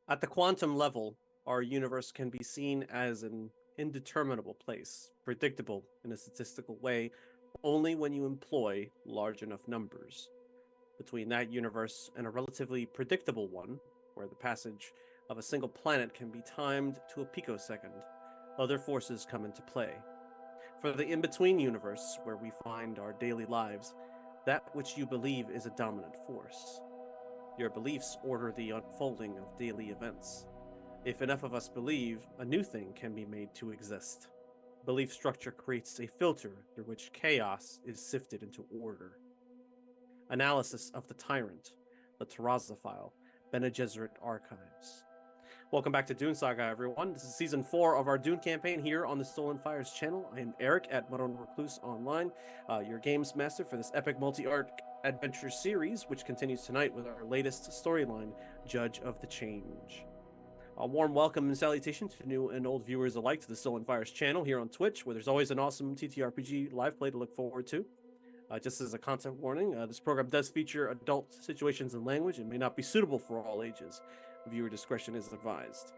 At the quantum level, our universe can be seen as an indeterminable place, predictable in a statistical way only when you employ large enough numbers. Between that universe and a relatively predictable one, where the passage of a single planet can be timed to a picosecond, other forces come into play. For the in between universe, where we find our daily lives, that which you believe is a dominant force. Your beliefs order the unfolding of daily events. If enough of us believe, a new thing can be made to exist. Belief structure creates a filter through which chaos is sifted into order. Analysis of the Tyrant, the Terraza File, Bene Gesserit Archives. Welcome back to Dune Saga, everyone. This is season 4 of our Dune campaign here on the Stolen Fires channel. I am Eric at Modern Recluse Online, your games master for this epic multi-arc adventure series, which continues tonight with our latest storyline, Judge of the Change. A warm welcome and salutation to new and old viewers alike to the Stolen Fires channel here on Twitch, where there's always an awesome TTRPG live play to look forward to. Just as a content warning, this program does feature adult situations and language and may not be suitable for all ages. Viewer discretion is advised.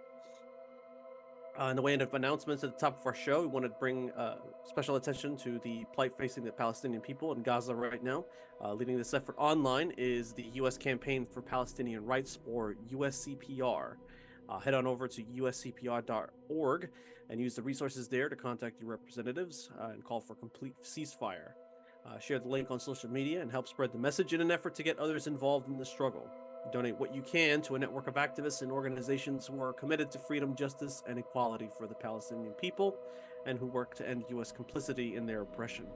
In the way of announcements at the top of our show, we want to bring special attention to the plight facing the Palestinian people in Gaza right now. Leading this effort online is the U.S. Campaign for Palestinian Rights, or USCPR. Head on over to uscpr.org and use the resources there to contact your representatives and call for complete ceasefire. Share the link on social media and help spread the message in an effort to get others involved in the struggle. Donate what you can to a network of activists and organizations who are committed to freedom, justice, and equality for the Palestinian people and who work to end U.S. complicity in their oppression.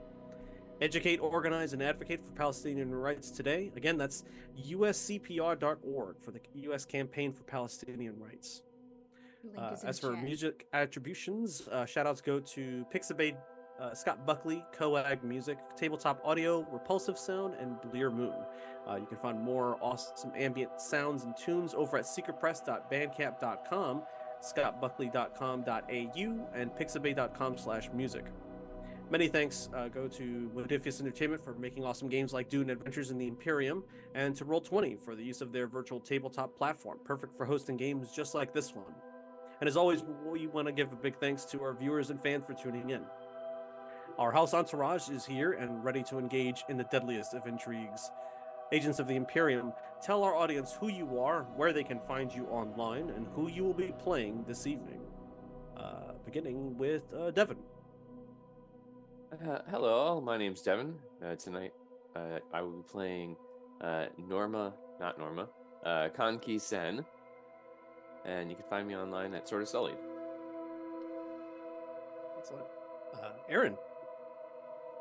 Educate, organize, and advocate for Palestinian rights today. Again, that's uscpr.org for the U.S. Campaign for Palestinian Rights. As for music attributions, shoutouts go to Pixabay, Scott Buckley, Coag Music, Tabletop Audio, Repulsive Sound, and Bleer Moon. You can find more awesome ambient sounds and tunes over at secretpress.bandcamp.com, scottbuckley.com.au, and pixabay.com/music. Many thanks go to Modifius Entertainment for making awesome games like Dune Adventures in the Imperium, and to Roll20 for the use of their virtual tabletop platform, perfect for hosting games just like this one. And as always, we want to give a big thanks to our viewers and fans for tuning in. Our house entourage is here and ready to engage in the deadliest of intrigues. Agents of the Imperium, tell our audience who you are, where they can find you online, and who you will be playing this evening. Beginning with Devin. Hello, my name's Devin. Tonight, I will be playing Kanki Sen, and you can find me online at Sort of Sullied. Excellent. Aaron.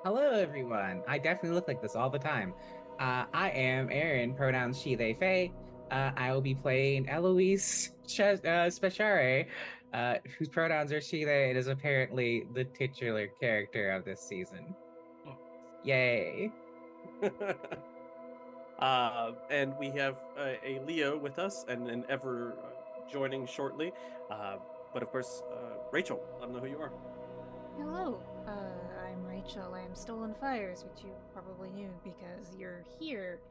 Hello, everyone. I definitely look like this all the time. I am Aaron, pronouns she, they, they. I will be playing Eloise Speciare, whose pronouns are she, they. It is apparently the titular character of this season. Yay. And we have a Leo with us and an Ever joining shortly. But of course, Rachel, let them know who you are. Hello, I'm Rachel. I'm Stolen Fires, which you probably knew because you're here.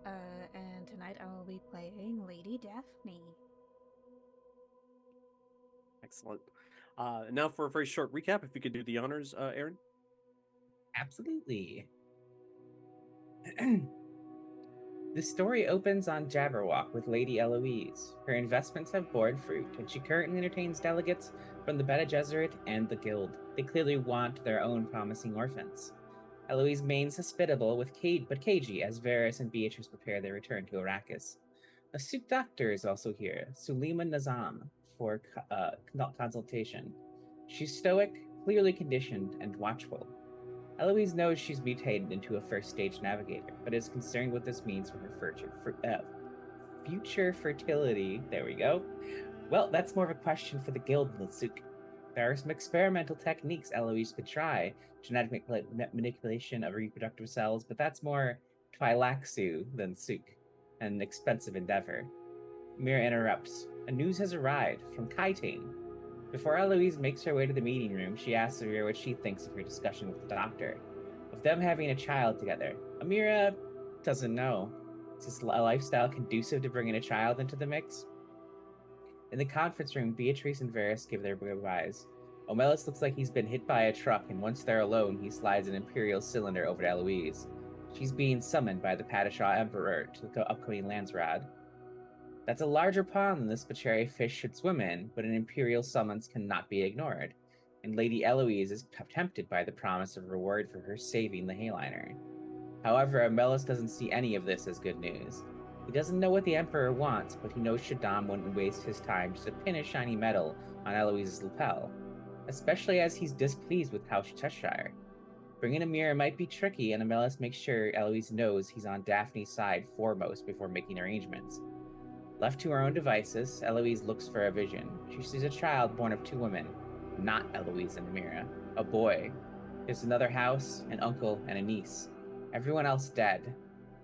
And tonight I will be playing Lady Daphne. Excellent. Now for a very short recap, if you could do the honors, Aaron. Absolutely. The story opens on Jabberwock with Lady Eloise. Her investments have borne fruit, and she currently entertains delegates from the Bene Gesserit and the Guild. They clearly want their own promising orphans. Eloise remains hospitable but cagey as Varys and Beatrice prepare their return to Arrakis. A Suk doctor is also here, Sulima Nazam, for consultation. She's stoic, clearly conditioned, and watchful. Eloise knows she's mutated into a first-stage navigator, but is concerned what this means for her future fertility. There we go. Well, that's more of a question for the Guild than Suk. There are some experimental techniques Eloise could try, genetic manipulation of reproductive cells, but that's more Twilaxu than Suk, an expensive endeavor. Mira interrupts. A news has arrived from Kaitane. Before Eloise makes her way to the meeting room, she asks Amira what she thinks of her discussion with the doctor, of them having a child together. Amira doesn't know. Is this a lifestyle conducive to bringing a child into the mix? In the conference room, Beatrice and Varys give their goodbyes. Omelis looks like he's been hit by a truck, and once they're alone, he slides an Imperial cylinder over to Eloise. She's being summoned by the Padishah Emperor to the upcoming Landsrad. That's a larger pond than the Spacheri fish should swim in, but an Imperial summons cannot be ignored, and Lady Eloise is tempted by the promise of reward for her saving the Hayliner. However, Omelis doesn't see any of this as good news. He doesn't know what the Emperor wants, but he knows Shaddam wouldn't waste his time just to pin a shiny medal on Eloise's lapel, especially as he's displeased with House Cheshire. Bringing a mirror might be tricky, and Omelis makes sure Eloise knows he's on Daphne's side foremost before making arrangements. Left to her own devices, Eloise looks for a vision. She sees a child born of 2 women, not Eloise in the mirror, a boy. There's another house, an uncle, and a niece. Everyone else dead.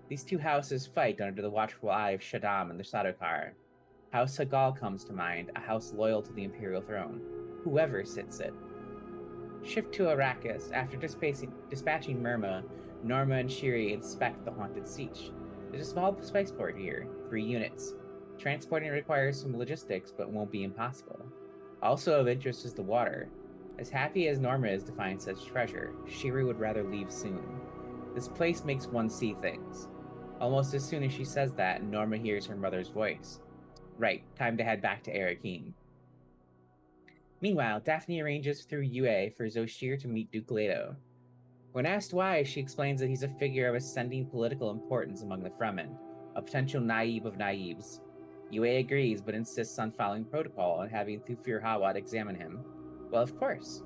These 2 houses fight under the watchful eye of Shaddam and the Sardaukar. House Hagal comes to mind, a house loyal to the Imperial throne, whoever sits it. Shift to Arrakis. After dispatching Myrma, Norma and Shiri inspect the haunted siege. There's a small spaceport here, 3 units. Transporting requires some logistics, but won't be impossible. Also of interest is the water. As happy as Norma is to find such treasure, Shiri would rather leave soon. This place makes one see things. Almost as soon as she says that, Norma hears her mother's voice. Right, time to head back to Arakeen. Meanwhile, Daphne arranges through UA for Zoshir to meet Duke Leto. When asked why, she explains that he's a figure of ascending political importance among the Fremen, a potential Naib of Naibs. UA agrees, but insists on following protocol and having Thufir Hawat examine him. Well, of course.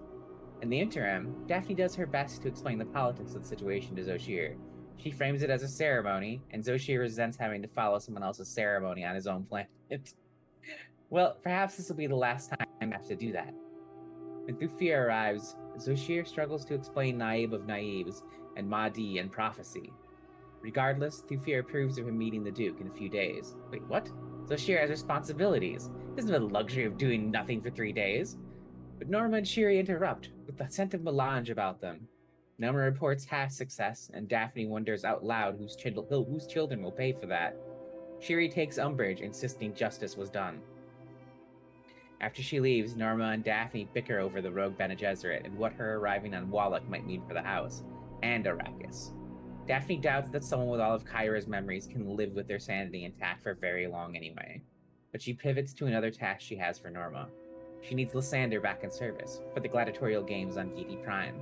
In the interim, Daphne does her best to explain the politics of the situation to Zoshir. She frames it as a ceremony, and Zoshir resents having to follow someone else's ceremony on his own planet. Well, perhaps this will be the last time I have to do that. When Thufir arrives, Zoshir struggles to explain Naib of Naibs and Mahdi and prophecy. Regardless, Thufir approves of him meeting the Duke in a few days. Wait, what? Zoshir has responsibilities. He doesn't have the luxury of doing nothing for 3 days. But Norma and Shiri interrupt, with the scent of melange about them. Norma reports half success, and Daphne wonders out loud whose children will pay for that. Shiri takes umbrage, insisting justice was done. After she leaves, Norma and Daphne bicker over the rogue Bene Gesserit and what her arriving on Wallach might mean for the house, and Arrakis. Daphne doubts that someone with all of Kyra's memories can live with their sanity intact for very long anyway, but she pivots to another task she has for Norma. She needs Lysander back in service for the gladiatorial games on Giti Prime.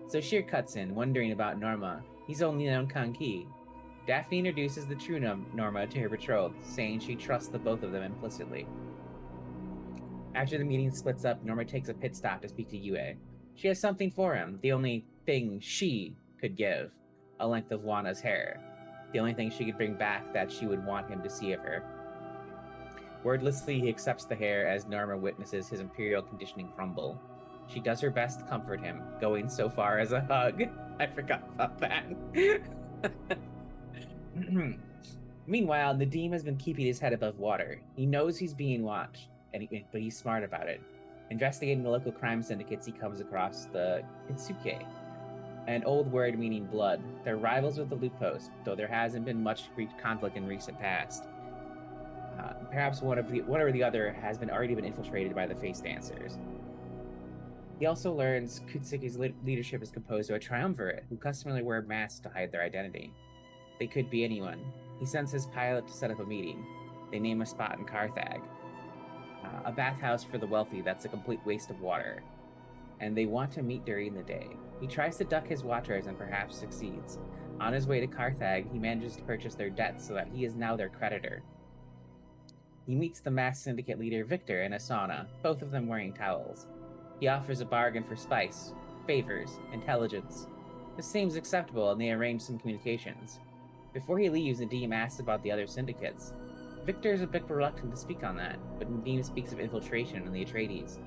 So Zoshir cuts in, wondering about Norma. He's only known Kanki. Daphne introduces the true Norma to her betrothed, saying she trusts the both of them implicitly. After the meeting splits up, Norma takes a pit stop to speak to Yue. She has something for him, the only thing she could give, a length of Wana's hair. The only thing she could bring back that she would want him to see of her. Wordlessly, he accepts the hair as Norma witnesses his imperial conditioning crumble. She does her best to comfort him, going so far as a hug. I forgot about that. Meanwhile, Nadim has been keeping his head above water. He knows he's being watched, but he's smart about it. Investigating the local crime syndicates, he comes across the Kitsuke, an old word meaning blood. They're rivals with the Loot Post, though there hasn't been much conflict in recent past. Perhaps one or the other has already been infiltrated by the Face Dancers. He also learns Kitsuke's leadership is composed of a triumvirate who customarily wear masks to hide their identity. They could be anyone. He sends his pilot to set up a meeting. They name a spot in Carthage. A bathhouse for the wealthy that's a complete waste of water. And they want to meet during the day. He tries to duck his watchers and perhaps succeeds. On his way to Carthage, he manages to purchase their debts so that he is now their creditor. He meets the mass syndicate leader Victor in a sauna, both of them wearing towels. He offers a bargain for spice, favors, intelligence. This seems acceptable, and they arrange some communications. Before he leaves, Nadim asks about the other syndicates. Victor is a bit reluctant to speak on that, but Nadim speaks of infiltration and the Atreides.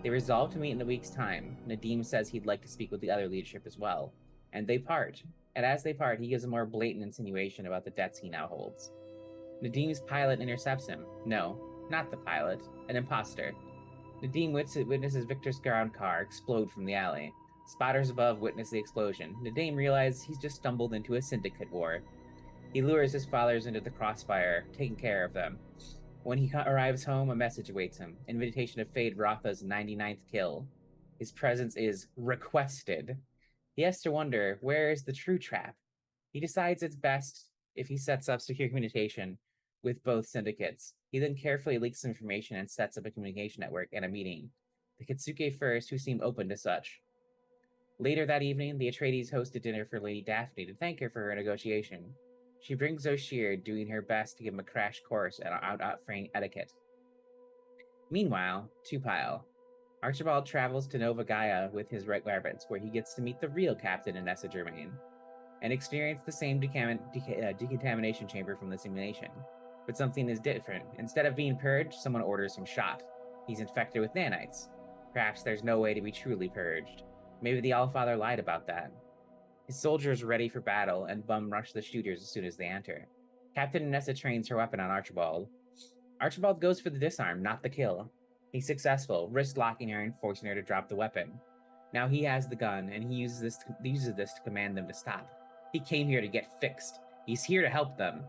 They resolve to meet in a week's time. Nadim says he'd like to speak with the other leadership as well, and they part. And as they part, he gives a more blatant insinuation about the debts he now holds. Nadim's pilot intercepts him. No, not the pilot, an imposter. Nadim witnesses Victor's ground car explode from the alley. Spotters above witness the explosion. Nadim realizes he's just stumbled into a syndicate war. He lures his followers into the crossfire, taking care of them. When he arrives home, a message awaits him. Invitation to Fade Rotha's 99th kill. His presence is requested. He has to wonder, where is the true trap? He decides it's best if he sets up secure communication with both syndicates. He then carefully leaks information and sets up a communication network and a meeting. The Kitsuke first, who seem open to such. Later that evening, the Atreides host a dinner for Lady Daphne to thank her for her negotiation. She brings Oshir, doing her best to give him a crash course on out-frame etiquette. Meanwhile, Tupile. Archibald travels to Nova Gaia with his Red Rabbits, where he gets to meet the real captain Inessa Germain, and experience the same decontamination chamber from the simulation. But something is different. Instead of being purged, someone orders him shot. He's infected with nanites. Perhaps there's no way to be truly purged. Maybe the Allfather lied about that. His soldiers are ready for battle and bum rush the shooters as soon as they enter. Captain Inessa trains her weapon on Archibald. Archibald goes for the disarm, not the kill. He's successful, wrist locking her and forcing her to drop the weapon. Now he has the gun, and he uses this to command them to stop. He came here to get fixed. He's here to help them.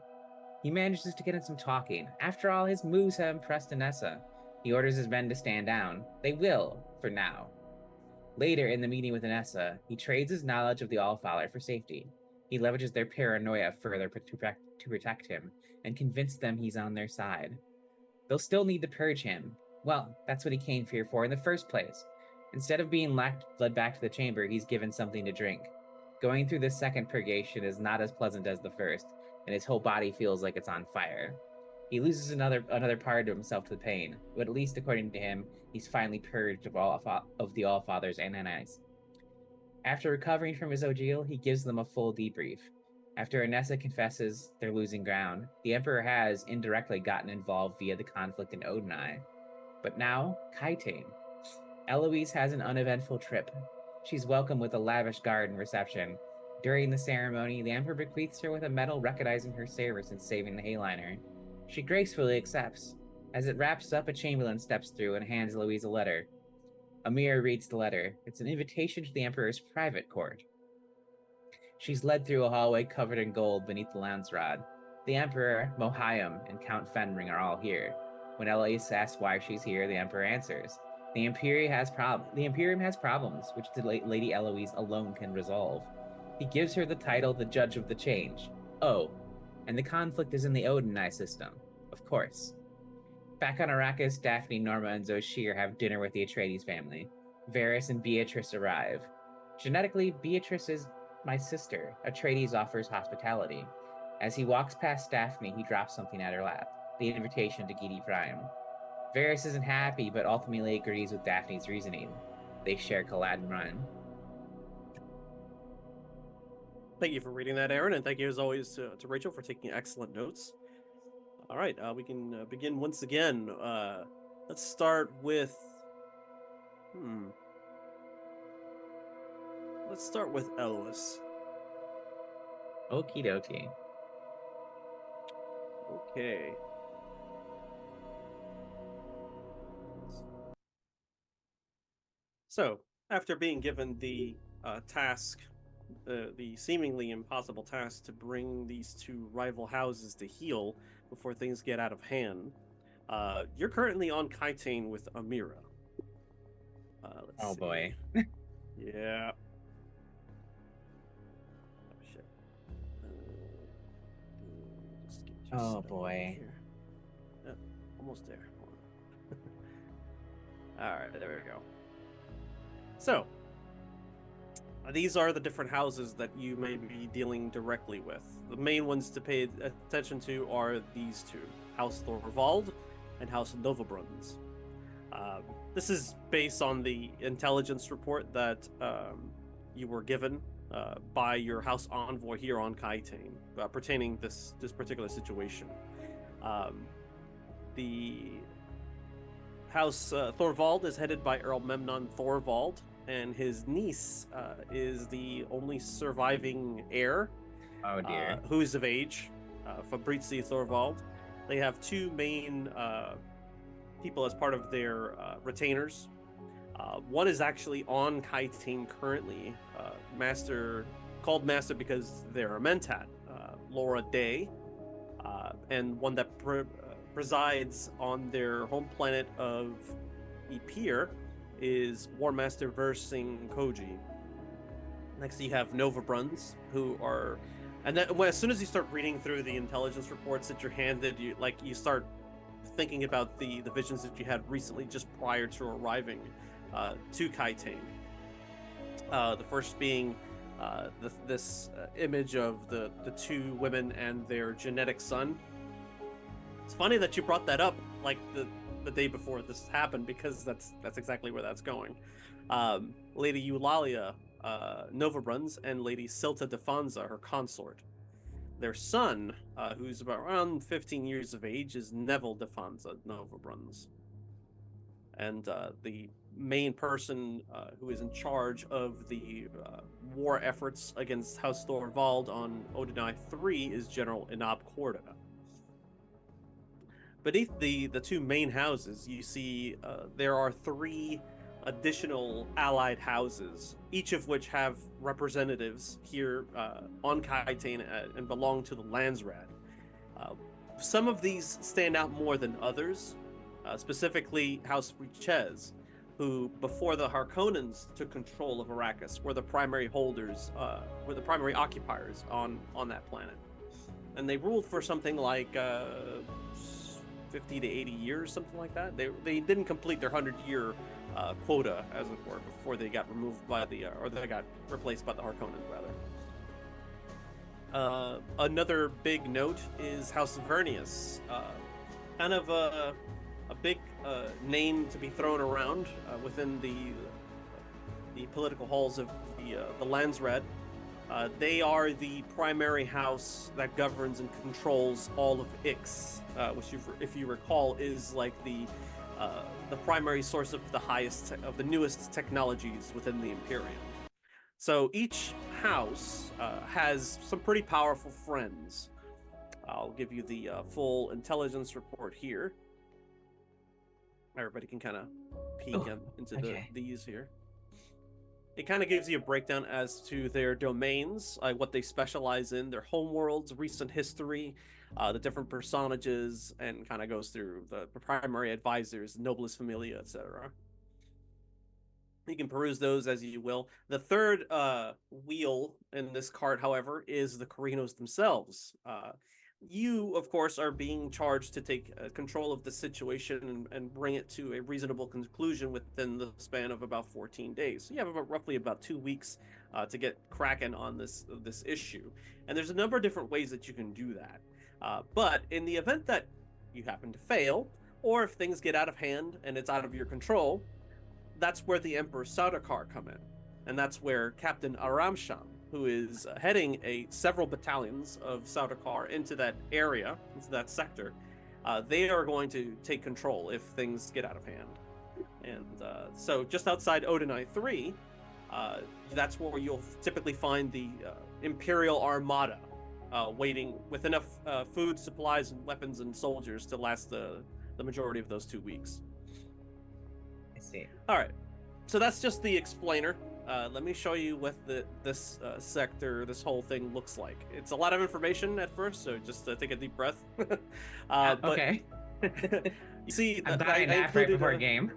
He manages to get in some talking. After all, his moves have impressed Inessa. He orders his men to stand down. They will, for now. Later, in the meeting with Inessa, he trades his knowledge of the Allfather for safety. He leverages their paranoia further to protect him, and convince them he's on their side. They'll still need to purge him. Well, that's what he came here for in the first place. Instead of being led back to the chamber, he's given something to drink. Going through this second purgation is not as pleasant as the first, and his whole body feels like it's on fire. He loses another part of himself to the pain, but at least according to him, he's finally purged of the Allfathers and nanites. After recovering from his ordeal, he gives them a full debrief. After Inessa confesses they're losing ground, the Emperor has indirectly gotten involved via the conflict in Odenai. But now, Kaitane. Eloise has an uneventful trip. She's welcomed with a lavish garden reception. During the ceremony, the Emperor bequeaths her with a medal recognizing her service in saving the Hayliner. She gracefully accepts. As it wraps up, a chamberlain steps through and hands Eloise a letter. Amira reads the letter. It's an invitation to the Emperor's private court. She's led through a hallway covered in gold beneath the lance rod. The Emperor, Mohayam, and Count Fenring are all here. When Eloise asks why she's here, the Emperor answers. The Imperium has problems, which Lady Eloise alone can resolve. He gives her the title, the Judge of the Change. Oh, and the conflict is in the Odenai system, of course. Back on Arrakis, Daphne, Norma, and Zoshir have dinner with the Atreides family. Varys and Beatrice arrive. Genetically, Beatrice is my sister. Atreides offers hospitality. As he walks past Daphne, he drops something at her lap, the invitation to Gidi Prime. Varys isn't happy, but ultimately agrees with Daphne's reasoning. They share Caladan Run. Thank you for reading that, Aaron, and thank you as always to Rachel for taking excellent notes. All right, we can begin once again. Let's start with. Let's start with Ellis. Okie dokie. Okay. So, after being given the task, the seemingly impossible task to bring these two rival houses to heel before things get out of hand, you're currently on Kaitane with Amira. Let's see. Boy. Yeah. Oh, shit. Just get you Oh, set up boy. here. Yep, almost there. All right, there we go. So, these are the different houses that you may be dealing directly with. The main ones to pay attention to are these two, House Thorvald and House Novabruns. This is based on the intelligence report that you were given by your house envoy here on Kaitane pertaining this particular situation. The House Thorvald is headed by Earl Memnon Thorvald, and his niece is the only surviving heir. Oh dear. Who is of age, Fabrizi Thorvald. They have two main people as part of their retainers. One is actually on Kaitane currently, called Master because they're a Mentat, Laura Day, and one that resides on their home planet of Epir is War Master Versing Koji. Next, you have Nova Bruns, who are, and then as soon as you start reading through the intelligence reports that you're handed, you start thinking about the visions that you had recently, just prior to arriving to Kaitane. The first being this image of the two women and their genetic son. It's funny that you brought that up, like the day before this happened, because that's exactly where that's going. Lady Eulalia Novabruns and Lady Silta Defanza, her consort. Their son, who's about around 15 years of age, is Neville Defanza Novabruns. And the main person who is in charge of the war efforts against House Thorvald on Odinai 3 is General Inab Korda. Beneath the two main houses, you see there are 3 additional allied houses, each of which have representatives here on Kaitane and belong to the Landsrad. Some of these stand out more than others, specifically House Richez, who, before the Harkonnens took control of Arrakis, were the primary holders, were the primary occupiers on that planet. And they ruled for something like 50 to 80 years, something like that. They didn't complete their 100-year quota, as it were, before they got removed by or they got replaced by the Harkonnens, rather. Another big note is House Vernius, kind of a big name to be thrown around within the political halls of the Landsred. They are the primary house that governs and controls all of Ix, which, if you recall, is like the primary source of the newest technologies within the Imperium. So each house has some pretty powerful friends. I'll give you the full intelligence report here. Everybody can kind of peek into these here. It kind of gives you a breakdown as to their domains, like what they specialize in, their homeworlds, recent history, the different personages, and kind of goes through the primary advisors, noblest familia, etc. You can peruse those as you will. The third wheel in this card, however, is the Carinos themselves. You, of course, are being charged to take control of the situation and bring it to a reasonable conclusion within the span of about 14 days. So you have roughly about 2 weeks to get cracking on this issue. And there's a number of different ways that you can do that. But in the event that you happen to fail, or if things get out of hand and it's out of your control, that's where the Emperor Sardaukar come in. And that's where Captain Aramsham, who is heading several battalions of Sardaukar into that area, into that sector, they are going to take control if things get out of hand. And so just outside Odinai 3, that's where you'll typically find the Imperial Armada waiting with enough food, supplies, and weapons and soldiers to last the majority of those 2 weeks. I see. All right, so that's just the explainer. Let me show you what this sector, this whole thing looks like. It's a lot of information at first, so just take a deep breath. Okay. You see, I'm dying right before a game.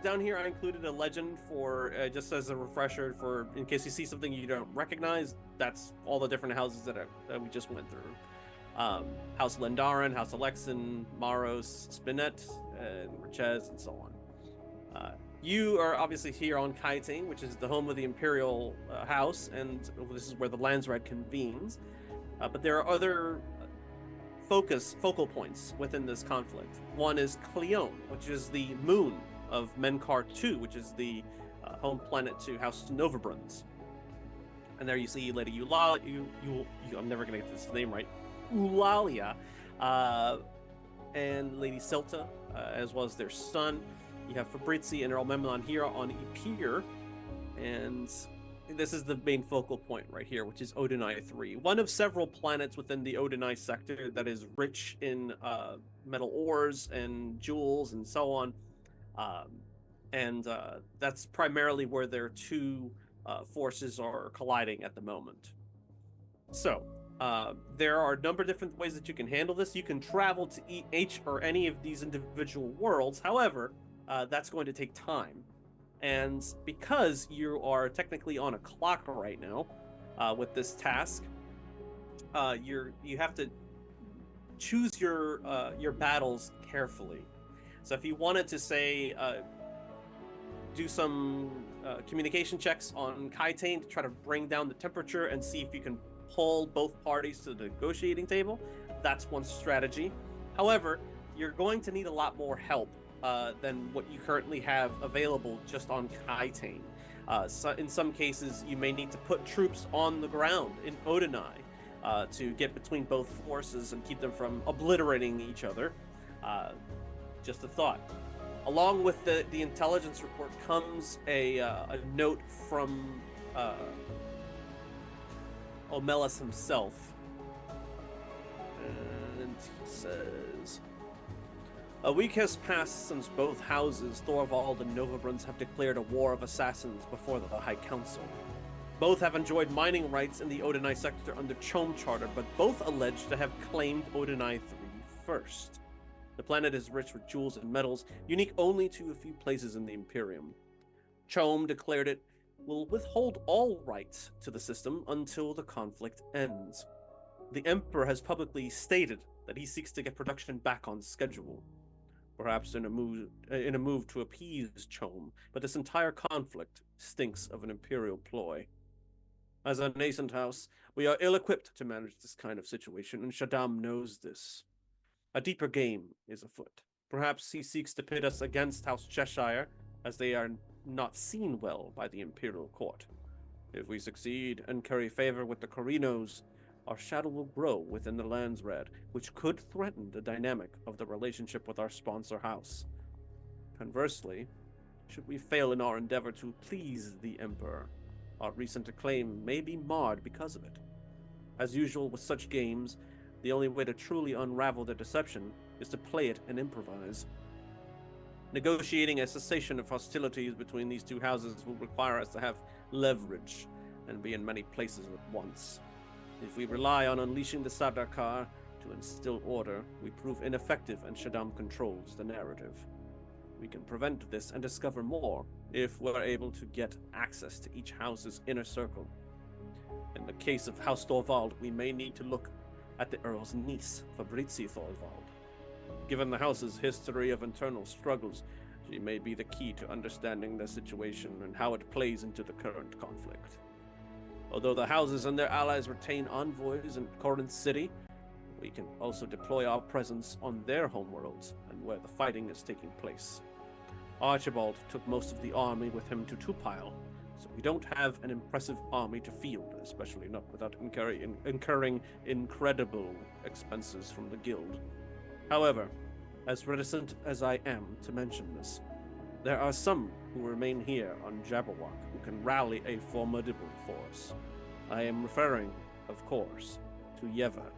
Down here, I included a legend for just as a refresher, for in case you see something you don't recognize. That's all the different houses that we just went through. House Lendaran, House Alexin, Maros, Spinet, and Richez, and so on. You are obviously here on Kaitane, which is the home of the Imperial House, and this is where the Landsred convenes. But there are other focal points within this conflict. One is Cleone, which is the moon of Menkar 2, which is the home planet to House Novabruns. And there you see Lady Eulalia, I'm never going to get this name right, Eulalia, and Lady Silta, as well as their son. You have Fabrizi and Earl Memnon here on Epir, and this is the main focal point right here, which is Odinai 3, one of several planets within the Odinai sector that is rich in metal ores and jewels and so on, and that's primarily where their two forces are colliding at the moment. So, There are a number of different ways that you can handle this. You can travel to each or any of these individual worlds. However, that's going to take time. And because you are technically on a clock right now with this task, you have to choose your battles carefully. So if you wanted to say do some communication checks on Kaitane to try to bring down the temperature and see if you can pull both parties to the negotiating table, that's one strategy. However, you're going to need a lot more help than what you currently have available just on Kaitane. So in some cases, you may need to put troops on the ground in Odinai to get between both forces and keep them from obliterating each other. Just a thought. Along with the intelligence report comes a note from Omelas himself. And he says, a week has passed since both houses, Thorvald and Novabruns, have declared a war of assassins before the High Council. Both have enjoyed mining rights in the Odinai sector under Chom Charter, but both allege to have claimed Odinai 3 first. The planet is rich with jewels and metals, unique only to a few places in the Imperium. Chom declared it will withhold all rights to the system until the conflict ends. The Emperor has publicly stated that he seeks to get production back on schedule, perhaps in a move to appease Chom, but this entire conflict stinks of an Imperial ploy. As a nascent house, we are ill-equipped to manage this kind of situation, and Shaddam knows this. A deeper game is afoot. Perhaps he seeks to pit us against House Cheshire, as they are not seen well by the Imperial Court. If we succeed and curry favor with the Corinos, our shadow will grow within the Landsred, which could threaten the dynamic of the relationship with our sponsor house. Conversely, should we fail in our endeavor to please the Emperor, our recent acclaim may be marred because of it. As usual with such games, the only way to truly unravel the deception is to play it and improvise. Negotiating a cessation of hostilities between these two houses will require us to have leverage and be in many places at once. If we rely on unleashing the Sardaukar to instill order, we prove ineffective and Shaddam controls the narrative. We can prevent this and discover more if we're able to get access to each house's inner circle. In the case of House Thorvald, we may need to look at the Earl's niece, Fabrizia Thorvald. Given the house's history of internal struggles, she may be the key to understanding the situation and how it plays into the current conflict. Although the houses and their allies retain envoys in Corinth City, we can also deploy our presence on their homeworlds and where the fighting is taking place. Archibald took most of the army with him to Tupile, so we don't have an impressive army to field, especially not without incurring incredible expenses from the guild. However, as reticent as I am to mention this, there are some who remain here on Jabberwock who can rally a formidable force. I am referring, of course, to Yeva.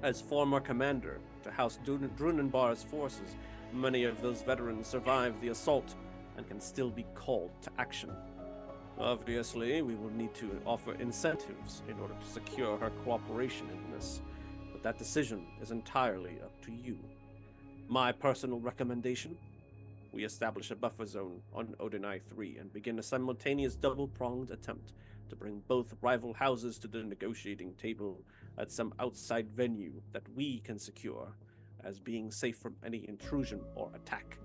As former commander to House Drunenbar's forces, many of those veterans survived the assault and can still be called to action. Obviously, we will need to offer incentives in order to secure her cooperation in this, but that decision is entirely up to you. My personal recommendation? We establish a buffer zone on Odinai 3 and begin a simultaneous double-pronged attempt to bring both rival houses to the negotiating table at some outside venue that we can secure as being safe from any intrusion or attack.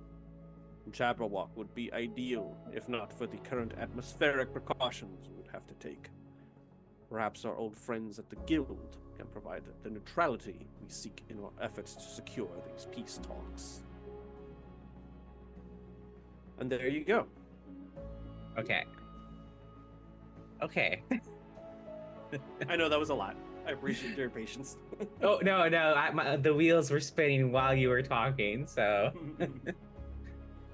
Jabberwock would be ideal, if not for the current atmospheric precautions we would have to take. Perhaps our old friends at the Guild can provide the neutrality we seek in our efforts to secure these peace talks. And there you go. Okay. I know that was a lot. I appreciate your patience. Oh, no, the wheels were spinning while you were talking, so...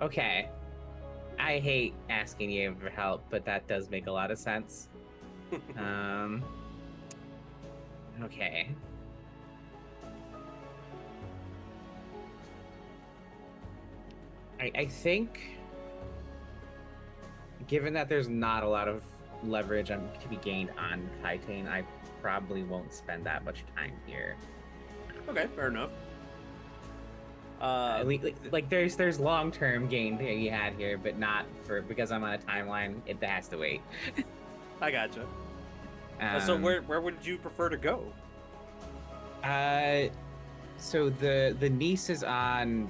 Okay. I hate asking you for help, but that does make a lot of sense. Okay. I think, given that there's not a lot of leverage to be gained on Kaiten, I probably won't spend that much time here. Okay, fair enough. Like there's long term gain that you had here, but not for because I'm on a timeline. It has to wait. I gotcha. So where would you prefer to go? So the niece is on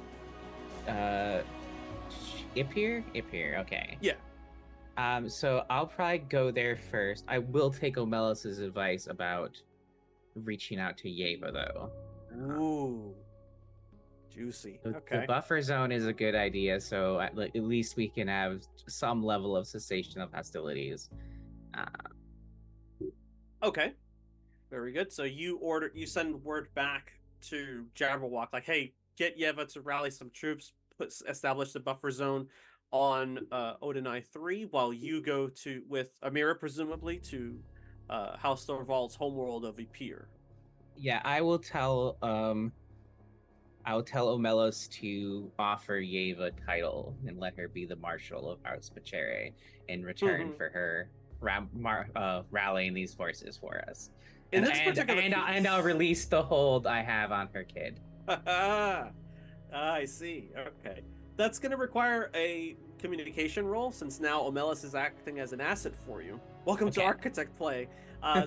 Ipir? Okay. Yeah. So I'll probably go there first. I will take Omelis's advice about reaching out to Yeva though. Ooh. Juicy. Okay. The buffer zone is a good idea, so at least we can have some level of cessation of hostilities. Okay. Very good. So you send word back to Jabberwock, like, hey, get Yeva to rally some troops, establish the buffer zone on Odinai 3, while you go with Amira, presumably, to House Thorvald's homeworld of Ipir. Yeah, I'll tell Omelos to offer Yeva title and let her be the Marshal of House Pachere in return for her rallying these forces for us. In this particular case... and I'll release the hold I have on her kid. I see. Okay. That's going to require a communication roll, since now Omelis is acting as an asset for you. Welcome to Architect play.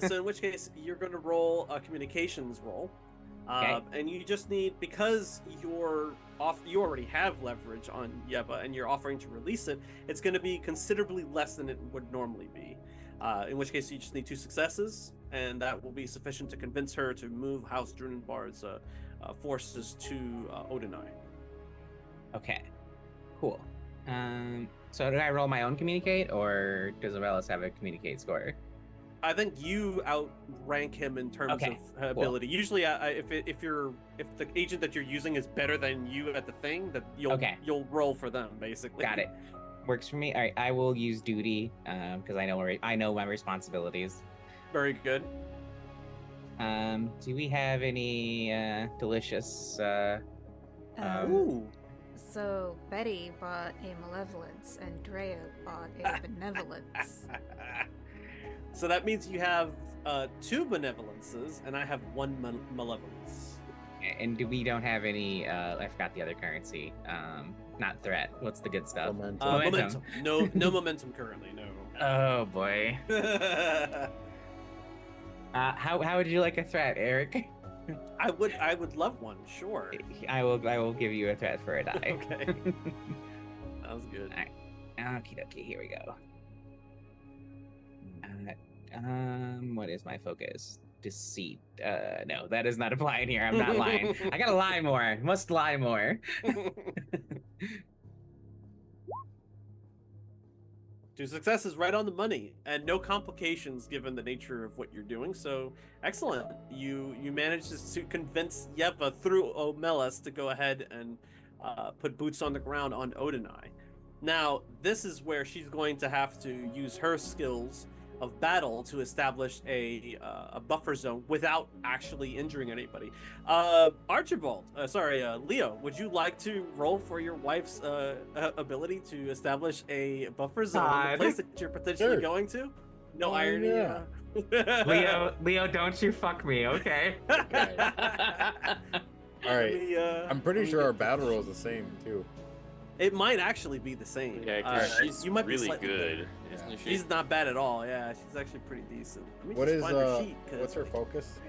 So in which case, you're going to roll a communications roll. And you just need, because you already have leverage on Yeva and you're offering to release it, it's going to be considerably less than it would normally be. In which case, you just need 2 successes, and that will be sufficient to convince her to move House Drunenbar's forces to Odinai. Okay, cool. So did I roll my own communicate, or does Omelis have a communicate score? I think you outrank him in terms of ability. Cool. Usually, if the agent that you're using is better than you at the thing, that you'll roll for them, basically. Got it. Works for me. All right, I will use duty because I know my responsibilities. Very good. Do we have any delicious? Ooh. So Betty bought a malevolence and Drea bought a benevolence. So that means you have 2 benevolences, and I have 1 malevolence. And we don't have any. I forgot the other currency. Not threat. What's the good stuff? Momentum. No momentum currently. No. Oh boy. How would you like a threat, Eric? I would love one. Sure. I will give you a threat for a die. Okay. Sounds good. All right. Okie dokie. Here we go. What is my focus? Deceit. No, that is not applying here. I'm not lying. I gotta lie more. Must lie more. 2 successes, right on the money, and no complications given the nature of what you're doing. So excellent. You managed to convince Yeva through Omelis to go ahead and put boots on the ground on Odinai. Now, this is where she's going to have to use her skills of battle to establish a buffer zone without actually injuring anybody. Archibald, Leo, would you like to roll for your wife's ability to establish a buffer zone in the place that you're potentially going to? No irony. Yeah. Leo, don't you fuck me, okay? Okay. All right. I'm pretty sure our battle roll is the same too. It might actually be the same. Yeah, because she's you might really be good. Yeah. She's not bad at all. Yeah, she's actually pretty decent. What is what's her focus?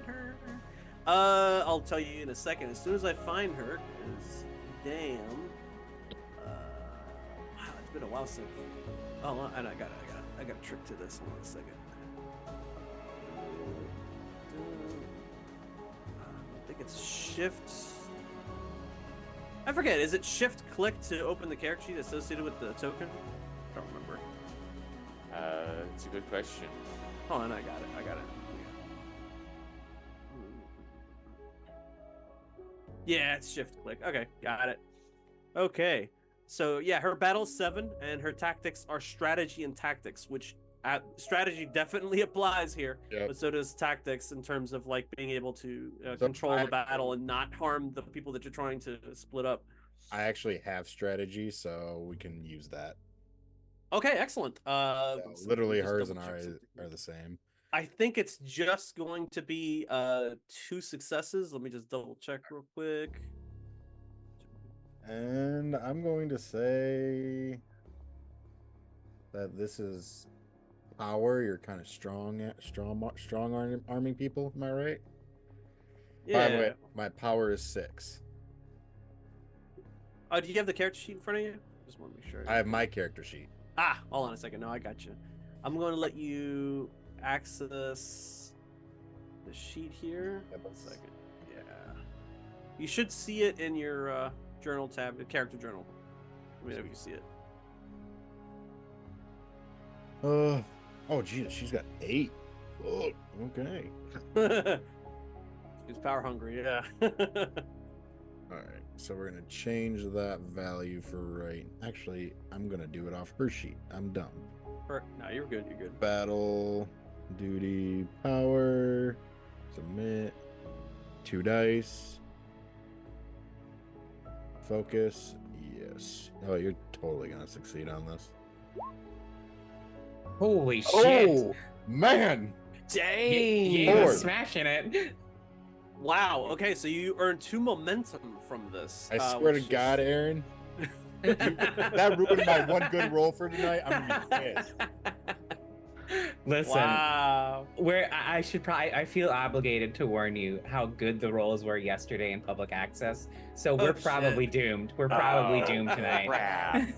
I'll tell you in a second. As soon as I find her, because damn, wow, it's been a while since. Oh, and I got a trick to this. Hold on a second. I think it's shift. I forget. Is it shift click to open the character sheet associated with the token? I don't remember. It's a good question. Hold on, I got it. Yeah, it's shift click. Okay, got it. Okay, so yeah, her battle's 7, and her tactics are strategy and tactics, which strategy definitely applies here. Yep. But so does tactics in terms of like being able to control the battle and not harm the people that you're trying to split up. I actually have strategy, so we can use that. Okay, excellent. So Let's see, let me literally, just hers and double-check ours something are here. the same. I think it's just going to be 2 successes. Let me just double check real quick. And I'm going to say that this is power. You're kind of arming people. Am I right? By the way, Yeah. my power is 6. Do you have the character sheet in front of you? Just want to make sure. I have my character sheet. Hold on a second. No, I got you. I'm going to let you access the sheet here. Yeah, 1 second. Yeah. You should see it in your journal tab, the character journal. Let me know if you see it. Oh, geez, she's got 8. Oh, okay. She's power hungry, yeah. All right, so we're gonna change that value for right. Actually, I'm gonna do it off her sheet. I'm dumb. No, you're good. You're good. Battle, duty, power, submit, 2 dice, focus. Yes. Oh, you're totally gonna succeed on this. Holy shit! Oh man! Dang! You was Lord. smashing it. Wow. Okay, so you earned 2 momentum from this. I swear to which God, is- Aaron, that ruined my one good roll for tonight. I'm gonna be pissed. Listen, Wow. I should probably, I feel obligated to warn you how good the rolls were yesterday in public access. So we're probably shit. doomed. We're probably Oh, doomed tonight. crap.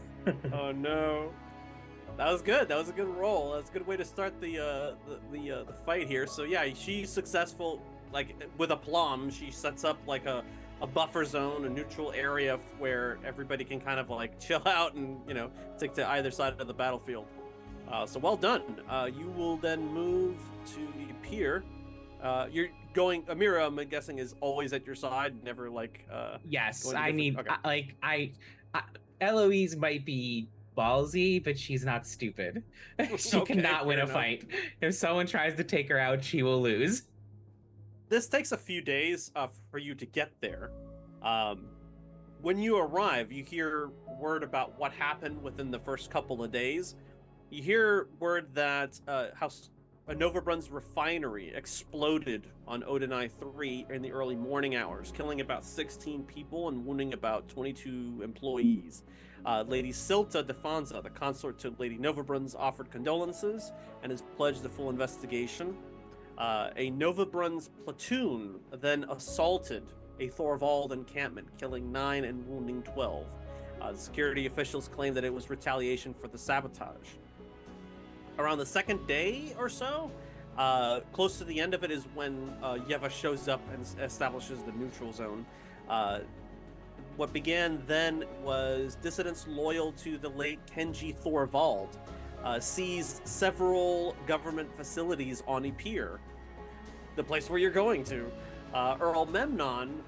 Oh no. That was good. That was a good roll. That's a good way to start the fight here. So yeah, she's successful. Like with aplomb, she sets up like a buffer zone, a neutral area where everybody can kind of like chill out and take to either side of the battlefield. So well done. You will then move to the pier. You're going. Amira, I'm guessing, is always at your side. Never like. Yes, going to I different- need, okay. Eloise might be ballsy, but she's not stupid. She Okay, cannot win fair a enough. fight. If someone tries to take her out, she will lose. This takes a few days for you to get there. When you arrive, you hear word about what happened within the first couple of days. You hear word that Novabrun's refinery exploded on Odinai 3 in the early morning hours, killing about 16 people and wounding about 22 employees. Lady Silta Defanza, the consort to Lady Novabrun's, offered condolences and has pledged a full investigation. A Novabrun's platoon then assaulted a Thorvald encampment, killing 9 and wounding 12. The security officials claim that it was retaliation for the sabotage. Around the second day or so, close to the end of it, is when Yeva shows up and establishes the neutral zone. What began then was dissidents loyal to the late Kenji Thorvald seized several government facilities on Epir, the place where you're going to. Earl Memnon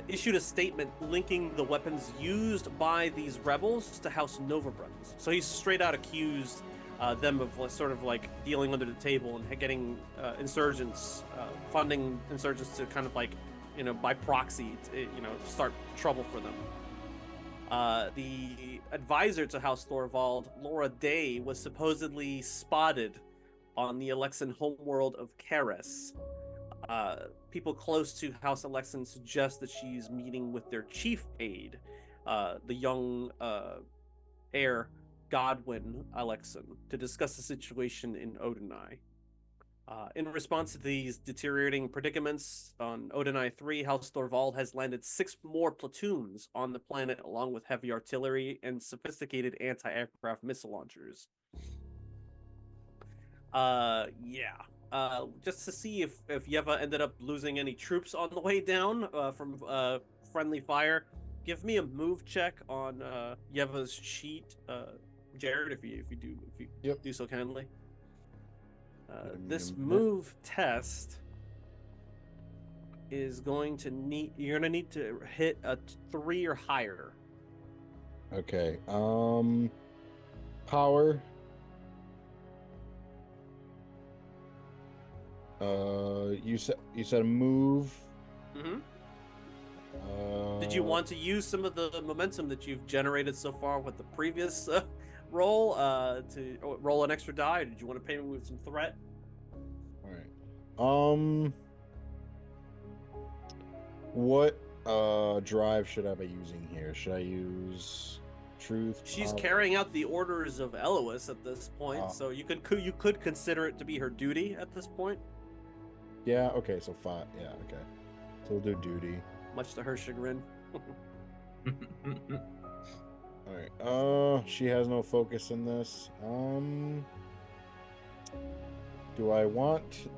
issued a statement linking the weapons used by these rebels to House Novabruns. So he's straight out accused them of sort of like dealing under the table and getting insurgents, funding insurgents to kind of like, by proxy, start trouble for them. The advisor to House Thorvald, Laura Day, was supposedly spotted on the Alexan homeworld of Keres. People close to House Alexan suggest that she's meeting with their chief aide, the young heir Godwin Alexan, to discuss the situation in Odinai. In response to these deteriorating predicaments on Odinai 3, House Thorvald has landed 6 more platoons on the planet, along with heavy artillery and sophisticated anti-aircraft missile launchers. Just to see if Yeva ended up losing any troops on the way down from friendly fire, give me a move check on Yeva's sheet, Jared, if you do so kindly. This move test is going to you're gonna need to hit a 3 or higher. Okay. Power. You said move. Mm-hmm. Did you want to use some of the momentum that you've generated so far with the previous roll roll an extra die. Did you want to pay me with some threat? All right. What drive should I be using here? Should I use truth? She's carrying out the orders of Elois at this point, so you could consider it to be her duty at this point. Yeah. Okay. So 5. Yeah. Okay. So we'll do duty. Much to her chagrin. All right. She has no focus in this. Do I want?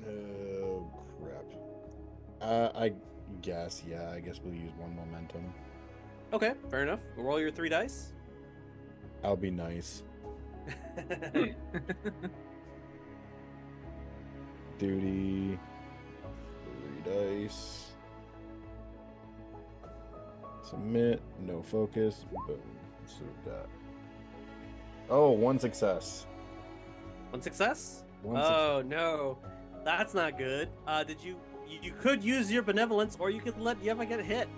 Oh crap. I guess. Yeah. I guess we'll use 1 momentum. Okay, fair enough. Roll your 3 dice. I'll be nice. Duty. 3 dice. Submit. No focus. Boom. So that. Oh, 1 success. 1 success? One Oh no, that's not good. Did you could use your benevolence, or you could let Yeva get hit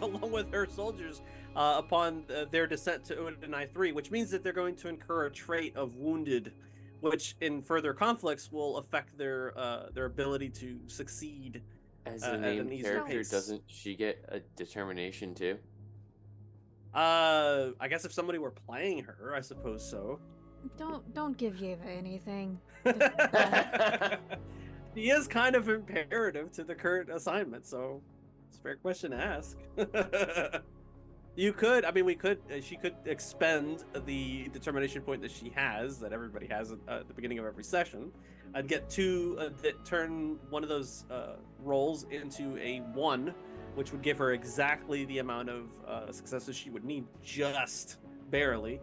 along with her soldiers upon their descent to Udinai 3, which means that they're going to incur a trait of wounded, which in further conflicts will affect their ability to succeed. As a at named an easier character, pace. doesn't she get a determination too? I guess if somebody were playing her, I suppose so. Don't give Yeva anything. He is kind of imperative to the current assignment, so it's a fair question to ask. You could, I mean, she could expend the determination point that she has, that everybody has at the beginning of every session, and get turn one of those rolls into a 1, which would give her exactly the amount of successes she would need, just barely.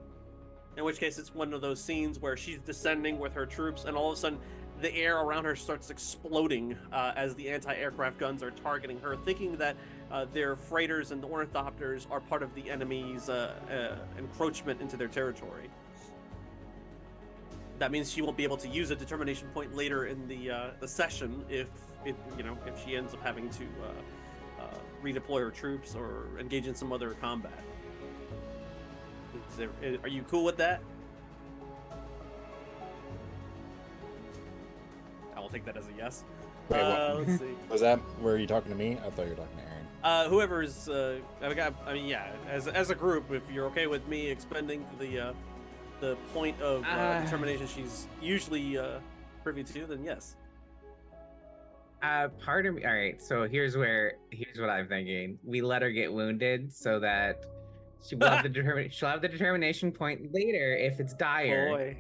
In which case, it's one of those scenes where she's descending with her troops, and all of a sudden, the air around her starts exploding as the anti-aircraft guns are targeting her, thinking that their freighters and the ornithopters are part of the enemy's encroachment into their territory. That means she won't be able to use a determination point later in the session if she ends up having to redeploy her troops or engage in some other combat. Are you cool with that? I will take that as a yes. Wait, what? Let's see. Was that where you talking to me? I thought you were talking to Aaron. Whoever's, I mean, yeah, as a group, if you're okay with me expending the point of determination she's usually privy to, then yes. Part of me. All right, so here's what I'm thinking. We let her get wounded so that she will have she'll have the determination point later if it's dire. Boy.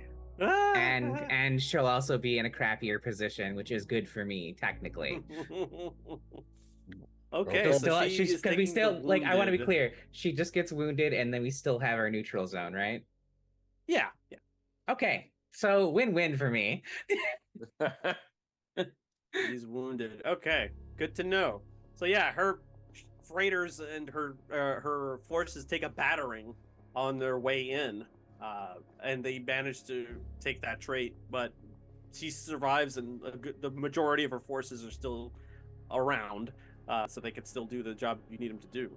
And she'll also be in a crappier position, which is good for me technically. Okay, so she's gonna be still like, I want to be clear. She just gets wounded, and then we still have our neutral zone, right? Yeah. Okay, so win-win for me. He's wounded. Okay, good to know. So yeah, her freighters and her forces take a battering on their way in, and they manage to take that trait, but she survives, and the majority of her forces are still around, so they can still do the job you need them to do.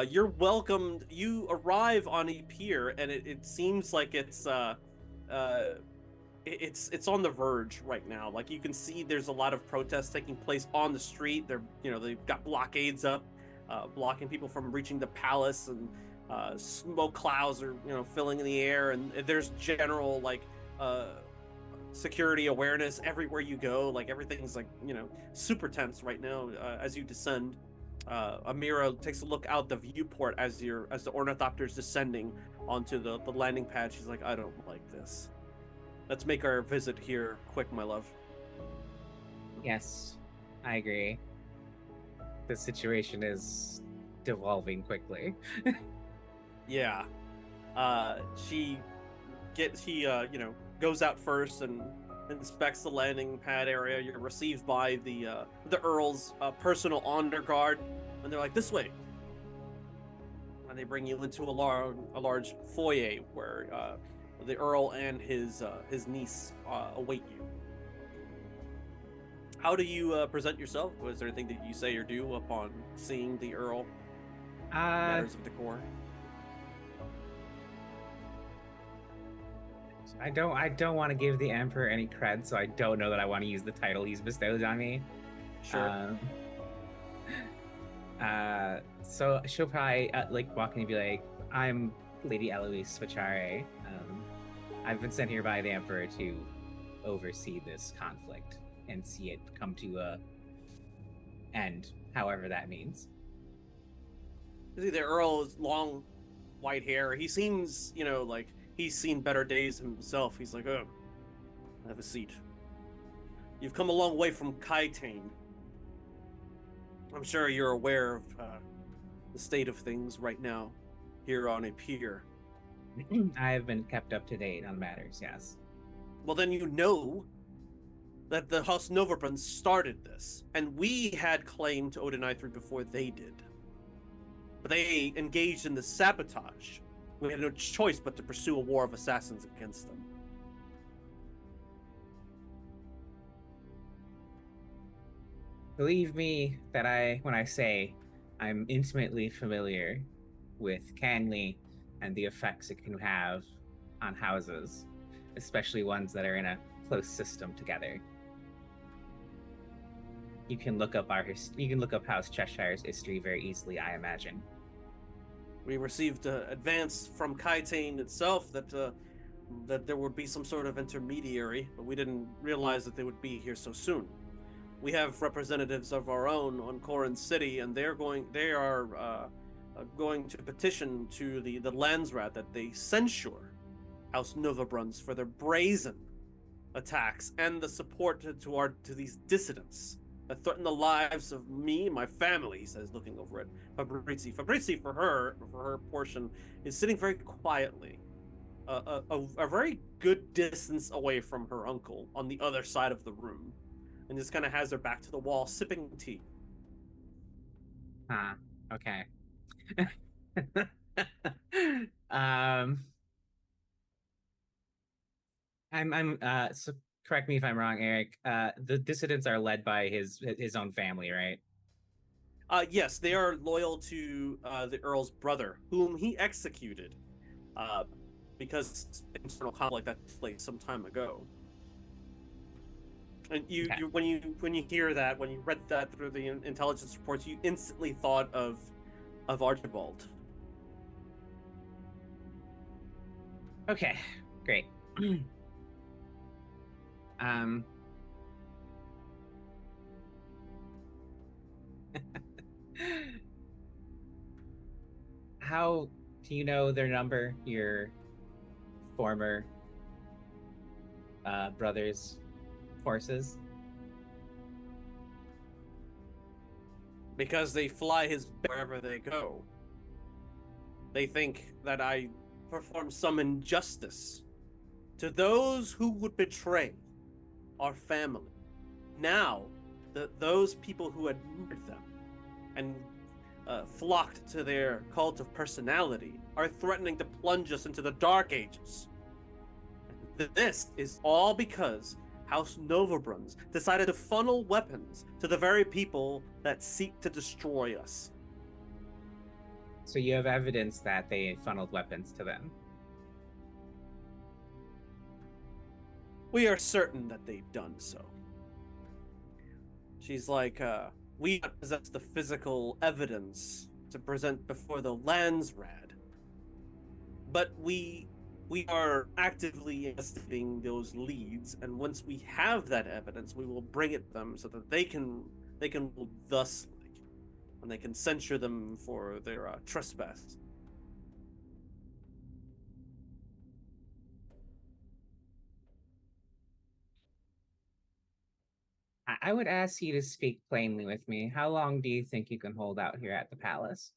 You're welcomed. You arrive on a pier, and it seems like it's on the verge right now. Like, you can see there's a lot of protests taking place on the street. They've got blockades up, blocking people from reaching the palace, and smoke clouds are filling in the air, and there's general security awareness everywhere you go. Like, everything's super tense right now as you descend. Amira takes a look out the viewport as the ornithopter's descending onto the landing pad. She's like, I don't like this. Let's make our visit here quick, my love. Yes, I agree. The situation is devolving quickly. Yeah. He goes out first and inspects the landing pad area. You're received by the Earl's personal honor guard, and they're like, this way. And they bring you into a large foyer where the Earl and his niece await you. How do you present yourself? Was there anything that you say or do upon seeing the Earl? Matters of decor. I don't want to give the Emperor any cred, so I don't know that I want to use the title he's bestowed on me. Sure. So she'll probably like walk in and be like, "I'm Lady Eloise Spachare. I've been sent here by the Emperor to oversee this conflict and see it come to a end, however that means." See, the Earl's long white hair. He seems, like he's seen better days himself. He's like, oh, have a seat. You've come a long way from Kaitane. I'm sure you're aware of the state of things right now here on a pier. I have been kept up to date on matters, yes. Well, then you know that the House Noverbrunn started this, and we had claim to Odin I3 before they did. But they engaged in the sabotage. We had no choice but to pursue a war of assassins against them. Believe me that when I say I'm intimately familiar with Canley and the effects it can have on houses, especially ones that are in a close system together. You can look up House Cheshire's history very easily, I imagine. We received advance from Kaitane itself that there would be some sort of intermediary, but we didn't realize that they would be here so soon. We have representatives of our own on Corin City, and they are going to petition to the Landsrat that they censure House Novabruns for their brazen attacks and the support to these dissidents that threaten the lives of me and my family, he says, looking over at Fabrizi. Fabrizi, for her portion, is sitting very quietly, a very good distance away from her uncle on the other side of the room, and just kind of has her back to the wall, sipping tea. Okay. So correct me if I'm wrong, Eric. The dissidents are led by his own family, right? Yes, they are loyal to the Earl's brother, whom he executed because internal conflict that took place some time ago. And when you hear that, when you read that through the intelligence reports, you instantly thought of Archibald. Okay, great. How do you know their number? Your former brother's forces? Because they fly his wherever they go. They think that I perform some injustice to those who would betray our family. Now, those people who admired them and flocked to their cult of personality are threatening to plunge us into the Dark Ages. This is all because House Novabruns decided to funnel weapons to the very people that seek to destroy us. So you have evidence that they funneled weapons to them? We are certain that they've done so. She's like, we possess the physical evidence to present before the Landsrad, but we are actively investigating those leads, and once we have that evidence, we will bring it to them so that they can rule thusly, and they can censure them for their trespass. I would ask you to speak plainly with me. How long do you think you can hold out here at the palace?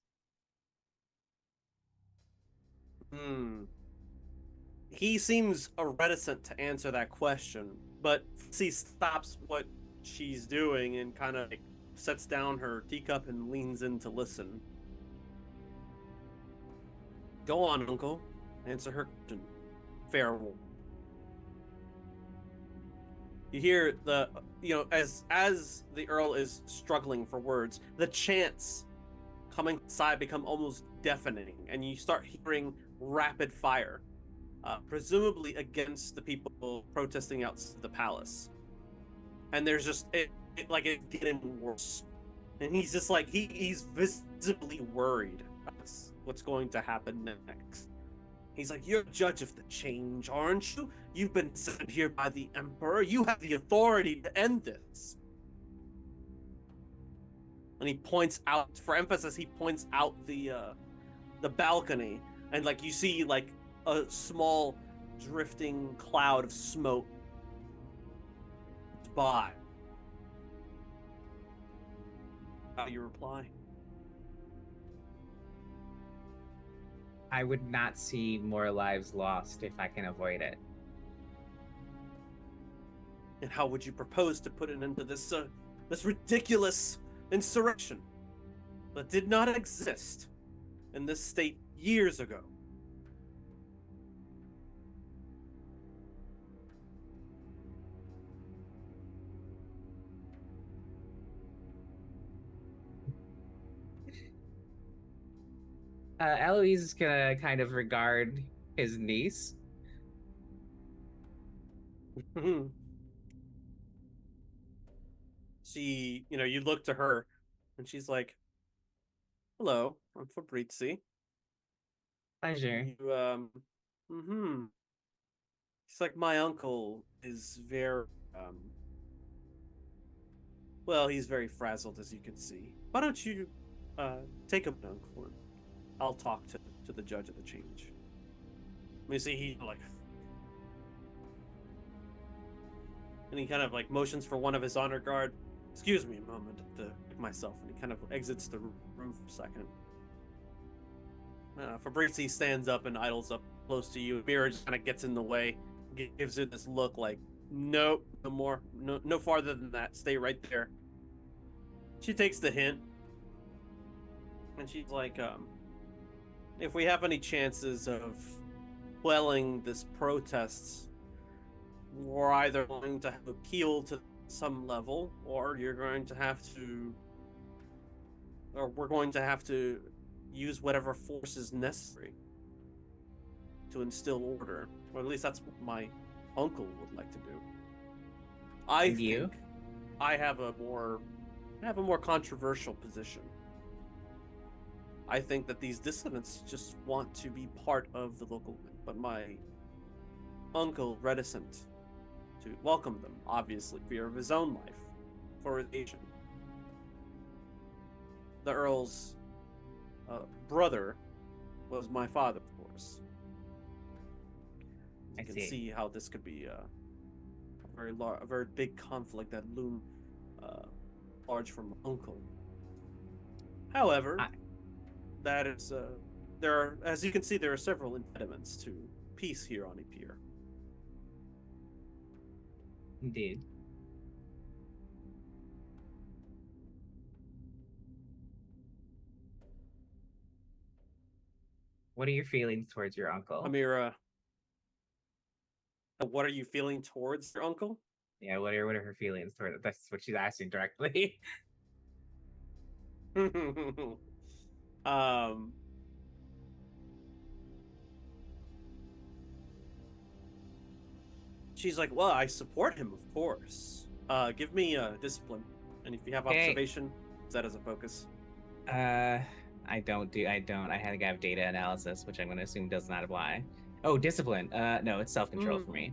He seems reticent to answer that question, but she stops what she's doing and kind of sets down her teacup and leans in to listen. Go on, Uncle. Answer her question. Farewell. You hear as the Earl is struggling for words, the chants coming inside become almost deafening, and you start hearing rapid fire presumably against the people protesting outside the palace. And there's just like it's getting worse, and he's just like he's visibly worried about what's going to happen next. He's like, "You're a judge of the change, aren't you? You've been sent here by the Emperor. You have the authority to end this." And he points out, for emphasis, he points out the balcony, and like you see like a small drifting cloud of smoke by. How do you reply? I would not see more lives lost if I can avoid it. And how would you propose to put an end to this this ridiculous insurrection that did not exist in this state years ago? Eloise is gonna kind of regard his niece. She, you look to her, and she's like, "Hello, I'm Fabrizi. Pleasure. She's like, my uncle is very, well, he's very frazzled, as you can see. Why don't you, take him, uncle, and I'll talk to the judge of the change." Let me see, he, like, and he kind of, like, motions for one of his honor guard. "Excuse me a moment to pick myself," and he kind of exits the room for a second. Fabrizi stands up and idles up close to you. Mira just kind of gets in the way, gives it this look like, "Nope, no more, no farther than that. Stay right there." She takes the hint, and she's like, "If we have any chances of quelling this protests, we're either going to have to appeal to some level, or you're going to have to, or we're going to have to use whatever force is necessary to instill order, or at least that's what my uncle would like to do. I think I have a more controversial position. I think that these dissidents just want to be part of the local, but my uncle reticent to welcome them, obviously, fear of his own life, for his Asian. The Earl's brother was my father, of course. You can see how this could be a very big conflict that loomed large from uncle. However, that is there are, as you can see, there are several impediments to peace here on Epir. Indeed. What are your feelings towards your uncle? Amira, what are you feeling towards your uncle? Yeah, what are her feelings towards it? That's what she's asking directly. She's like, "Well, I support him, of course. Give me discipline, and if you have observation, use that as a focus." I don't. I had to have data analysis, which I'm going to assume does not apply. Oh, discipline. No, it's self-control for me.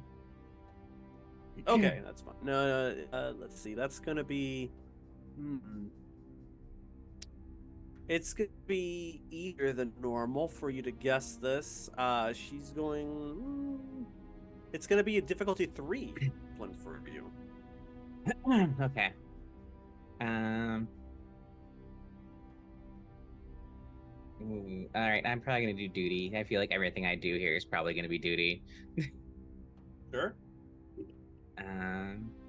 Okay, that's fine. No, let's see. That's gonna be. It's gonna be easier than normal for you to guess this. She's going. It's gonna be a difficulty 3 one for you. Okay. All right, I'm probably gonna do duty. I feel like everything I do here is probably gonna be duty. Sure.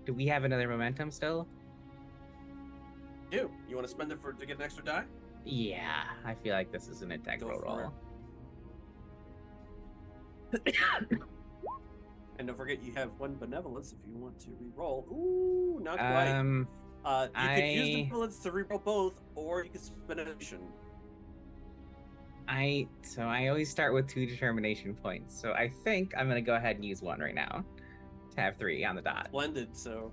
Do we have another momentum still? You want to spend it to get an extra die? Yeah, I feel like this is an integral roll. And don't forget, you have 1 benevolence if you want to re-roll. Ooh, not quite. You could use benevolence to re-roll both, or you could spend an action. I always start with 2 determination points. So I think I'm gonna go ahead and use 1 right now to have 3 on the dot. Splendid. So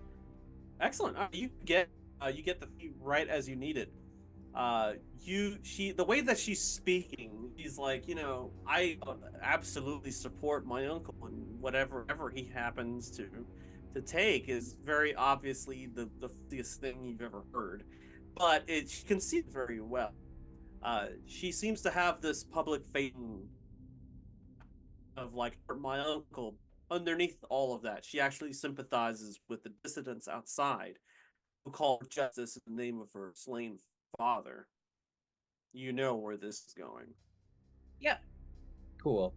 excellent. You get the fee right as you need it. The way that she's speaking, she's like, I absolutely support my uncle, and whatever ever he happens to take is very obviously the funniest thing you've ever heard. But she can see it very well. She seems to have this public faith of like my uncle. Underneath all of that, she actually sympathizes with the dissidents outside who call for justice in the name of her slain father. You know where this is going. Yep. Cool.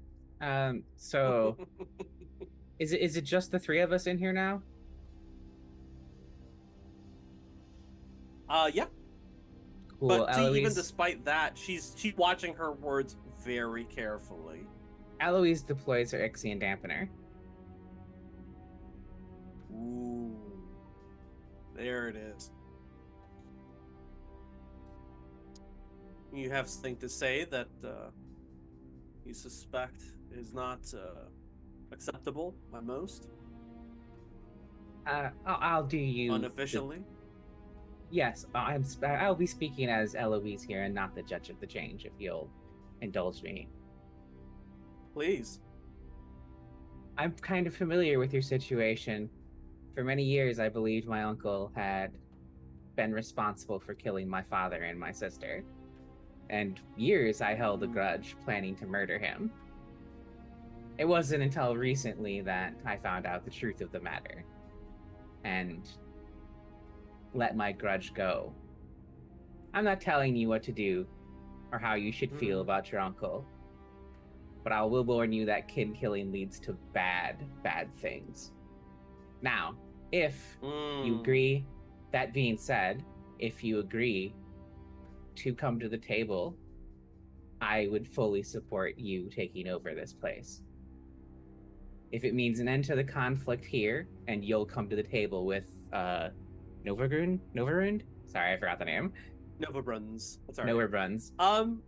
So is it just the 3 of us in here now? Yep. Cool. But see, even Eloise, despite that, she's watching her words very carefully. Eloise deploys her Ixion dampener. Ooh. There it is. You have something to say that you suspect is not acceptable by most? I'll do you Unofficially? Yes, I'll be speaking as Eloise here and not the judge of the change, if you'll indulge me. Please. I'm kind of familiar with your situation. For many years, I believed my uncle had been responsible for killing my father and my sister. And years I held a grudge, planning to murder him. It wasn't until recently that I found out the truth of the matter and let my grudge go. I'm not telling you what to do or how you should feel about your uncle, but I will warn you that kin killing leads to bad, bad things. Now, if you agree, that being said, if you agree to come to the table, I would fully support you taking over this place. If it means an end to the conflict here, and you'll come to the table with Novarund? Sorry, I forgot the name. Novabruns. That's all right. Novabruns.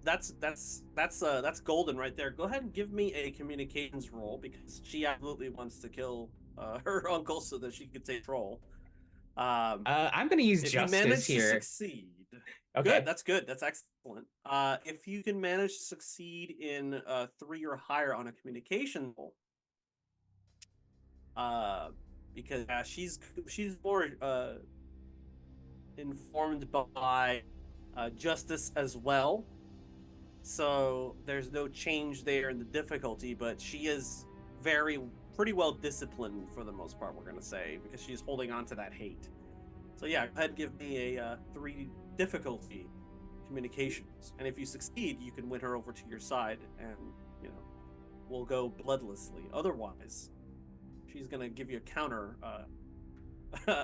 That's golden right there. Go ahead and give me a communications roll because she absolutely wants to kill her uncle so that she could take control. I'm gonna use if justice you manage here. to succeed, Okay. Good. That's excellent. If you can manage to succeed in 3 or higher on a communication roll, because she's more informed by justice as well. So there's no change there in the difficulty, but she is pretty well disciplined for the most part, we're going to say, because she's holding on to that hate. So yeah, go ahead and give me a 3 difficulty communications. And if you succeed, you can win her over to your side and, we'll go bloodlessly. Otherwise, she's going to give you a counter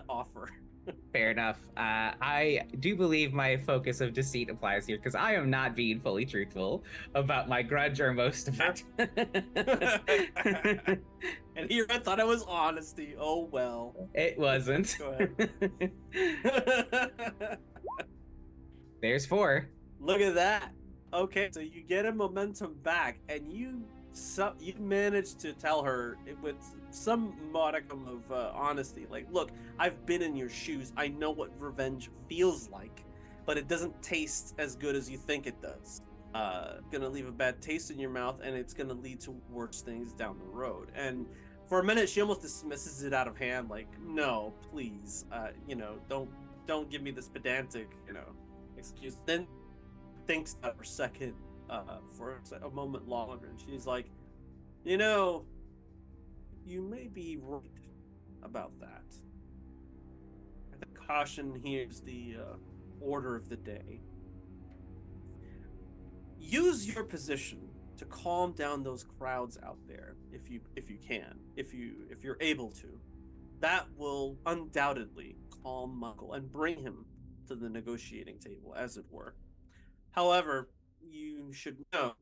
offer. Fair enough. I do believe my focus of deceit applies here because I am not being fully truthful about my grudge or most of it. And here I thought it was honesty. Oh well. It wasn't. Go ahead. There's 4. Look at that. Okay, so you get a momentum back, and you managed to tell her with some modicum of honesty, like, look, I've been in your shoes. I know what revenge feels like, but it doesn't taste as good as you think it does. Gonna leave a bad taste in your mouth, and it's gonna lead to worse things down the road. And for a minute, she almost dismisses it out of hand, like, no, please, don't give me this pedantic, excuse. Then thinks that for a second, for a moment longer, and she's like, you may be right about that. I think caution here is the order of the day. Use your position to calm down those crowds out there, if you can, if you're able to. That will undoubtedly calm Michael and bring him to the negotiating table, as it were. However, you should know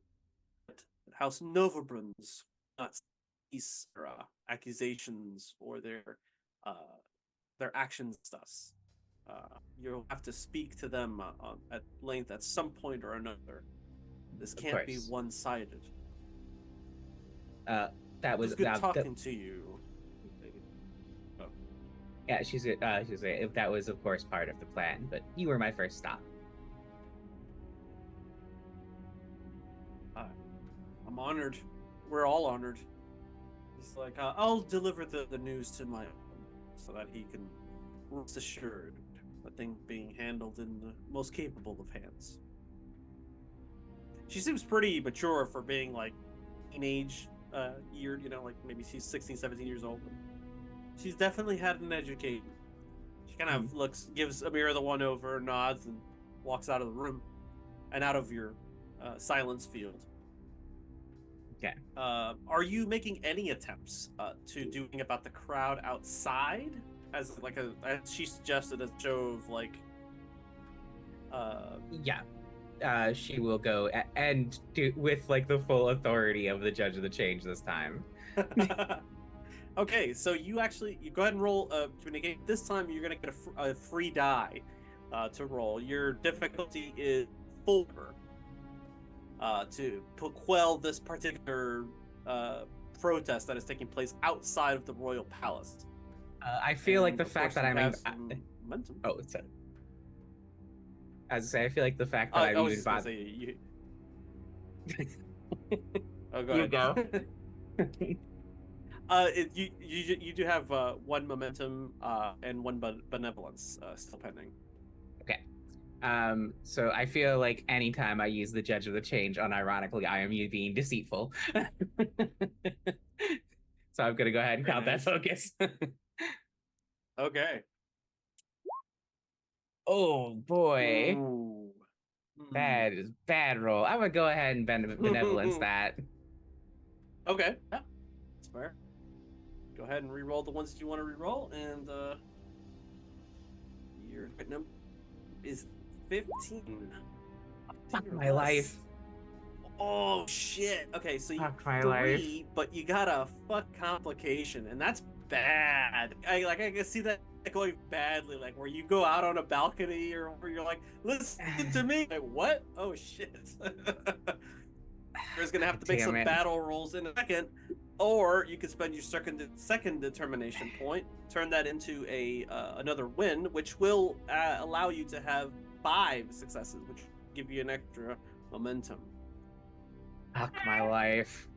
that House Novabrun's not cease their accusations or their actions to us. You'll have to speak to them at length at some point or another. This Of can't be course. one-sided. That It was was good now, talking to you. Oh. yeah. She's that was of course part of the plan, but you were my first stop. I'm honored. We're all honored. He's like, I'll deliver the news to my own so that he can rest assured that things being handled in the most capable of hands. She seems pretty mature for being like teenage year, like maybe she's 16, 17 years old. She's definitely had an education. She kind of gives Amira the one over, nods, and walks out of the room and out of your silence field. Okay. Are you making any attempts to doing about the crowd outside as she suggested, a show of like? Yeah. She will go and do with like the full authority of the judge of the change this time. Okay, so you go ahead and roll to negate. This time you're gonna get a free die to roll. Your difficulty is 4 to quell this particular protest that is taking place outside of the royal palace. I feel like And, the of fact course, that you I'm have some momentum. oh, it's a. As I say, I feel like the fact that I I'm was even just gonna say you. Oh, go You ahead. go. You do have 1 momentum and 1 benevolence still pending. Okay. So I feel like anytime I use the judge of the change, unironically, I am being deceitful. So I'm gonna go ahead and Very count nice. that focus. Okay. Oh boy. Ooh. That is bad roll. I'm gonna go ahead and benevolence that. Okay. Yeah. That's fair. Go ahead and re-roll the ones that you want to re-roll, and your hit number is 15. Fuck Or my less. life. Oh shit. Okay, so you Fuck my 3, life. but you got a fuck complication, and that's bad. I can see that going badly, like where you go out on a balcony or where you're like, listen to me. Like, what? Oh shit. There's gonna have to make Damn some it. battle rolls in a second, or you could spend your second determination point, turn that into a another win, which will allow you to have 5 successes, which will give you an extra momentum. Fuck my life.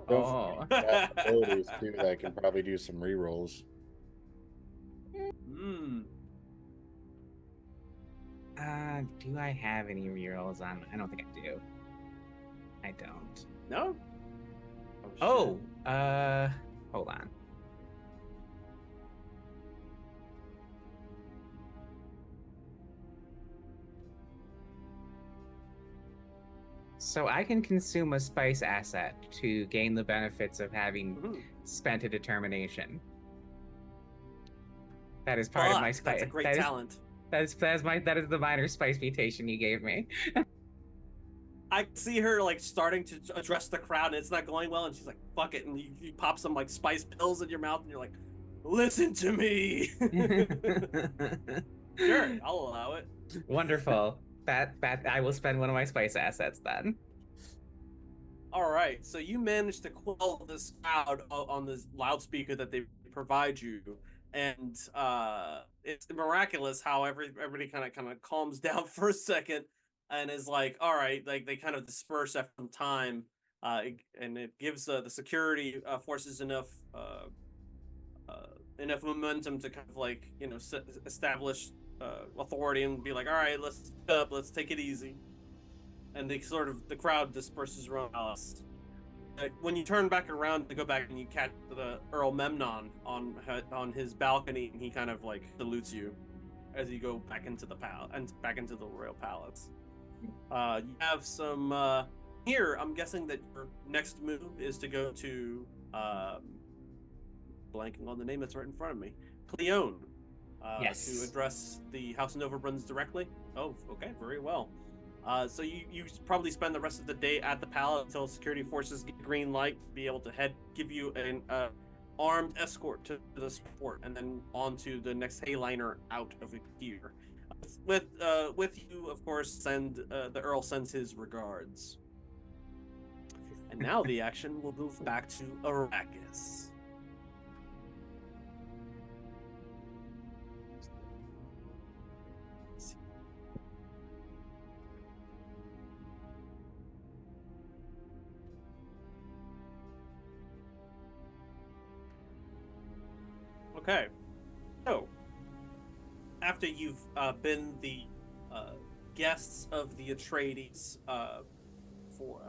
Don't Oh. forget that abilities too that can probably do some rerolls. Do I have any rerolls on? I don't think I do. I don't. No? Oh, hold on. So I can consume a spice asset to gain the benefits of having spent a determination. That is part of my spice. That's a great talent. That is the minor spice mutation you gave me. I see her like starting to address the crowd, and it's not going well, and she's like, "Fuck it," and you pop some like spice pills in your mouth, and you're like, "Listen to me." Sure, I'll allow it. Wonderful. That I will spend one of my spice assets then. All right, so you managed to quell this crowd on this loudspeaker that they provide you, and it's miraculous how everybody kind of calms down for a second and is like, all right, like they kind of disperse after some time, and it gives the security forces enough enough momentum to kind of like establish authority and be like, all right, let's take it easy. And the crowd disperses around Alice. When you turn back around to go back and you catch the Earl Memnon on his balcony, and he kind of like salutes you as you go back into the back into the royal palace. You have some here. I'm guessing that your next move is to go to blanking on the name that's right in front of me, Cleone, Yes. to address the House of Novabruns directly. Oh, okay, very well. So you probably spend the rest of the day at the palace until security forces get green light to be able to give you an armed escort to the port, and then on to the next Hayliner out of here. With you, of course, the Earl sends his regards. And now the action will move back to Arrakis. Okay, so after you've been the guests of the Atreides for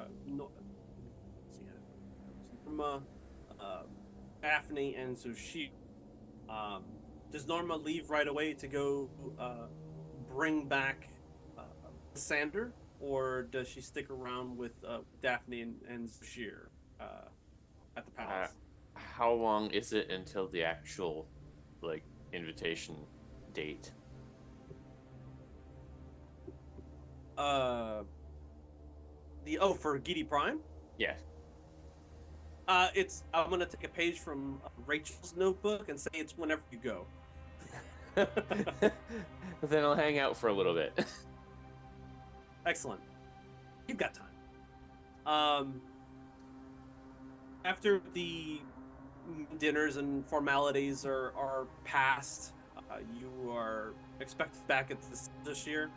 Norma, Daphne, and Zushir, does Norma leave right away to go bring back Sander, or does she stick around with Daphne and Zushir at the palace? How long is it until the actual, like, invitation date? For Gidi Prime? Yes. I'm gonna take a page from Rachel's notebook and say it's whenever you go. Then I'll hang out for a little bit. Excellent. You've got time. After the dinners and formalities are passed, you are expected back at this year.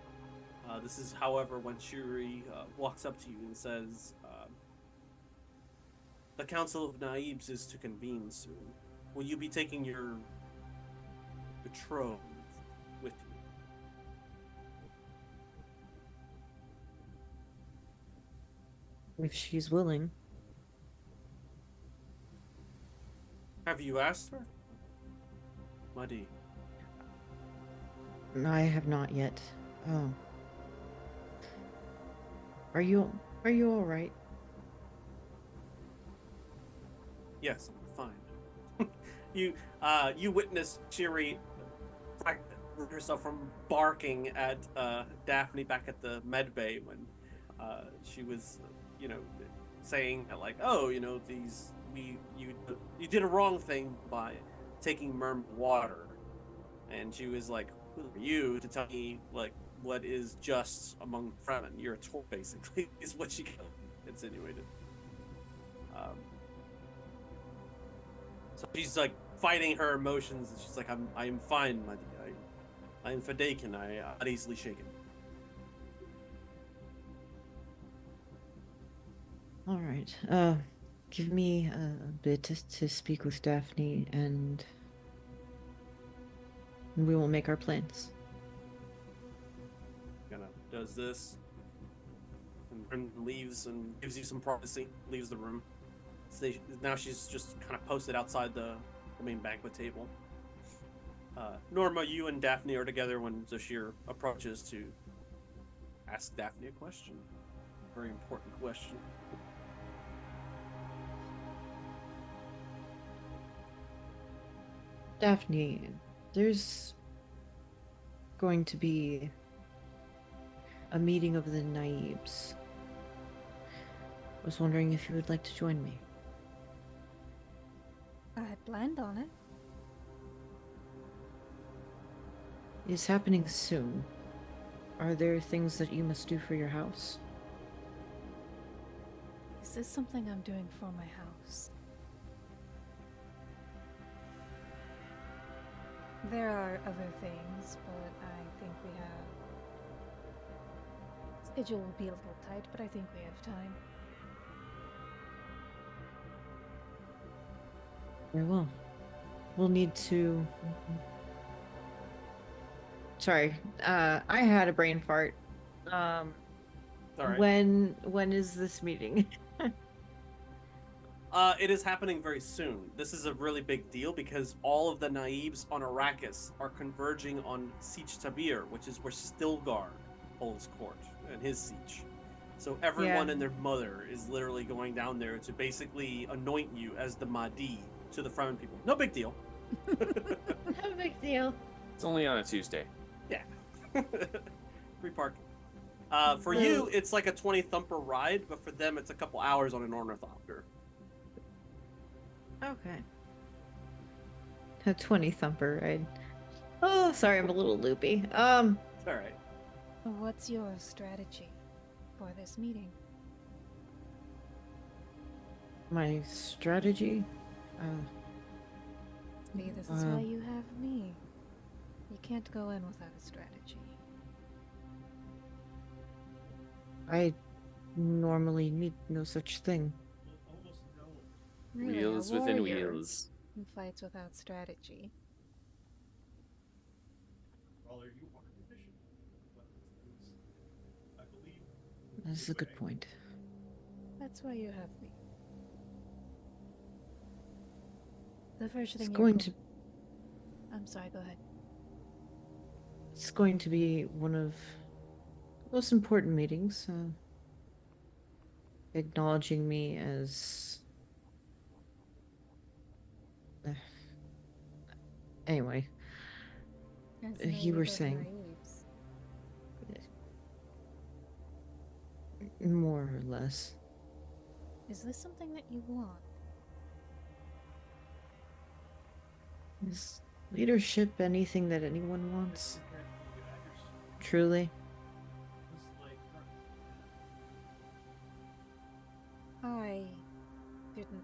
This is, however, when Shuri walks up to you and says, "The Council of Naibs is to convene soon. Will you be taking your betrothed with you?" If she's willing. Have you asked her? Muddy. I have not yet. Oh. Are you all right? Yes, I'm fine. You witness Shiri prevent herself from barking at Daphne back at the med bay when she was, saying that, like, oh, you did a wrong thing by taking merman water, and she was like, who are you to tell me, like, what is just among Fremen? You're a tour, basically, is what she insinuated. So she's like fighting her emotions, and she's like, I'm fine, my dear. I'm Fadakin. I'm not easily shaken. All right. Give me a bit to speak with Daphne, and we will make our plans. Kind of does this, and leaves and gives you some privacy. Leaves the room. So now she's just kind of posted outside the main banquet table. Norma, you and Daphne are together when Zashir approaches to ask Daphne a question. Very important question. Daphne, there's going to be a meeting of the Naibs. I was wondering if you would like to join me. I had planned on it. It's happening soon. Are there things that you must do for your house? Is this something I'm doing for my house? There are other things, but I think we have... Schedule will be a little tight, but I think we have time. Very well. We'll need to... Sorry, I had a brain fart. All right. When is this meeting? It is happening very soon. This is a really big deal because all of the Naibs on Arrakis are converging on Siege Tabir, which is where Stilgar holds court and his siege. So everyone and their mother is literally going down there to basically anoint you as the Mahdi to the Fremen people. No big deal. No big deal. It's only on a Tuesday. Yeah. Free parking. For you, it's like a 20 thumper ride, but for them, it's a couple hours on an ornithopter. Okay. A 20 thumper ride. Oh, sorry, I'm a little loopy. It's all right. What's your strategy for this meeting? My strategy? See, this is why Uh, you have me. You can't go in without a strategy. I normally need no such thing. Really, Wheels a within warrior wheels. who fights without strategy. That's a good point. That's why you have me. The first It's thing going to I'm sorry, go ahead. it's going to be one of the most important meetings. Acknowledging me as anyway. As You Lady were Death saying Naives. more or less. Is this something that you want? Is leadership anything that anyone wants? Truly? I didn't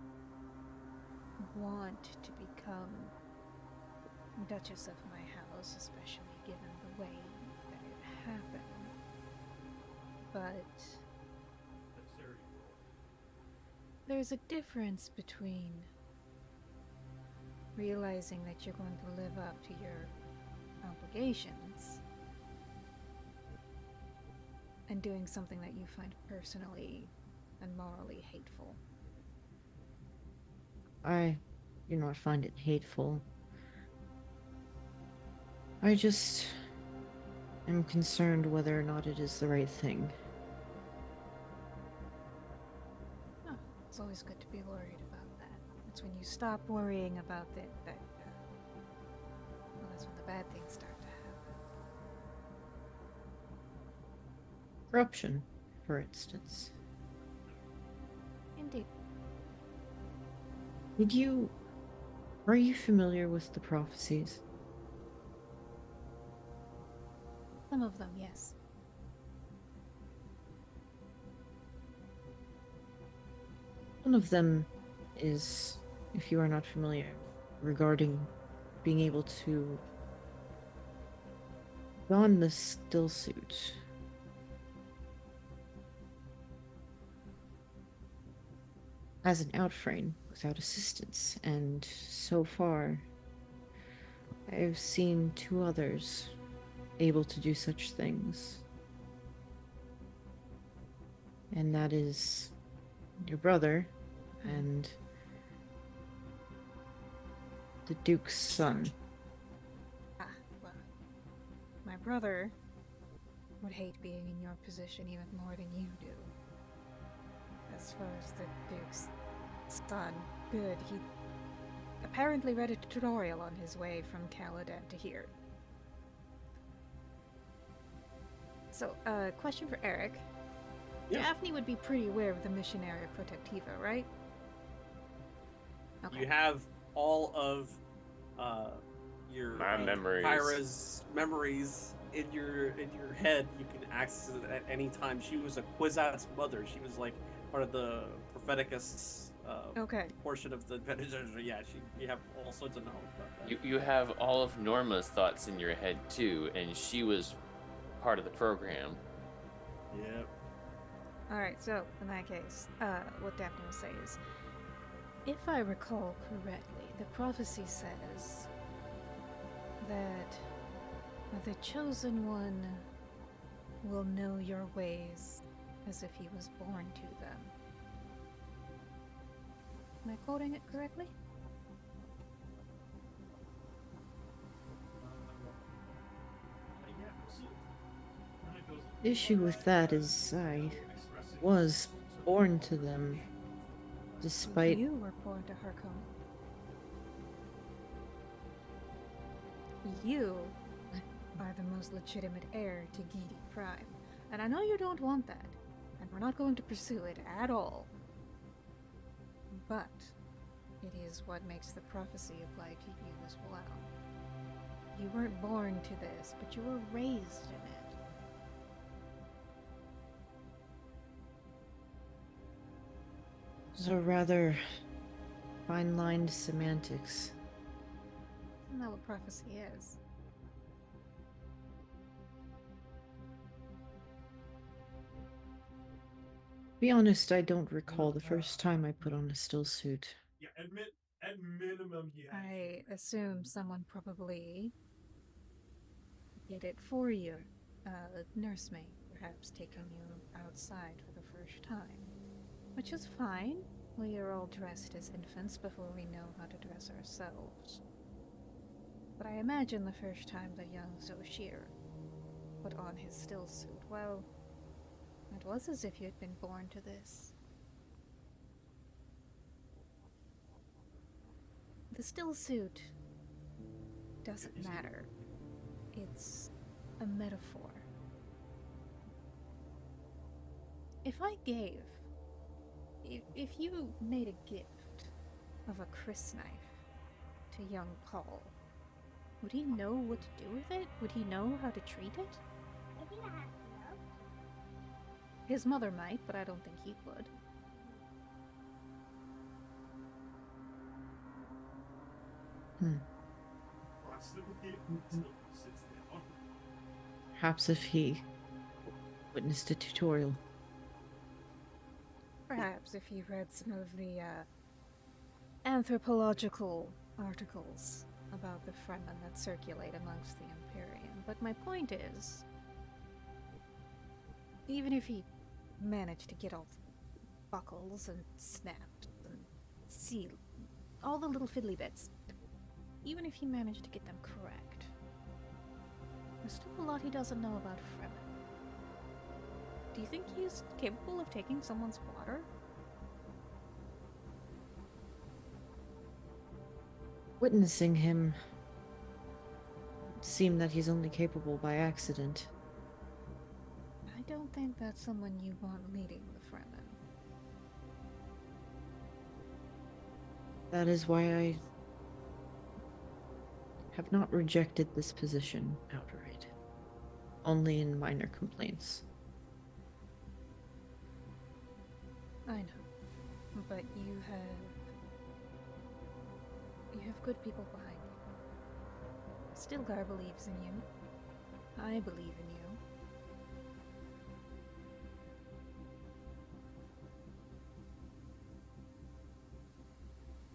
want to become Duchess of my house, especially given the way that it happened. But there's a difference between realizing that you're going to live up to your obligations and doing something that you find personally and morally hateful. I do not find it hateful. I just am concerned whether or not it is the right thing. Oh, it's always good to be worried about that. It's when you stop worrying about it that, well, that's when the bad things start to happen. Corruption, for instance. Indeed. Are you familiar with the prophecies? Some of them, yes. One of them is, if you are not familiar, regarding being able to don the still suit. As an outframe without assistance, and so far I have seen two others able to do such things. And that is your brother and the Duke's son. Ah, well. My brother would hate being in your position even more than you do. As far as the Duke's son, good. He apparently read a tutorial on his way from Caladan to here. So, question for Eric. Yeah. Daphne would be pretty aware of the Missionaria Protectiva, right? Okay. You have all of your My memories. Kyra's memories in your head. You can access it at any time. She was a Kwisatz mother. She was like part of the Propheticus Okay. portion of the Bene Gesserit. Yeah, you have all sorts of knowledge about that. You have all of Norma's thoughts in your head too, and she was part of the program. Yep. Alright, so, in that case, what Daphne will say is, if I recall correctly, the prophecy says that the Chosen One will know your ways as if he was born to them. Am I quoting it correctly? The issue with that is I was born to them, despite You were born to Harkon. You are the most legitimate heir to Gidi Prime. And I know you don't want that, and we're not going to pursue it at all. But it is what makes the prophecy apply to you as well. You weren't born to this, but you were raised in it. Those are rather fine-lined semantics. Isn't that what prophecy is? To be honest, I don't recall the first time I put on a still suit. Yeah, at minimum, yeah. I assume someone probably did it for you. A nursemaid, perhaps taking you outside for the first time. Which is fine. We are all dressed as infants before we know how to dress ourselves. But I imagine the first time the young Zoshir put on his still suit, well, it was as if you had been born to this. The still suit doesn't matter. It's a metaphor. If I gave, if you made a gift of a crysknife to young Paul, would he know what to do with it? Would he know how to treat it? His mother might, but I don't think he would. Perhaps if he witnessed a tutorial. Perhaps if you read some of the anthropological articles about the Fremen that circulate amongst the Imperium. But my point is, even if he managed to get all the buckles and snaps and seal, all the little fiddly bits, even if he managed to get them correct, there's still a lot he doesn't know about Fremen. Do you think he's capable of taking someone's water? Witnessing him seemed that he's only capable by accident. I don't think that's someone you want leading the Fremen. That is why I have not rejected this position outright. Only in minor complaints. I know, but you have good people behind you. Stilgar believes in you. I believe in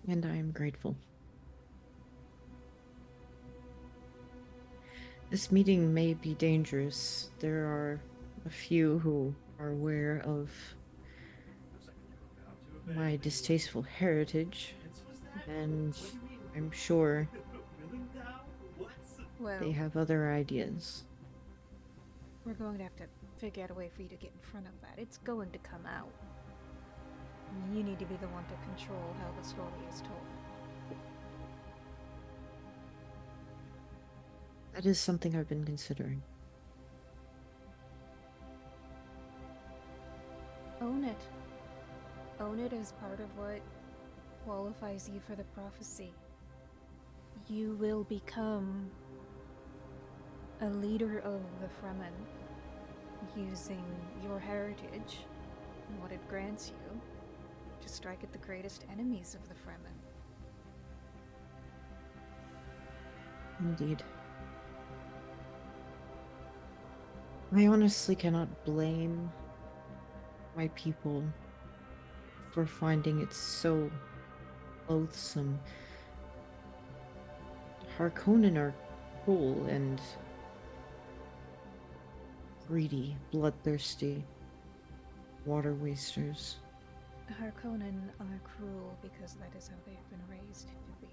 you. And I am grateful. This meeting may be dangerous. There are a few who are aware of my distasteful heritage, and I'm sure Well, they have other ideas. we're going to have to figure out a way for you to get in front of that. It's going to come out. You need to be the one to control how the story is told. That is something I've been considering. Own it. Own it as part of what qualifies you for the prophecy. You will become a leader of the Fremen using your heritage and what it grants you to strike at the greatest enemies of the Fremen. Indeed. I honestly cannot blame my people for finding it so loathsome. Harkonnen are cruel and greedy, bloodthirsty water wasters. Harkonnen are cruel because that is how they've been raised to be.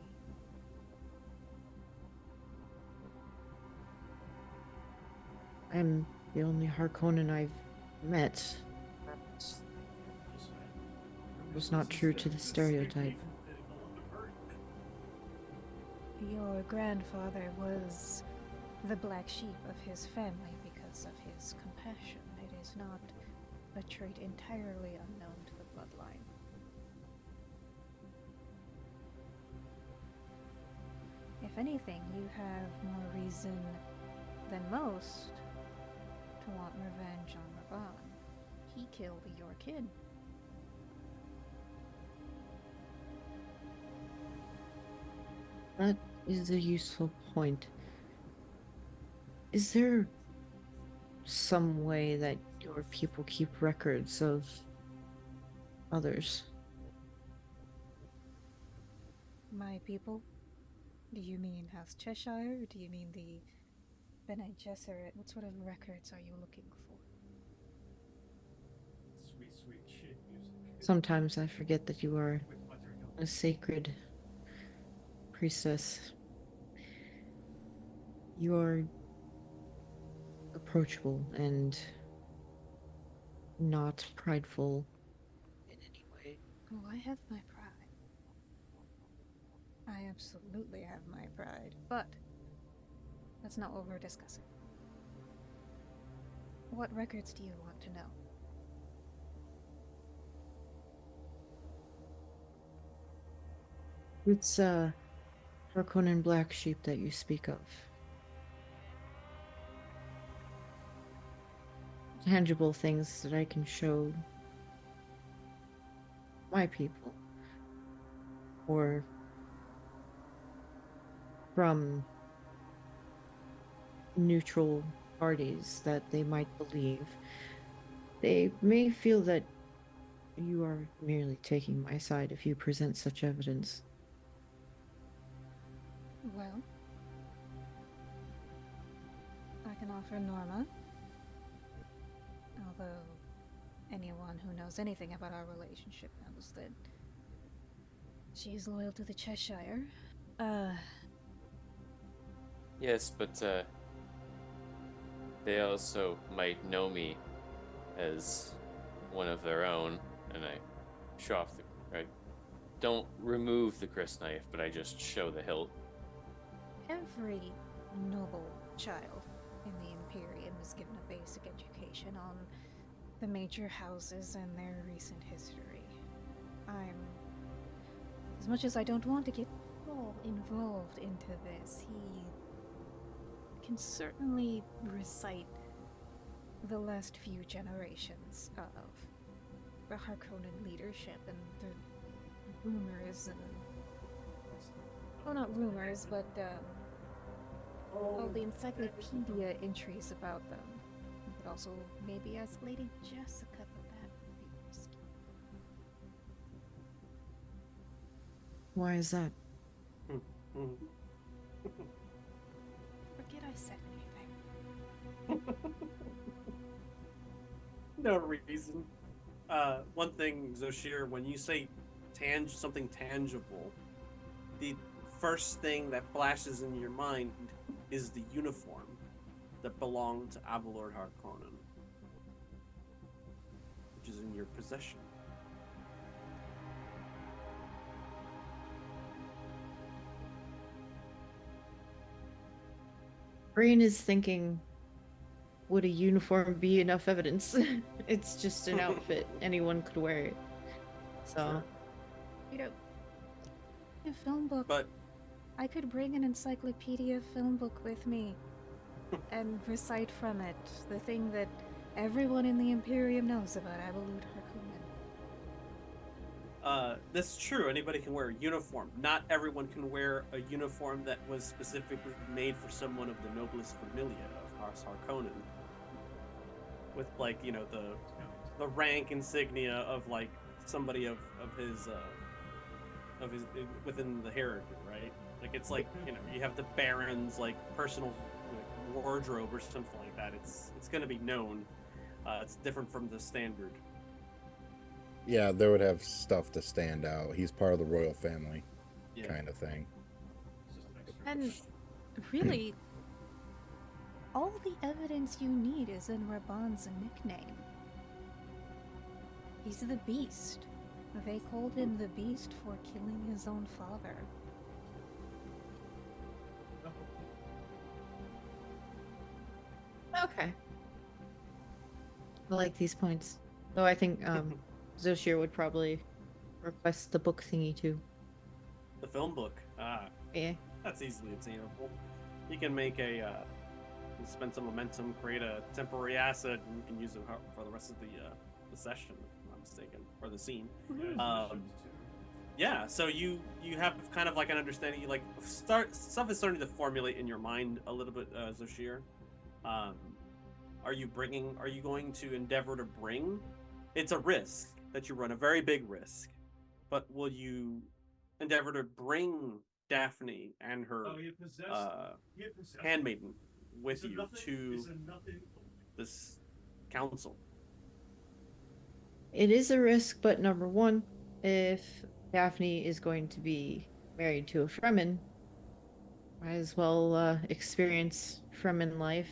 I'm the only Harkonnen I've met. Was not true to the stereotype. Your grandfather was the black sheep of his family because of his compassion. It is not a trait entirely unknown to the bloodline. If anything, you have more reason than most to want revenge on Ravan. He killed your kid. That is a useful point. Is there some way that your people keep records of others? My people? Do you mean House Cheshire, or do you mean the Bene Gesserit? What sort of records are you looking for? Sweet, sweet shit music. Sometimes I forget that you are With buttermilk. a sacred priestess. You are approachable and not prideful in any way. Oh, I have my pride. I absolutely have my pride, but that's not what we're discussing. What records do you want to know? It's Harkonnen black sheep that you speak of. Tangible things that I can show my people. Or from neutral parties that they might believe. They may feel that you are merely taking my side if you present such evidence. Well, I can offer Norma. Although anyone who knows anything about our relationship knows that she's loyal to the Cheshire. Yes, but they also might know me as one of their own, and I show off the. I don't remove the crysknife, but I just show the hilt. Every noble child in the Imperium is given a basic education on the major houses and their recent history. As much as I don't want to get all involved into this, he can certainly recite the last few generations of the Harkonnen leadership and the rumors and... well, not rumors, but all the encyclopedia entries about them. You could also maybe ask Lady Jessica, but that would be risky. Why is that? Forget I said anything. No reason. One thing, Zoshir, when you say something tangible, the first thing that flashes in your mind is the uniform that belonged to Avalord Harkonnen, which is in your possession. Brain is thinking, would a uniform be enough evidence? It's just an outfit. Anyone could wear it. So, Sure. You know, a film book. But I could bring an encyclopedia film book with me and recite from it the thing that everyone in the Imperium knows about Avalud Harkonnen. that's true. Anybody can wear a uniform. Not everyone can wear a uniform that was specifically made for someone of the noblest familia of House Harkonnen. With, like, you know, the rank insignia of, like, somebody of his within the heritage, right? Like, it's like, you know, you have the Baron's, like, personal, like, wardrobe or something like that. It's gonna be known. It's different from the standard. Yeah, they would have stuff to stand out. He's part of the royal family, Yeah. kind of thing. It's just an extra. And really, all the evidence you need is in Raban's nickname. He's the Beast. They called him the Beast for killing his own father. okay. I like these points. Though I think Zoshir would probably request the book thingy too. The film book. Yeah. That's easily attainable. You can make spend some momentum, create a temporary asset, and you can use it for the rest of the session, if I'm not mistaken, or the scene. Yeah, Um, it's Yeah, so you have kind of like an understanding, like stuff is starting to formulate in your mind a little bit, Zoshir. Um, are you going to endeavor to bring? It's a risk that you run, a very big risk, but will you endeavor to bring Daphne and her Oh, you possessed. You possessed. handmaiden with Is it you nothing? to Is it nothing? this council? It is a risk, but number one, if Daphne is going to be married to a Fremen, might as well experience Fremen life.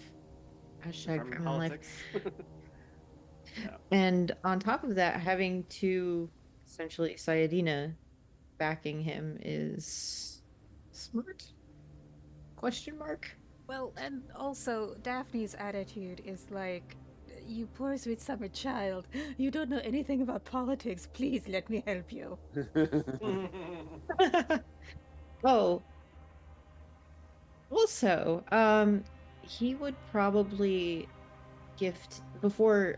Hashtag From Fremen life. politics. Yeah. And on top of that, having to essentially Sayadina backing him is smart? Question mark. Well, and also, Daphne's attitude is like, you poor sweet summer child, you don't know anything about politics, please let me help you. Oh, also, he would probably gift before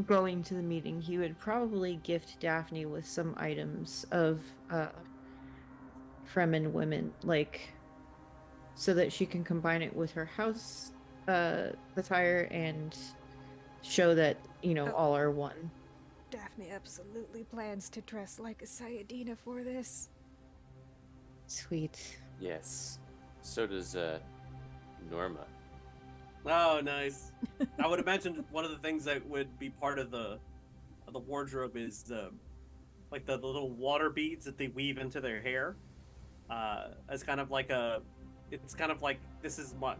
going to the meeting. He would probably gift Daphne with some items of Fremen women, like so that she can combine it with her house attire and show that Oh. all are one. Daphne absolutely plans to dress like a Sayadina for this. Sweet. Yes. So does Norma. Oh, nice. I would imagine one of the things that would be part of the wardrobe is like the little water beads that they weave into their hair, as kind of like it's kind of like, this is what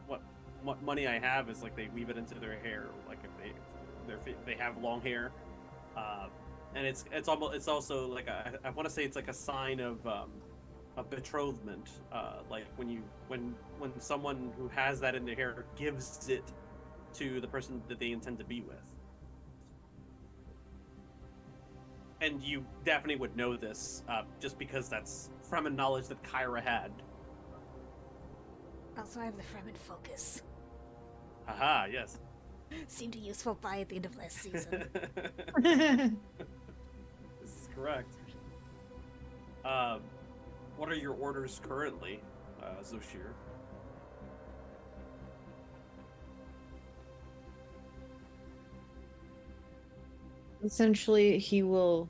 money I have, is like they weave it into their hair, like if they have long hair, and it's also like I want to say it's like a sign of betrothment, like when someone who has that in their hair gives it to the person that they intend to be with. And you definitely would know this, just because that's from a knowledge that Kyra had. Also, I have the Fremen focus. Haha, yes. Seemed a useful buy at the end of last season. This is correct. What are your orders currently, Zoshir? Essentially, he will,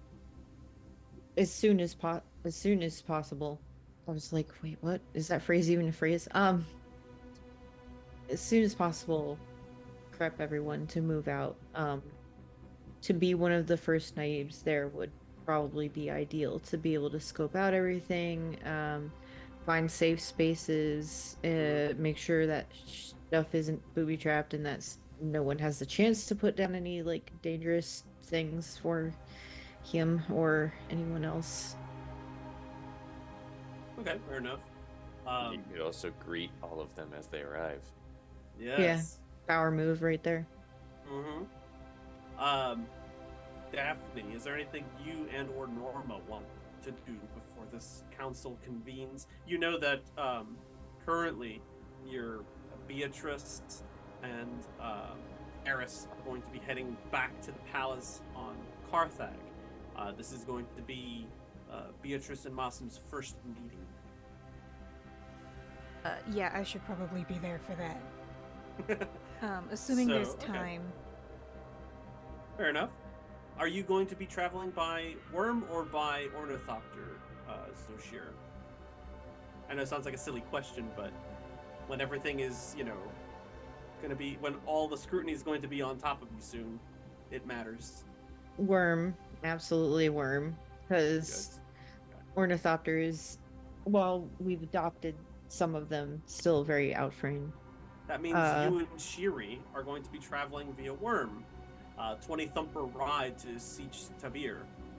as soon as possible. I was like, wait, what is that phrase even a phrase? As soon as possible, prep everyone to move out. To be one of the first naibs there would probably be ideal, to be able to scope out everything, find safe spaces, make sure that stuff isn't booby trapped and that no one has the chance to put down any like dangerous things for him or anyone else. Okay, fair enough. You could also greet all of them as they arrive. Yes. Power move right there. Mm-hmm. Daphne, is there anything you and or Norma want to do before this council convenes? You know that currently your Beatrice and Eris are going to be heading back to the palace on Carthag. This is going to be Beatrice and Masim's first meeting. Yeah, I should probably be there for that. Assuming So, there's okay. time. Fair enough. Are you going to be traveling by Worm or by Ornithopter, Zoshir? I know it sounds like a silly question, but when everything is, when all the scrutiny is going to be on top of you soon, it matters. Worm, absolutely worm, because ornithopters, while we've adopted some of them, still very outframe. That means you and Shiri are going to be traveling via Worm, 20 thumper ride to Siege Tavir,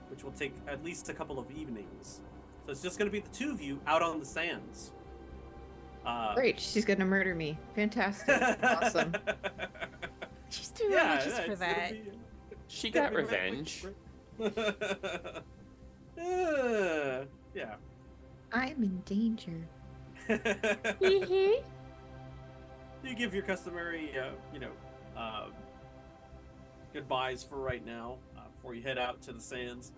which will take at least a couple of evenings. So it's just going to be the two of you out on the sands. Great, she's gonna murder me. Fantastic. Awesome. She's too religious for that. She got revenge. Yeah. I'm in danger. You give your customary, goodbyes for right now, before you head out to the sands.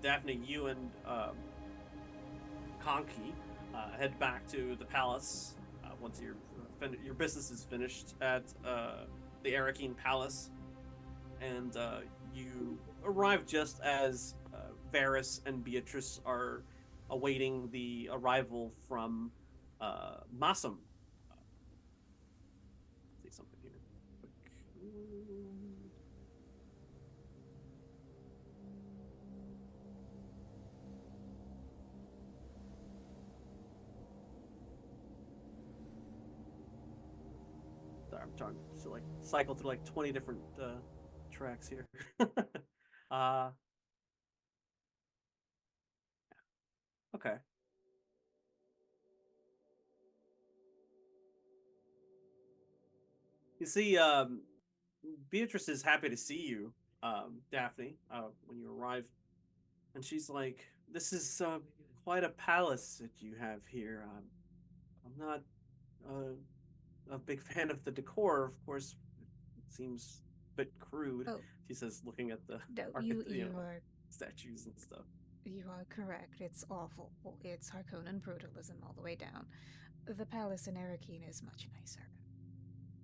Daphne, you and Conky head back to the palace once your business is finished at the Arakeen Palace, and you arrive just as Varys and Beatrice are awaiting the arrival from Massam. Say something here. Quick. Sorry, I'm trying to like cycle through like 20 different tracks here. Okay. You see, Beatrice is happy to see you, Daphne, when you arrive, and she's like, "This is quite a palace that you have here. I'm not a big fan of the decor, of course. It seems a bit crude." Oh, She says, looking at the no, you are statues and stuff. you are correct. It's awful. It's Harkonnen brutalism all the way down. The palace in Arakeen is much nicer.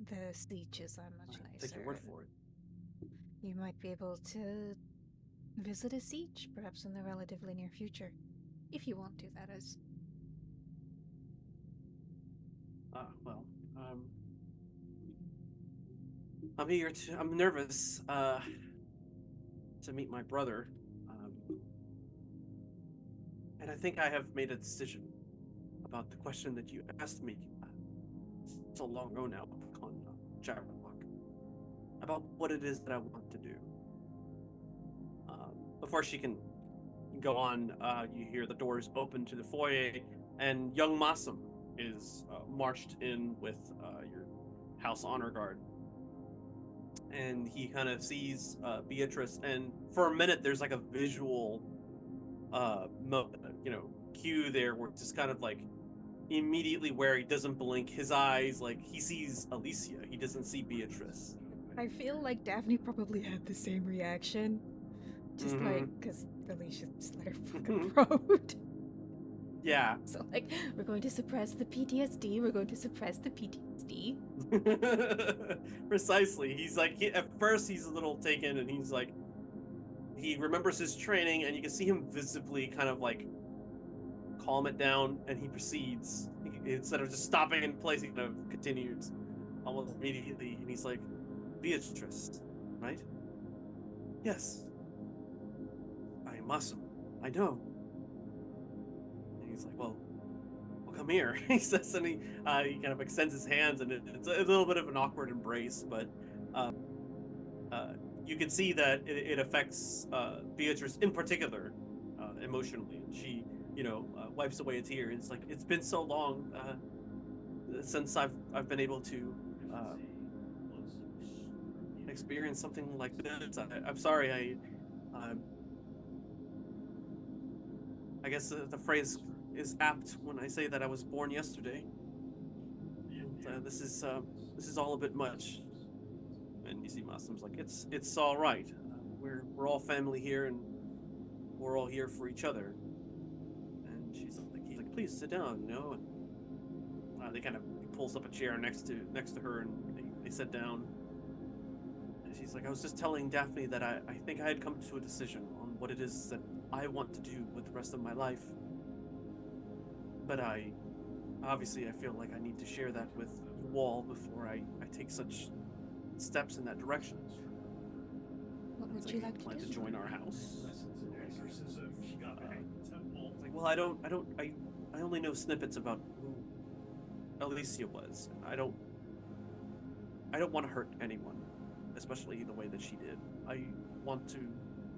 The sieges are much I'll nicer. take your word for it. You might be able to visit a siege, perhaps in the relatively near future. If you want to, that is. Well, I'm eager to. I'm nervous to meet my brother, and I think I have made a decision about the question that you asked me so long ago now on Jabberwock about what it is that I want to do. Before she can go on, you hear the doors open to the foyer, and young Massam is marched in with your house honor guard. And he kind of sees Beatrice, and for a minute there's like a visual, cue there where it's just kind of like immediately where he doesn't blink, his eyes like he sees Alicia, he doesn't see Beatrice. I feel like Daphne probably had the same reaction. Just like, because Alicia slit her fucking throat. Yeah. So, like, we're going to suppress the PTSD, we're going to suppress the PTSD. Precisely. He's like, at first he's a little taken, and he's like, he remembers his training, and you can see him visibly kind of like calm it down, and he proceeds. Instead of just stopping in place, he kind of continues almost immediately, and he's like, Beatrice, right? Yes. I must. I know. And he's like, well, come here. He says, and he kind of extends his hands, and it's a little bit of an awkward embrace, but you can see that it affects Beatrice in particular emotionally. She, wipes away a tear. It's like, it's been so long since I've been able to experience something like this. I'm sorry. I guess the phrase is apt when I say that I was born yesterday. And, this is all a bit much. And you see Masum's like, it's all right. We're all family here, and we're all here for each other. And he's like, please sit down, And they kind of, he pulls up a chair next to her, and they sit down. And she's like, I was just telling Daphne that I think I had come to a decision on what it is that I want to do with the rest of my life. But I feel like I need to share that with you all before I take such steps in that direction. What would you like plan to to do? join our house? Like, well, I only know snippets about who Alicia was. I don't want to hurt anyone, especially the way that she did. I want to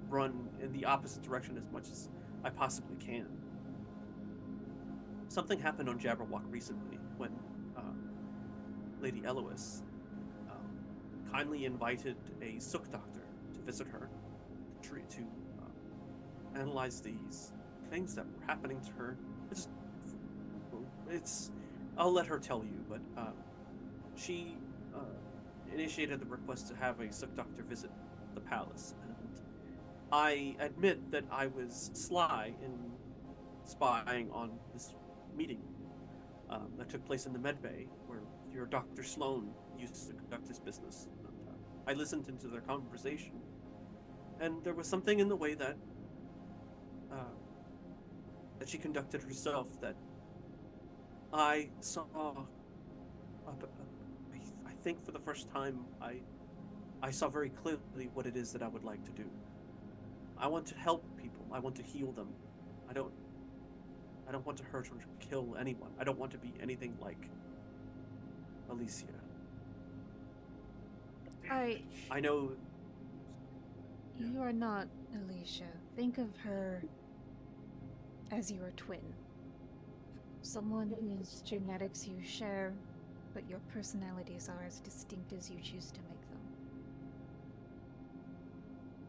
run in the opposite direction as much as I possibly can. Something happened on Jabberwock recently when Lady Elois kindly invited a Sook doctor to visit her to analyze these things that were happening to her. I'll let her tell you, but she initiated the request to have a Sook doctor visit the palace, and I admit that I was sly in spying on this meeting that took place in the med bay, where your Dr. Sloan used to conduct his business. And, I listened into their conversation, and there was something in the way that that she conducted herself that I saw. I think for the first time, I saw very clearly what it is that I would like to do. I want to help people. I want to heal them. I don't want to hurt or kill anyone. I don't want to be anything like Alicia. I know. You are not Alicia. Think of her as your twin. Someone whose genetics you share, but your personalities are as distinct as you choose to make them.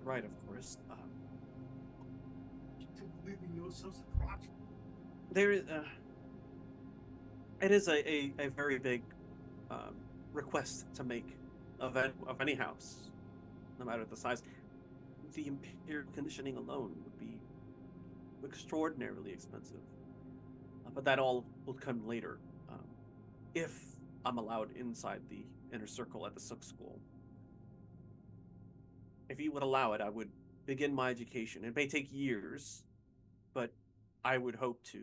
Right, of course. You completely know yourselves a project. There is. It is a very big request to make of any house, no matter the size. The imperial conditioning alone would be extraordinarily expensive. But that all will come later, if I'm allowed inside the inner circle at the Sook School. If you would allow it, I would begin my education. It may take years, but I would hope to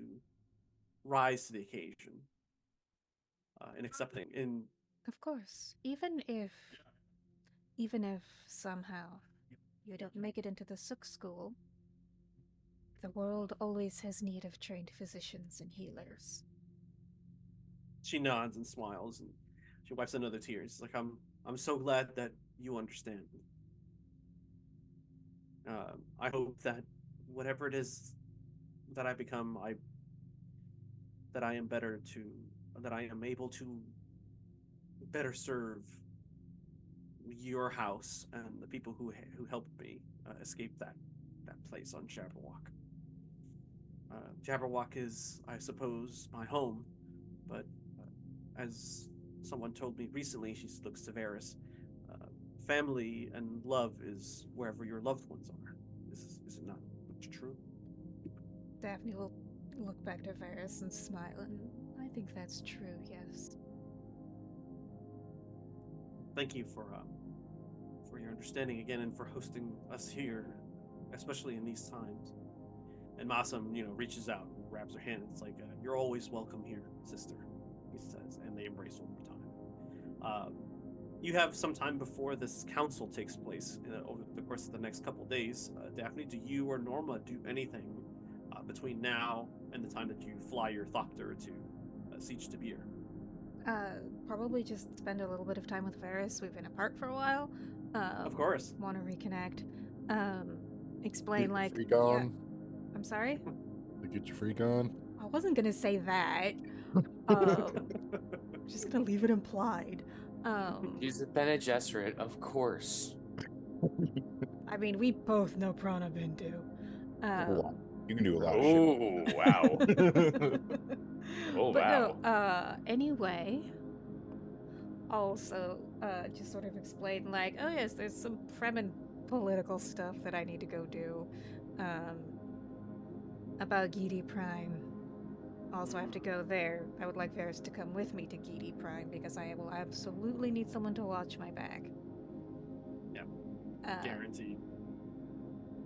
rise to the occasion in accepting. Of course. Even if somehow you don't make it into the Sook School, the world always has need of trained physicians and healers. She nods and smiles, and she wipes another tear. She's like, I'm so glad that you understand. I hope that whatever it is that I become, that I am able to better serve your house and the people who helped me escape that place on Jabberwock. Jabberwock is, I suppose, my home, but as someone told me recently, she looks to Varys. Family and love is wherever your loved ones are. Is it not true? Daphne will look back to Varys and smile, and I think that's true, yes. Thank you for your understanding again and for hosting us here, especially in these times. And Masam, reaches out and grabs her hand. It's like, you're always welcome here, sister, he says, and they embrace one more time. You have some time before this council takes place over the course of the next couple days. Daphne, do you or Norma do anything between now and the time that you fly your Thopter to Siege to Beer? Probably just spend a little bit of time with Varys. We've been apart for a while. Of course. Want to reconnect. Explain, Get like... your freak on. Yeah. I'm sorry? Get your freak on. I wasn't gonna say that. Just gonna leave it implied. He's a Bene Gesserit, of course. I mean, we both know Prana Bindu. You can do a lot of Oh, wow. Oh, but wow. no, anyway, also, just sort of explain, like, oh yes, there's some Fremen political stuff that I need to go do, about Gidi Prime. Also, I have to go there. I would like Varys to come with me to Gidi Prime, because I will absolutely need someone to watch my back. Yep. Guaranteed.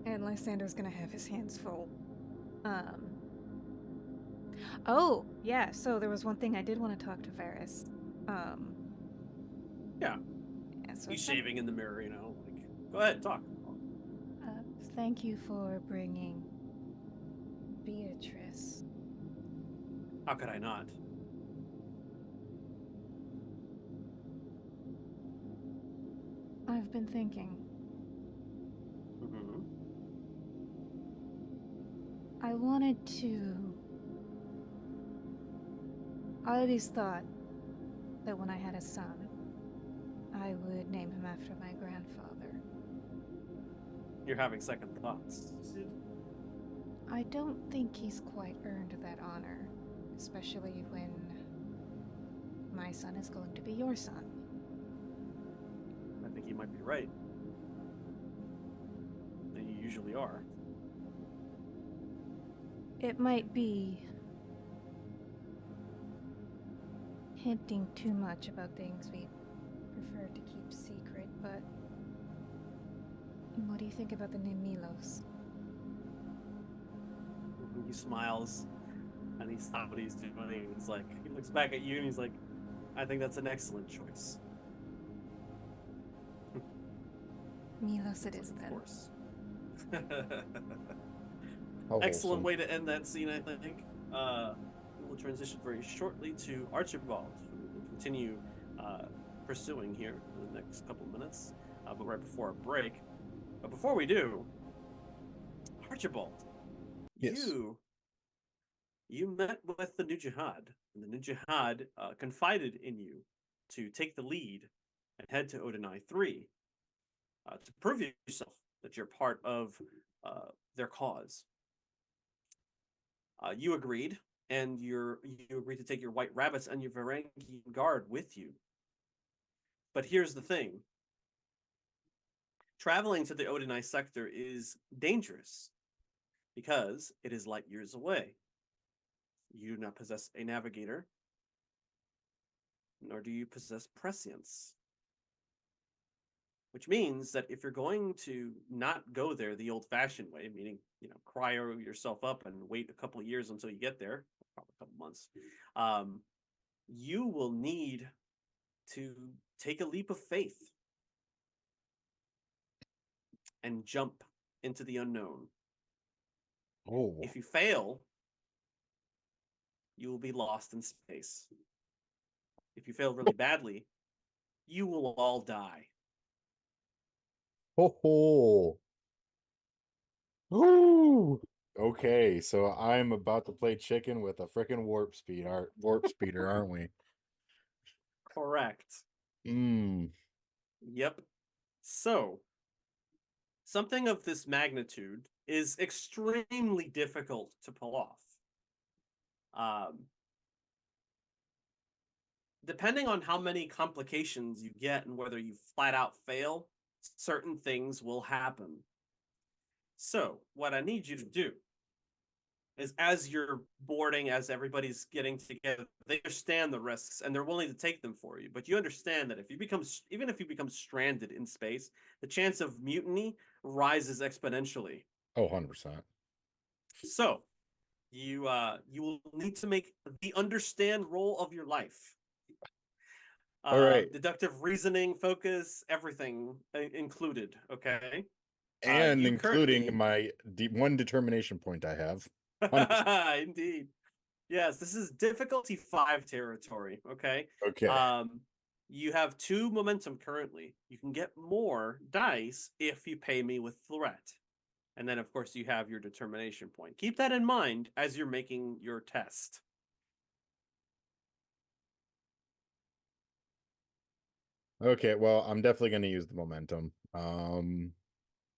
And Lysander's gonna have his hands full. Oh, yeah, so there was one thing I did want to talk to Varys. Yeah. So He's shaving in the mirror, like, go ahead, talk. Thank you for bringing Beatrice. How could I not? I've been thinking. Mm-hmm. I wanted to... I always thought that when I had a son, I would name him after my grandfather. You're having second thoughts. I don't think he's quite earned that honor, especially when my son is going to be your son. I think you might be right. You usually probably are. It might be hinting too much about things we prefer to keep secret, but what do you think about the name Milos? He smiles, and he stops what he's doing. He's like, he looks back at you, and he's like, I think that's an excellent choice. Milos it is Of then. course. How Excellent wholesome. way to end that scene, I think. We will transition very shortly to Archibald, who will continue pursuing here in the next couple minutes, but right before a break. But before we do, Archibald, Yes. you met with the New Jihad, and the New Jihad confided in you to take the lead and head to Odinai 3 to prove yourself that you're part of their cause. You agreed, and you agreed to take your white rabbits and your Varangian guard with you. But here's the thing. Traveling to the Odinai sector is dangerous because it is light years away. You do not possess a navigator, nor do you possess prescience. Which means that if you're going to not go there the old-fashioned way, meaning, cryo yourself up and wait a couple of years until you get there, probably a couple months, you will need to take a leap of faith and jump into the unknown. Oh. If you fail, you will be lost in space. If you fail really badly, you will all die. Ho. Ooh. Okay, so I'm about to play chicken with a frickin' warp speeder, aren't we? Correct. Mmm. Yep. So, something of this magnitude is extremely difficult to pull off. Depending on how many complications you get and whether you flat out fail, certain things will happen. So, what I need you to do is, as you're boarding, as everybody's getting together, they understand the risks and they're willing to take them for you. But you understand that even if you become stranded in space, the chance of mutiny rises exponentially. Oh, 100%. So, you will need to make the understand roll of your life. All right. Deductive reasoning, focus, everything included. Okay. And you including currently- my one determination point I have. Indeed. Yes, this is difficulty 5 territory. Okay. Okay. You have 2 momentum currently. You can get more dice if you pay me with threat. And then, of course, you have your determination point. Keep that in mind as you're making your test. Okay, well, I'm definitely going to use the momentum.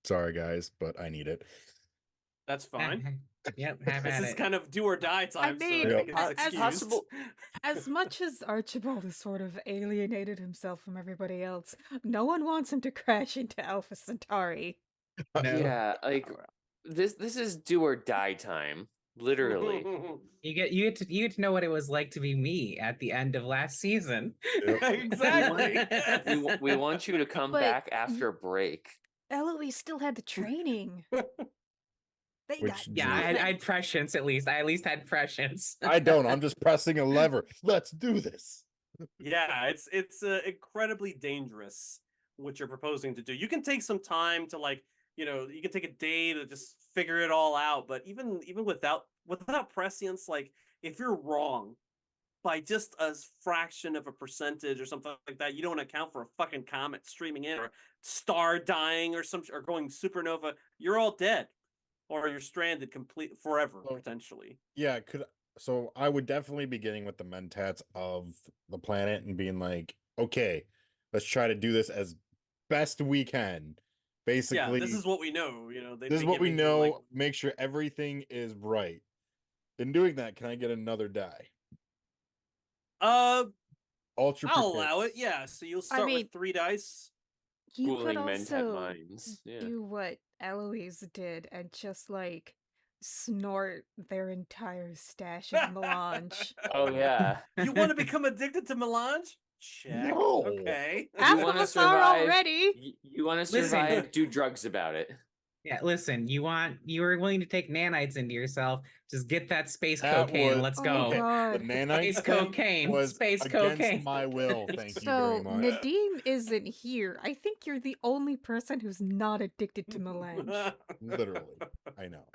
Sorry, guys, but I need it. That's fine. Yep, have at This is it. kind of do or die time, mean, so I think it's as excused. possible- As much as Archibald has sort of alienated himself from everybody else, no one wants him to crash into Alpha Centauri. No. Yeah, like this is do or die time, literally. You get to know what it was like to be me at the end of last season. Exactly. yes. We want you to come But back after a break. Eloise still had the training. They Which got Yeah, I nothing. had prescience at least. I at least had prescience. I don't. I'm just pressing a lever. Let's do this. Yeah, it's incredibly dangerous what you're proposing to do. You can take some time to you can take a day to just figure it all out. But even without prescience, like if you're wrong by just a fraction of a percentage or something like that, you don't account for a fucking comet streaming in or a star dying or going supernova. You're all dead, or you're stranded complete forever Oh. potentially. Yeah, so I would definitely be getting with the mentats of the planet and being like, okay, let's try to do this as best we can. Basically, Yeah, this is what we know. this is what we know. Make sure everything is right. In doing that, can I get another die? Ultra I'll allow it. preparedness. Yeah, so you'll start mean, with 3 dice. You could Schooling mentat also minds. Yeah. do what Eloise did and just like snort their entire stash of melange. Oh yeah. You want to become addicted to melange? Check. No. Okay. Half You of want to us are survive? already. You want to Listen. survive? Do drugs about it. Yeah, listen, you were willing to take nanites into yourself. Just get that space That cocaine. was- Let's Oh, go. God. The nanite Space thing cocaine. was Space against cocaine. my will. Thank you So very much. Nadim isn't here. I think you're the only person who's not addicted to melange. Literally, I know.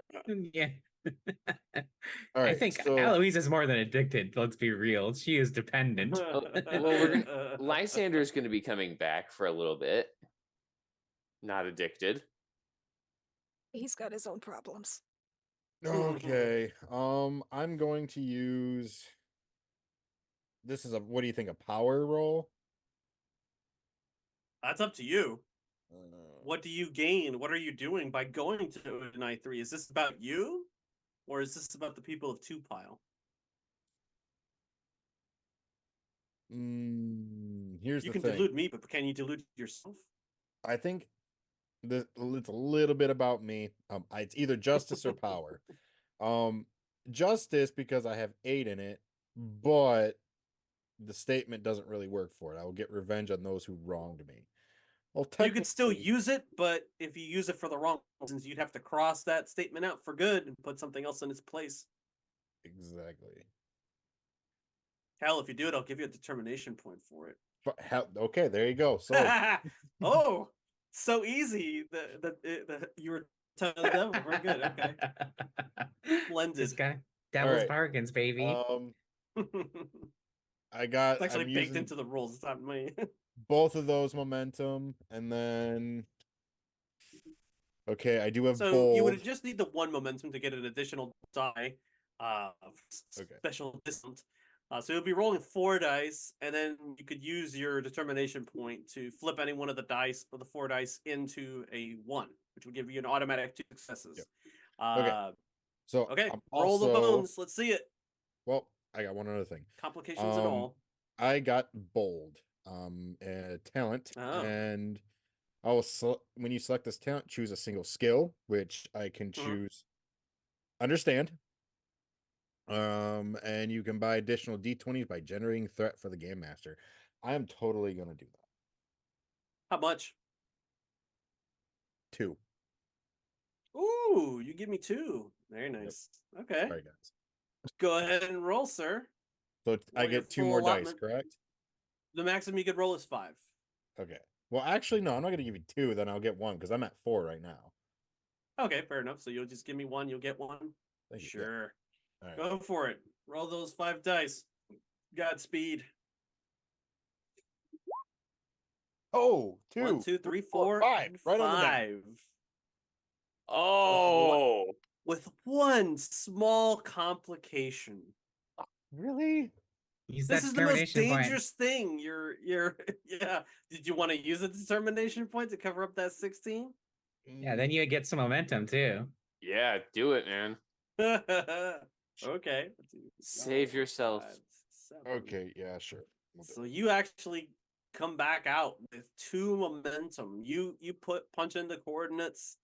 Yeah. All I right, think so Eloise is more than addicted. Let's be real. She is dependent. Well, Lysander's going to be coming back for a little bit. Not addicted. He's got his own problems. okay, I'm going to use. This is a. What do you think? A power roll? That's up to you. Uh, What do you gain? What are you doing by going to night 3? Is this about you? Or is this about the people of Two Pile? Here's You the can thing. delude me, but can you delude yourself? I think it's a little bit about me. It's either justice or power. Justice because I have 8 in it, but the statement doesn't really work for it. I will get revenge on those who wronged me. Well, You could still technically- use it, but if you use it for the wrong reasons, you'd have to cross that statement out for good and put something else in its place. Exactly. Hell, if you do it, I'll give you a determination point for it. Okay, there you go. So Oh, so easy. You were telling the devil. Very good. Okay. Splendid. This guy. Devil's right. bargains, baby. I got. It's actually I'm baked using into the rules. It's not me. both of those momentum, and then okay, I do have So bold. you would just need the 1 momentum to get an additional die of Okay. special distant. So you'll be rolling 4 dice, and then you could use your determination point to flip any one of the dice of the 4 dice into a 1, which would give you an automatic 2 successes. Okay. So Okay, I'm roll the also- bones. Let's see it. Well, I got one other thing. Complications at all. I got bold, talent, Oh. and I will when you select this talent, choose a single skill, which I can choose. Understand. And you can buy additional D20s by generating threat for the game master. I am totally gonna do that. How much? 2. Ooh, you give me 2. Very nice. Okay. Sorry, guys. Go ahead and roll, sir. So I Roll your get 2 full more dice, allotment. correct? The maximum you could roll is 5. Okay. Well, actually, no. I'm not gonna give you 2. Then I'll get 1 because I'm at 4 right now. Okay, fair enough. So you'll just give me 1, you'll get 1. Thank you. Yeah. Sure. All right. Go for it. Roll those 5 dice. Godspeed. Oh, 2, 1, 2, 3, 4, 5. and Right on the dot. 5. Oh. With 1 small complication. Really? Use This that is the most determination point. dangerous thing. You're yeah. Did you want to use a determination point to cover up that 16? Yeah, then you get some momentum too. Yeah, do it, man. Okay. Save yourself. 7. Okay, yeah, sure. We'll do So you actually come back out with 2 momentum. You punch in the coordinates,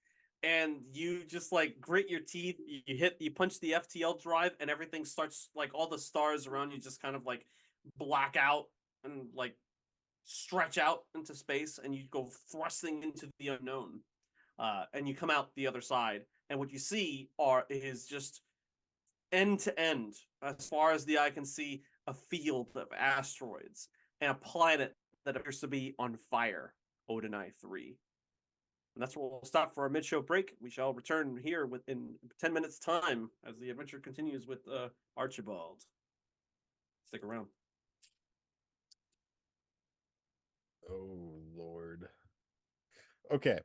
and you just like grit your teeth. You punch the FTL drive, and everything starts like all the stars around you just kind of like black out and like stretch out into space, and you go thrusting into the unknown. And you come out the other side, and what you see is just end to end, as far as the eye can see, a field of asteroids and a planet that appears to be on fire, Odinai 3. And that's where we'll stop for our mid-show break. We shall return here within 10 minutes' time as the adventure continues with Archibald. Stick around. Oh, Lord. Okay.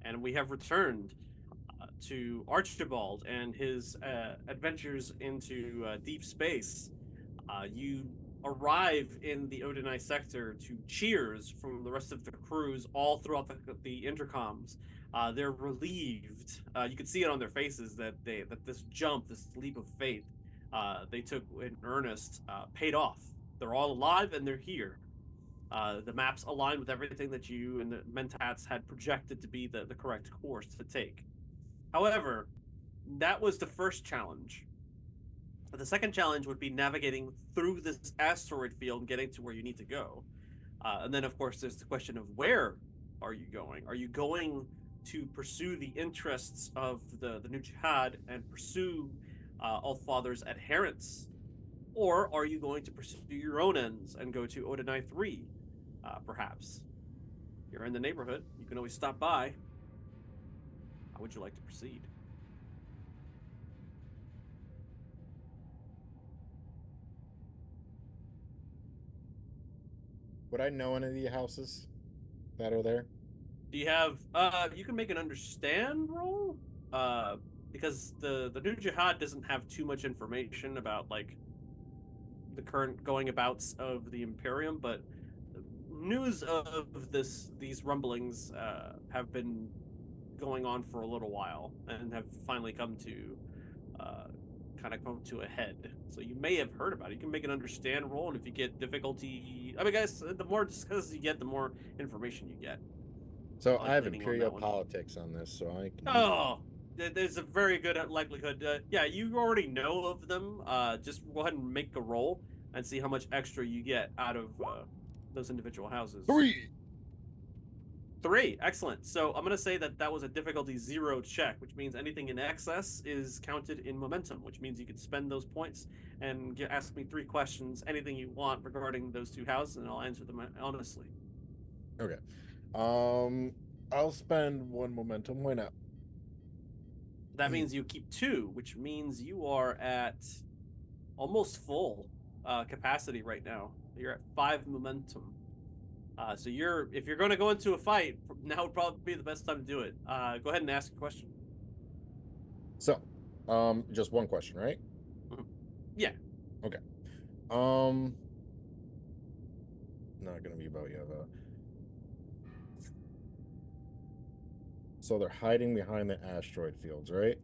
and we have returned to Archibald and his adventures into deep space. You arrive in the Odinite sector to cheers from the rest of the crews all throughout the intercoms. They're relieved. You can see it on their faces that this jump, this leap of faith, they took in earnest, paid off. They're all alive and they're here. The maps align with everything that you and the Mentats had projected to be the correct course to take. However, that was the first challenge. The second challenge would be navigating through this asteroid field and getting to where you need to go. And then, of course, there's the question of where are you going? Are you going to pursue the interests of the New Jihad and pursue Allfather's adherents? Or are you going to pursue your own ends and go to Odinai 3, perhaps? You're in the neighborhood. You can always stop by. How would you like to proceed? Would I know any of the houses that are there? Do you have you can make an understand roll? Because the New Jihad doesn't have too much information about like the current going abouts of the Imperium, but news of these rumblings have been going on for a little while and have finally come to kind of come to a head. So you may have heard about it. You can make an understand roll, and if you get difficulty, I mean, guys, the more discusses you get, the more information you get. So I like I have leaning on imperial that one. politics on this, so I can. Oh, there's a very good likelihood. Yeah, you already know of them. Just go ahead and make a roll and see how much extra you get out of those individual houses. 3. 3, excellent. So I'm gonna say that was a difficulty 0 check, which means anything in excess is counted in momentum, which means you can spend those points and ask me 3 questions, anything you want regarding those 2 houses, and I'll answer them honestly. Okay. I'll spend 1 momentum. Why not? That means you keep 2, which means you are at almost full capacity right now. You're at 5 momentum. So if you're going to go into a fight, now would probably be the best time to do it. Go ahead and ask a question. So, just 1 question, right? Yeah. Okay. Not gonna be about Yeva. So they're hiding behind the asteroid fields, right?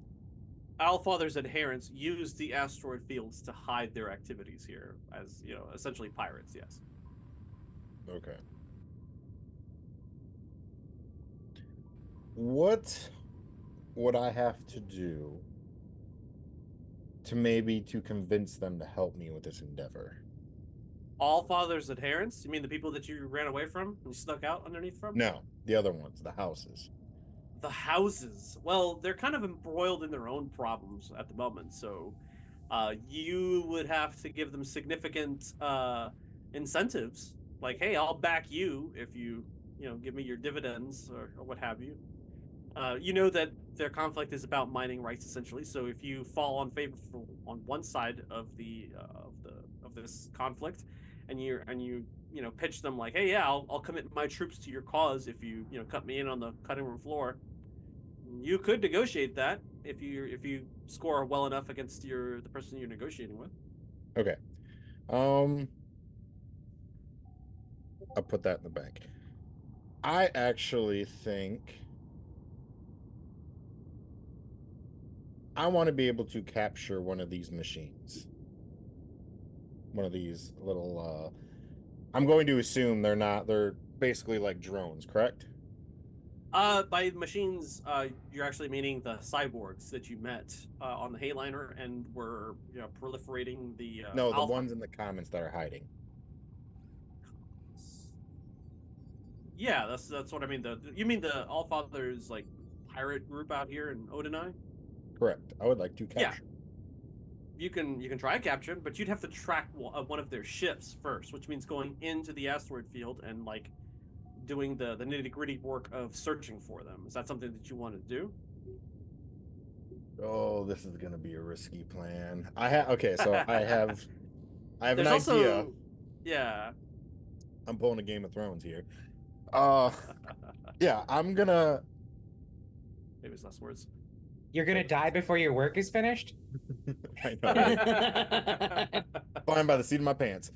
Allfather's adherents use the asteroid fields to hide their activities here, as essentially pirates. Yes. Okay. What would I have to do to convince them to help me with this endeavor? Allfather's adherents? You mean the people that you ran away from and you snuck out underneath from? No, the other ones, the houses. The houses. Well, they're kind of embroiled in their own problems at the moment, so you would have to give them significant incentives, like, hey, I'll back you if you give me your dividends or what have you. You know that their conflict is about mining rights essentially. So if you fall on favor on one side of this conflict, and you pitch them like, hey, yeah, I'll commit my troops to your cause if you cut me in on the cutting room floor. You could negotiate that if you score well enough against the person you're negotiating with. Okay. I'll put that in the bank. I actually think I want to be able to capture one of these machines. One of these little I'm going to assume they're basically like drones, correct? By machines, you're actually meaning the cyborgs that you met on the Hayliner and were proliferating the No, the Alpha. ones in the comments that are hiding. Yeah, that's what I mean. You mean the Allfather's like pirate group out here in Odinai? Correct. I would like to capture. You can try capture, but you'd have to track one of their ships first, which means going into the asteroid field and like doing the nitty gritty work of searching for them. Is that something that you want to do? Oh, this is gonna be a risky plan. Okay, so I have There's an also, idea. Yeah. I'm pulling a Game of Thrones here. Yeah, I'm gonna famous last words. You're gonna die before your work is finished? I know. Right? Flying by the seat of my pants.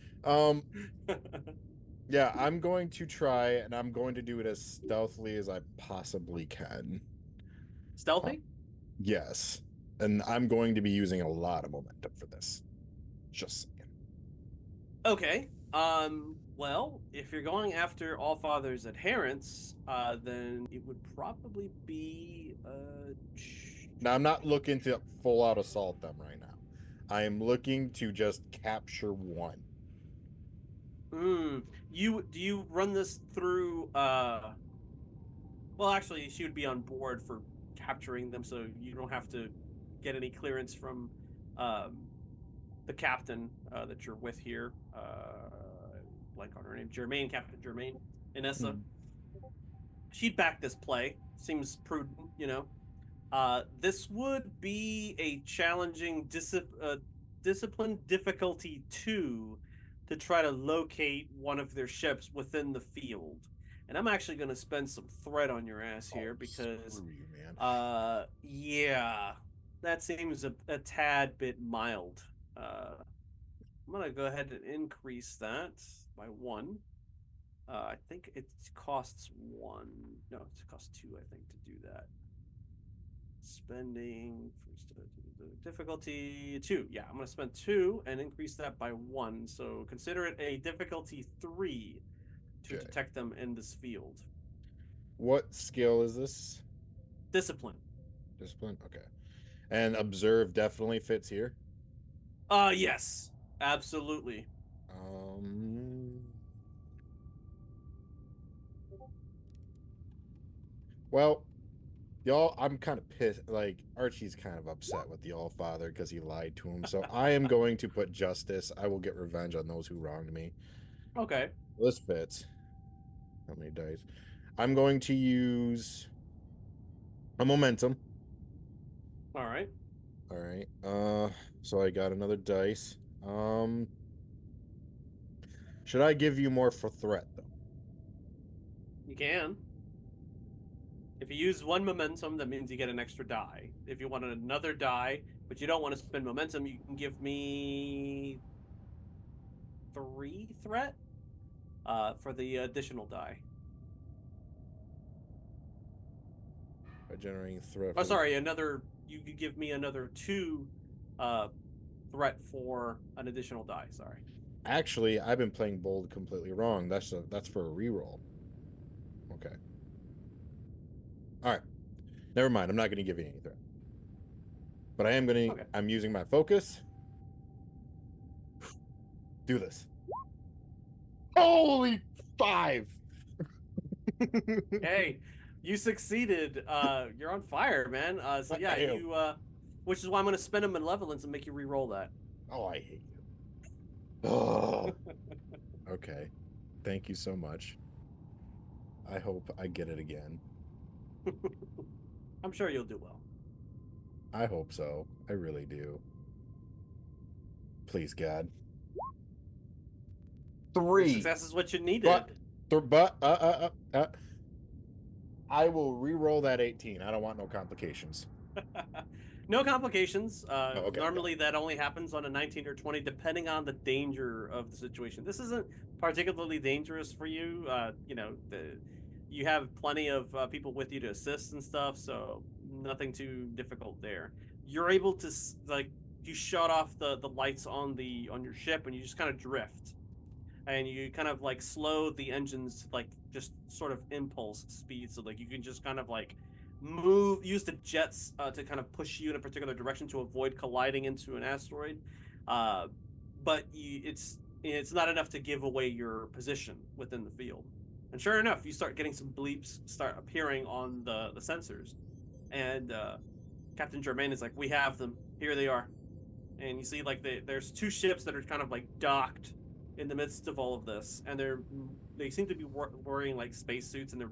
Yeah, I'm going to try, and I'm going to do it as stealthily as I possibly can. Stealthy? Yes. And I'm going to be using a lot of momentum for this. Just saying. Okay. Well, if you're going after Allfather's adherents, then it would probably be Now, I'm not looking to full out assault them right now. I am looking to just capture one. Do you run this through well, actually, she would be on board for capturing them, so you don't have to get any clearance from the captain that you're with here. Blank on her name, Germaine, Captain Germaine, Inessa. She'd back this play. Seems prudent, you know. This would be a challenging discipline difficulty 2 to try to locate one of their ships within the field. And I'm actually going to spend some threat on your ass here because, Screw you, man. yeah, that seems a tad bit mild. I'm going to go ahead and increase that by 1. I think it costs 1. No, it costs 2, I think, to do that. Spending difficulty 2. Yeah, I'm going to spend 2 and increase that by 1. So consider it a difficulty 3 to detect them in this field. What skill is this? Discipline. Discipline? Okay. And observe definitely fits here? Yes. Absolutely. Well, y'all, I'm kind of pissed. Like, Archie's kind of upset with the Allfather because he lied to him. So I am going to put justice. I will get revenge on those who wronged me. Okay. This fits. How many dice? I'm going to use a momentum. All right. All right. So I got another dice. Should I give you more for threat though? You can. If you use 1 momentum, that means you get an extra die. If you want another die, but you don't want to spend momentum, you can give me 3 threat for the additional die. By generating threat. Oh, sorry, another. You could give me another 2 threat for an additional die. Sorry. Actually, I've been playing bold completely wrong. That's for a reroll. Okay. All right. Never mind. I'm not going to give you any threat. But I am going to. Okay. I'm using my focus. Do this. Holy 5! Hey, you succeeded. You're on fire, man. So yeah, you. Which is why I'm going to spend a malevolence and make you re-roll that. Oh, I hate you. Oh. Okay. Thank you so much. I hope I get it again. I'm sure you'll do well. I hope so. I really do. Please, God. 3. Success is what you needed. But I will re-roll that 18. I don't want no complications. No complications. Okay, normally that only happens on a 19 or 20, depending on the danger of the situation. This isn't particularly dangerous for you. You have plenty of people with you to assist and stuff, so nothing too difficult there. You're able to you shut off the lights on your ship, and you just kind of drift, and you kind of like slow the engines to just sort of impulse speed, so you can just kind of use the jets to kind of push you in a particular direction to avoid colliding into an asteroid, but it's not enough to give away your position within the field. And sure enough, you start getting some bleeps start appearing on the sensors, and Captain Germain is like, "We have them. Here they are." And you see there's 2 ships that are kind of docked in the midst of all of this, and they seem to be wearing spacesuits, and they're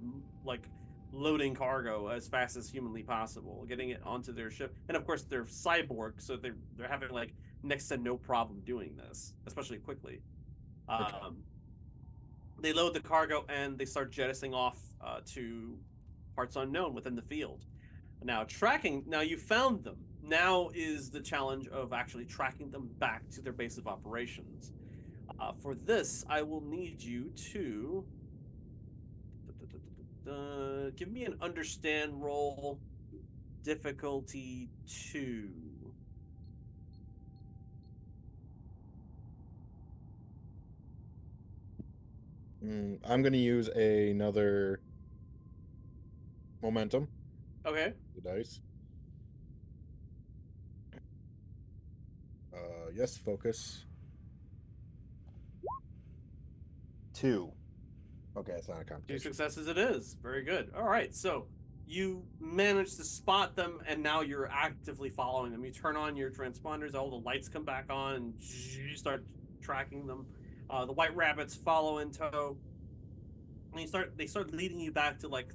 loading cargo as fast as humanly possible, getting it onto their ship. And of course, they're cyborg, so they're having next to no problem doing this, especially quickly. Okay. They load the cargo and they start jettisoning off to parts unknown within the field. Now tracking. Now you found them. Now is the challenge of actually tracking them back to their base of operations. For this, I will need you to give me an understand roll, difficulty 2. I'm going to use another momentum. Okay. The dice. Yes, focus. 2. Okay, it's not a 2 competition. successes it is. Very good. All right, so you manage to spot them, and now you're actively following them. You turn on your transponders, all the lights come back on, and you start tracking them. The white rabbits follow in tow, and they start leading you back to like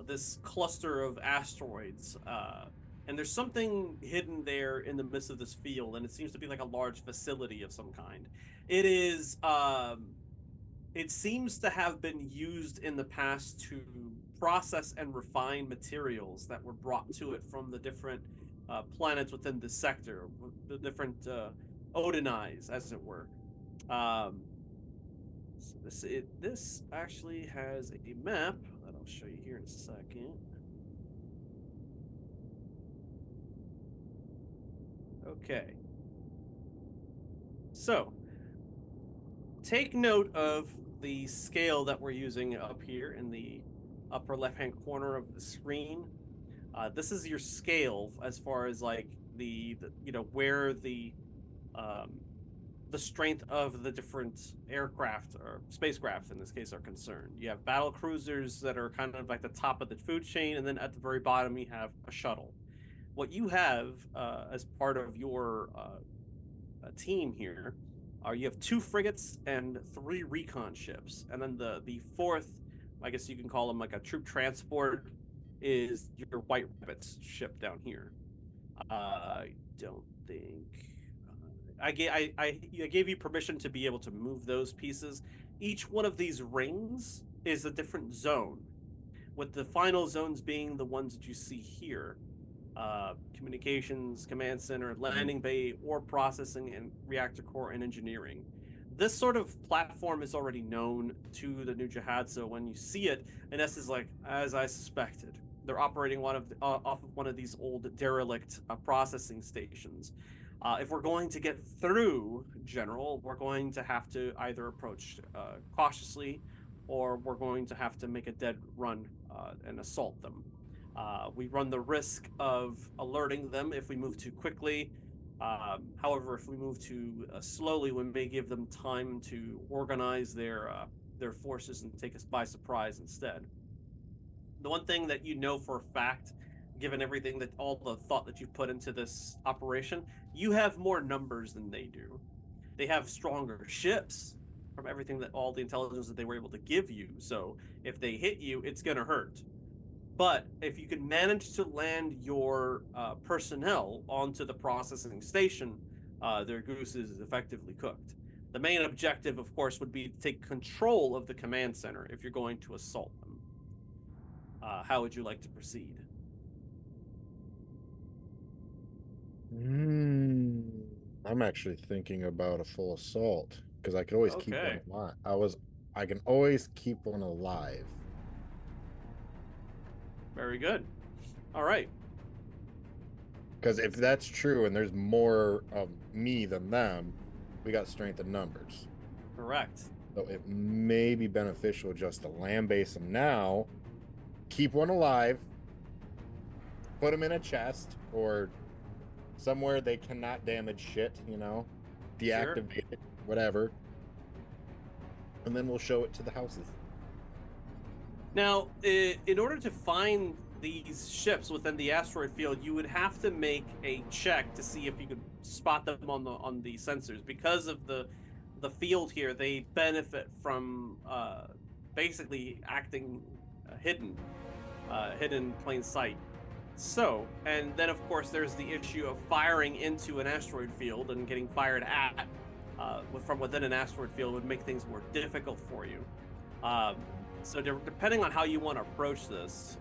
this cluster of asteroids. And there's something hidden there in the midst of this field, and it seems to be like a large facility of some kind. It is it seems to have been used in the past to process and refine materials that were brought to it from the different planets within the sector, the different Odinized, as it were. So this actually has a map that I'll show you here in a second. Okay. So, take note of the scale that we're using up here in the upper left-hand corner of the screen. This is your scale as far as like the where the strength of the different aircraft or spacecraft in this case are concerned. You have battle cruisers that are kind of like the top of the food chain, and then at the very bottom you have a shuttle. What you have as part of your team here are you have 2 frigates and 3 recon ships, and then the fourth, I guess you can call them like a troop transport, is your White Rabbits ship down here. I don't think I gave you permission to be able to move those pieces. Each one of these rings is a different zone, with the final zones being the ones that you see here. Communications, command center, landing bay, ore processing, and reactor core and engineering. This sort of platform is already known to the New Jihad, so when you see it, and this is like, as I suspected, they're operating off of one of these old derelict processing stations. If we're going to get through, General, we're going to have to either approach cautiously, or we're going to have to make a dead run and assault them. We run the risk of alerting them if we move too quickly. However, if we move too slowly, we may give them time to organize their forces and take us by surprise instead. The one thing that you know for a fact, given everything that all the thought that you've put into this operation, you have more numbers than they do. They have stronger ships from everything that all the intelligence that they were able to give you. So if they hit you, it's gonna hurt. But if you can manage to land your personnel onto the processing station, their goose is effectively cooked. The main objective, of course, would be to take control of the command center if you're going to assault them. How would you like to proceed? I'm actually thinking about a full assault because I could always keep one Okay. alive. I can always keep one alive. Very good. All right. Because if that's true and there's more of me than them, we got strength in numbers. Correct. So it may be beneficial just to land base them now, keep one alive, put them in a chest or somewhere they cannot damage shit, deactivate it, whatever. And then we'll show it to the houses. Now, in order to find these ships within the asteroid field, you would have to make a check to see if you could spot them on the sensors. Because of the field here, they benefit from basically acting hidden in plain sight. So, and then of course there's the issue of firing into an asteroid field and getting fired at from within an asteroid field would make things more difficult for you. So depending on how you want to approach this,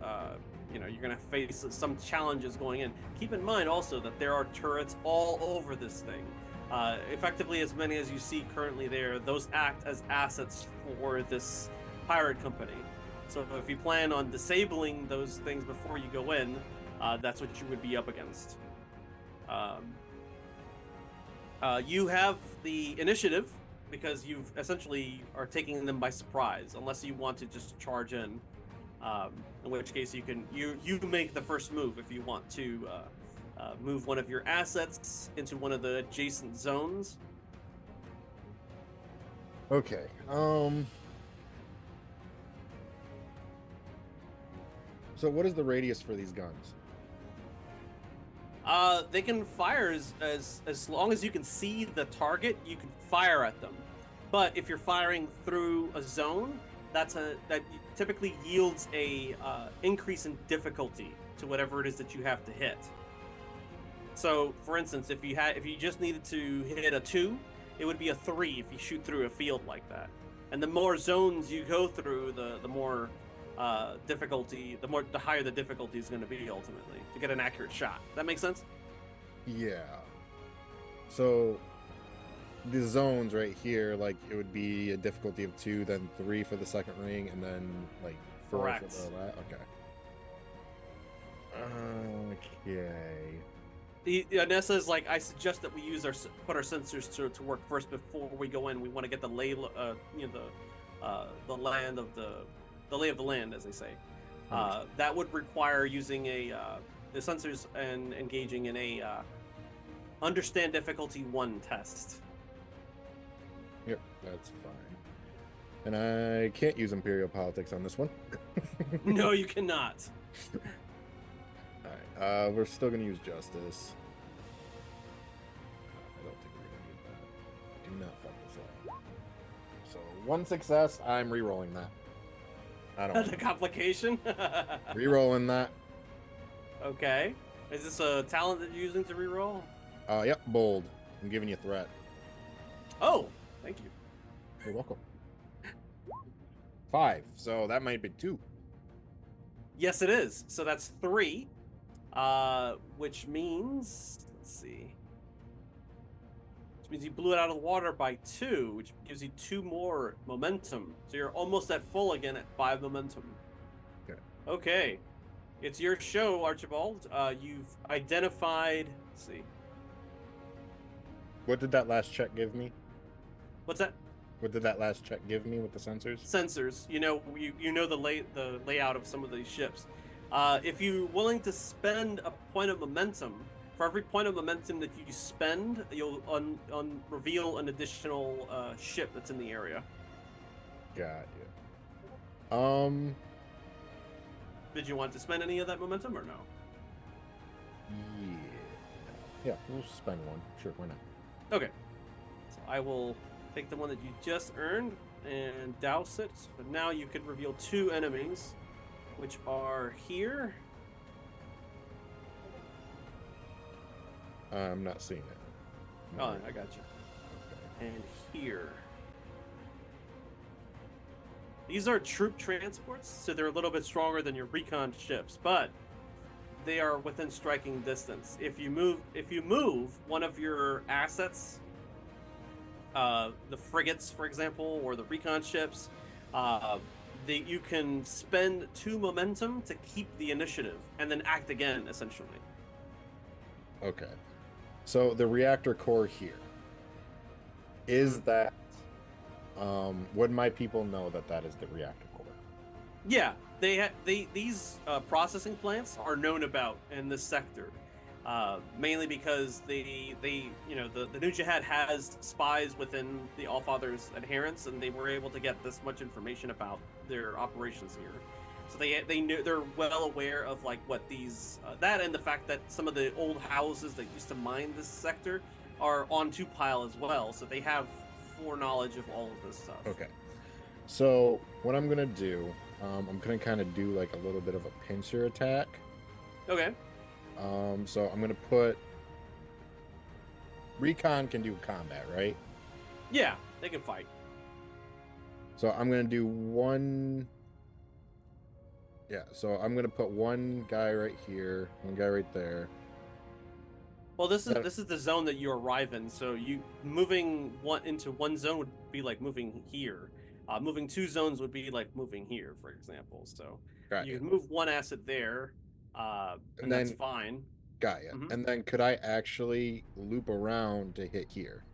you're gonna face some challenges going in. Keep in mind also that there are turrets all over this thing. Effectively, as many as you see currently there, those act as assets for this pirate company. So if you plan on disabling those things before you go in, that's what you would be up against. You have the initiative because you've essentially are taking them by surprise, unless you want to just charge in. In which case you make the first move if you want to move one of your assets into one of the adjacent zones. Okay. So what is the radius for these guns? They can fire as long as you can see the target, you can fire at them. But if you're firing through a zone, that typically yields a increase in difficulty to whatever it is that you have to hit. So, for instance, if you just needed to hit a 2, it would be a 3 if you shoot through a field like that. And the more zones you go through, the more difficulty, the higher the difficulty is going to be ultimately to get an accurate shot. That makes sense? Yeah. So the zones right here, like it would be a difficulty of 2, then 3 for the second ring, and then like 4 Correct. for the last. Okay. Nessa is like, I suggest that we put our sensors to work first before we go in. We want to get the lay, the land of the lay of the land, as they say. That would require using the sensors and engaging in a understand difficulty 1 test. Yep, that's fine. And I can't use Imperial Politics on this one. No, you cannot. Alright, we're still going to use Justice. I don't think we're going to need that. Do not fuck this up. So, 1 success, I'm re-rolling that. I don't The complication? re-rolling that. Okay. Is this a talent that you're using to reroll? Yep, bold. I'm giving you a threat. Oh, thank you. You're welcome. 5, so that might be 2. Yes, it is. So that's 3. Which means, let's see. Which means you blew it out of the water by 2, which gives you 2 more momentum. So you're almost at full again at 5 momentum. Okay. Okay. It's your show, Archibald. You've identified, let's see. What did that last check give me? What's that? What did that last check give me with the sensors? Sensors. You know the layout of some of these ships. If you're willing to spend a point of momentum, for every point of momentum that you spend, you'll reveal an additional ship that's in the area. Got you. Did you want to spend any of that momentum or no? Yeah, we'll spend 1. Sure, why not? Okay. So I will take the one that you just earned and douse it. So now you could reveal 2 enemies, which are here. I'm not seeing it. Oh, I got you. And here. These are troop transports, so they're a little bit stronger than your recon ships, but they are within striking distance. If you move one of your assets, the frigates, for example, or the recon ships, you can spend 2 momentum to keep the initiative and then act again, essentially. Okay. So the reactor core here, is that would my people know that is the reactor core? Yeah, these processing plants are known about in this sector, mainly because the New Jihad has spies within the Allfather's adherents, and they were able to get this much information about their operations here. So they're well aware of like what these that and the fact that some of the old houses that used to mine this sector are on 2 pile as well. So they have foreknowledge of all of this stuff. Okay. So what I'm gonna do, I'm gonna kind of do like a little bit of a pincer attack. Okay. So I'm gonna put recon can do combat, right? Yeah, they can fight. So I'm gonna do 1 Yeah, so I'm gonna put one guy right here, one guy right there. Well, this is That- this is the zone that you arrive in. So you moving one into one zone would be like moving here. Moving two zones would be like moving here, for example. So Got you you. can move one asset there, And and that's then- fine. Got you. Mhm. And then could I actually loop around to hit here?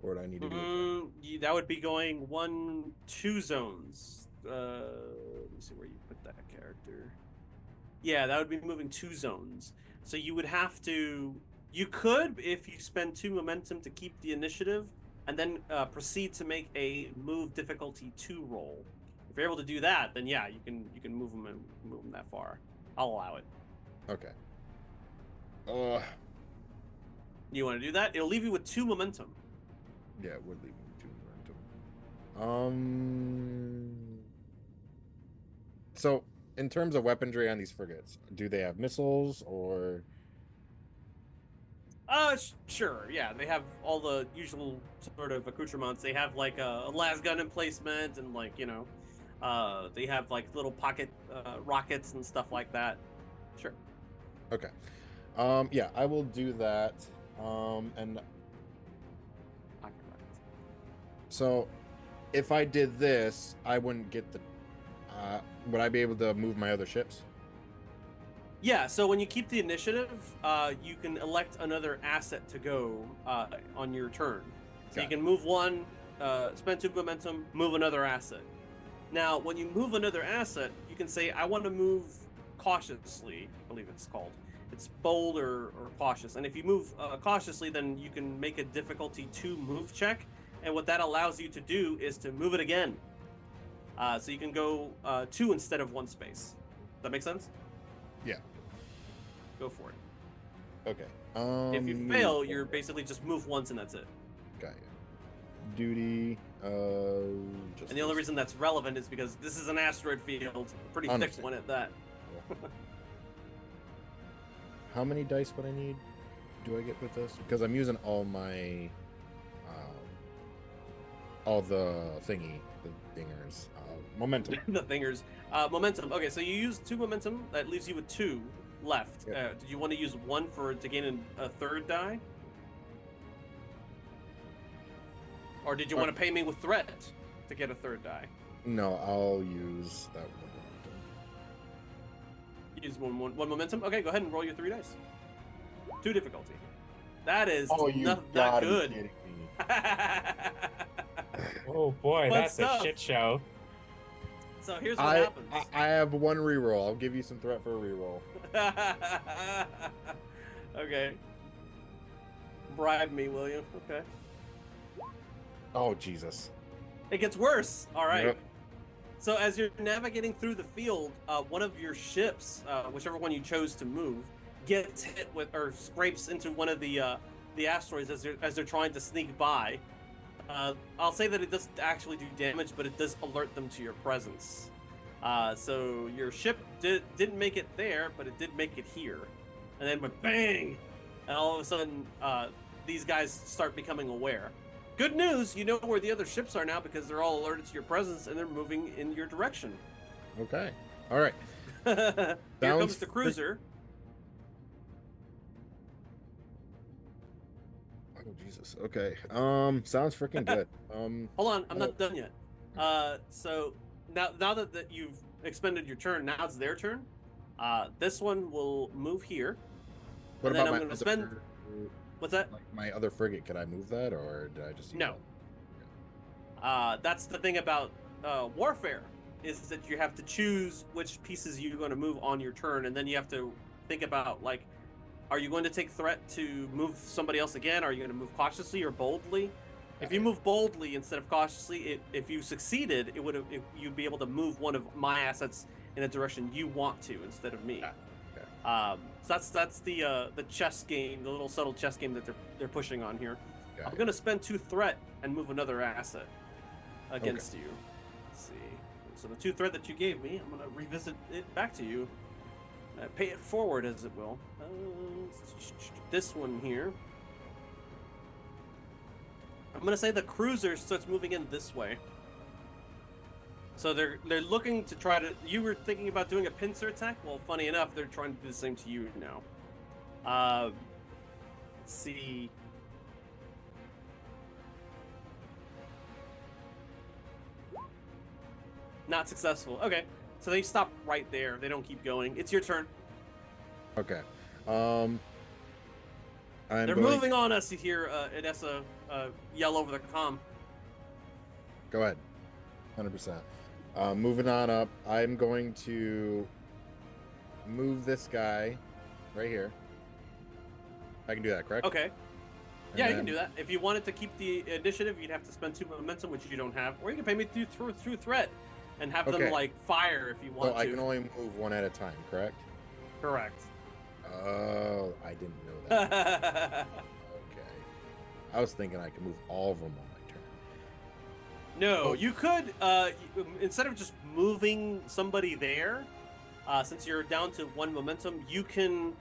Or would I need to do it? That would be going 1-2 zones. Let me see where you put that character. Yeah, that would be moving 2 zones. So you would have to. You could, if you spend 2 momentum to keep the initiative, and then proceed to make a move difficulty 2 roll. If you're able to do that, then yeah, you can move them and move them that far. I'll allow it. Okay. You want to do that? It'll leave you with 2 momentum. Yeah, it would leave me with 2 momentum. So in terms of weaponry on these frigates, do they have missiles or? Sure. Yeah, they have all the usual sort of accoutrements. They have like a las gun emplacement, and like they have like little pocket rockets and stuff like that. Sure. Okay. Yeah, I will do that. And Pocket rockets. so if I did this, I wouldn't get the. Would I be able to move my other ships? Yeah. So when you keep the initiative, you can elect another asset to go on your turn. So you Got it. can move one, spend 2 momentum, move another asset. Now, when you move another asset, you can say, I want to move cautiously, I believe it's called. It's bold or cautious. And if you move cautiously, then you can make a difficulty 2 move check. And what that allows you to do is to move it again. So you can go 2 instead of 1 space. Does that make sense? Yeah. Go for it. Okay. If you fail, you're basically just move once and that's it. Got you. Duty. Just And the only this. reason that's relevant is because this is an asteroid field, a pretty thick Understand. one at that. How many dice would I need? Do I get with this? Because I'm using all my, all the thingy, the dingers, momentum. The thingers. Momentum. Okay, so you use 2 momentum. That leaves you with 2 left. Yep. Did you want to use 1 to gain a 3rd die? Or did you want to pay me with threat to get a 3rd die? No, I'll use that one momentum. Use one momentum? Okay, go ahead and roll your 3 dice. 2 difficulty. That is Oh, you not gotta be good. kidding me. Oh boy, Fun that's stuff. a shit show. So here's what I happens. I have one reroll. I'll give you some threat for a reroll. Okay. Bribe me, will you? Okay. Oh Jesus. It gets worse. All right. Yep. So as you're navigating through the field, one of your ships, whichever one you chose to move, gets hit with or scrapes into one of the asteroids as they're trying to sneak by. I'll say that it doesn't actually do damage, but it does alert them to your presence. So your ship didn't make it there, but it did make it here, and then went bang, and all of a sudden these guys start becoming aware. Good news, you know where the other ships are now because they're all alerted to your presence and they're moving in your direction. Okay. All right. Here Sounds comes the cruiser. Oh Jesus. Okay. Sounds freaking good. Hold on, I'm not done yet. So now that you've expended your turn, now it's their turn. This one will move here. What and then about I'm my gonna other, spend. What's that? like my other frigate? Could I move that, or did I just use No. That's the thing about warfare is that you have to choose which pieces you're going to move on your turn, and then you have to think about like, are you going to take threat to move somebody else again? Are you going to move cautiously or boldly? If you move boldly instead of cautiously, if you succeeded, you'd be able to move one of my assets in a direction you want to instead of me. So that's the chess game, the little subtle chess game that they're pushing on here. Got I'm it. gonna spend 2 threat and move another asset against you. Let's see. So the 2 threat that you gave me, I'm gonna revisit it back to you. Pay it forward, as it will. This one here. I'm gonna say the cruiser starts moving in this way. So they're looking to try to. You were thinking about doing a pincer attack. Well, funny enough, they're trying to do the same to you now. Let's see. Not successful. Okay, so they stop right there. They don't keep going. It's your turn. Okay. They're moving on us. You hear Edessa yell over the comm. Go ahead. 100%. Moving on up, I'm going to move this guy right here. I can do that, correct? Okay. And Yeah, you then- can do that. If you wanted to keep the initiative, you'd have to spend 2 momentum, which you don't have, or you can pay me through threat and have them Okay. like fire if you want So to. I can only move one at a time, correct? Correct. Oh, I didn't know that. Okay. I was thinking I could move all of them on my turn. No, Oh. you could instead of just moving somebody there, since you're down to 1 momentum, you can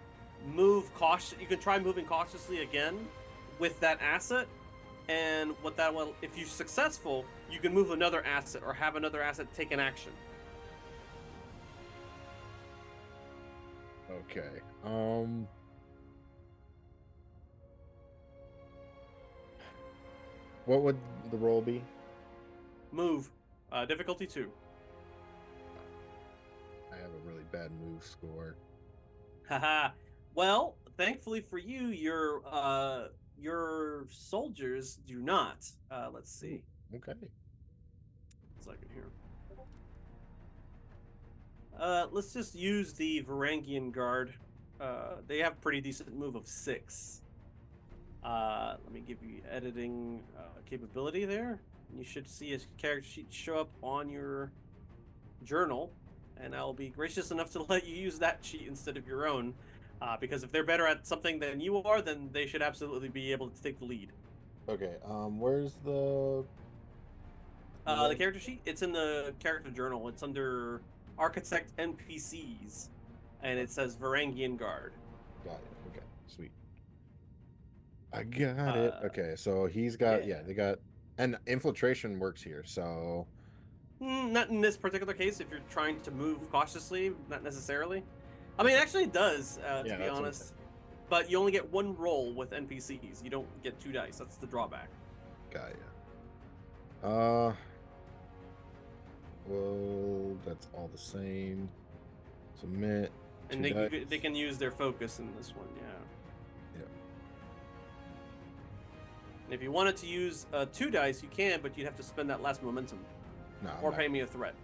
move cautious. You can try moving cautiously again with that asset, and what that will, if you're successful, you can move another asset or have another asset take an action. Okay. What would the roll be? Move, difficulty 2. I have a really bad move score. Haha. Well, thankfully for you, your soldiers do not. Let's see. Okay. 1 second here. Let's just use the Varangian Guard. They have pretty decent move of 6. Let me give you editing capability there. You should see a character sheet show up on your journal, and I'll be gracious enough to let you use that sheet instead of your own, because if they're better at something than you are, then they should absolutely be able to take the lead. Okay. Where's the The character sheet, it's in the character journal. It's under Architect NPCs, and it says Varangian Guard. Got it. Okay. Sweet. I got it. Okay. So he's got yeah. they got, and infiltration works here. So Not in this particular case. If you're trying to move cautiously, not necessarily. I mean, actually, it does. Yeah, to be that's honest, but you only get 1 roll with NPCs. You don't get 2 dice. That's the drawback. got ya. Well, that's all the same. Submit. And 2 dice. they can use their focus in this one. Yeah. Yeah. And if you wanted to use 2 dice, you can, but you'd have to spend that last momentum No, I'm or not. pay me a threat.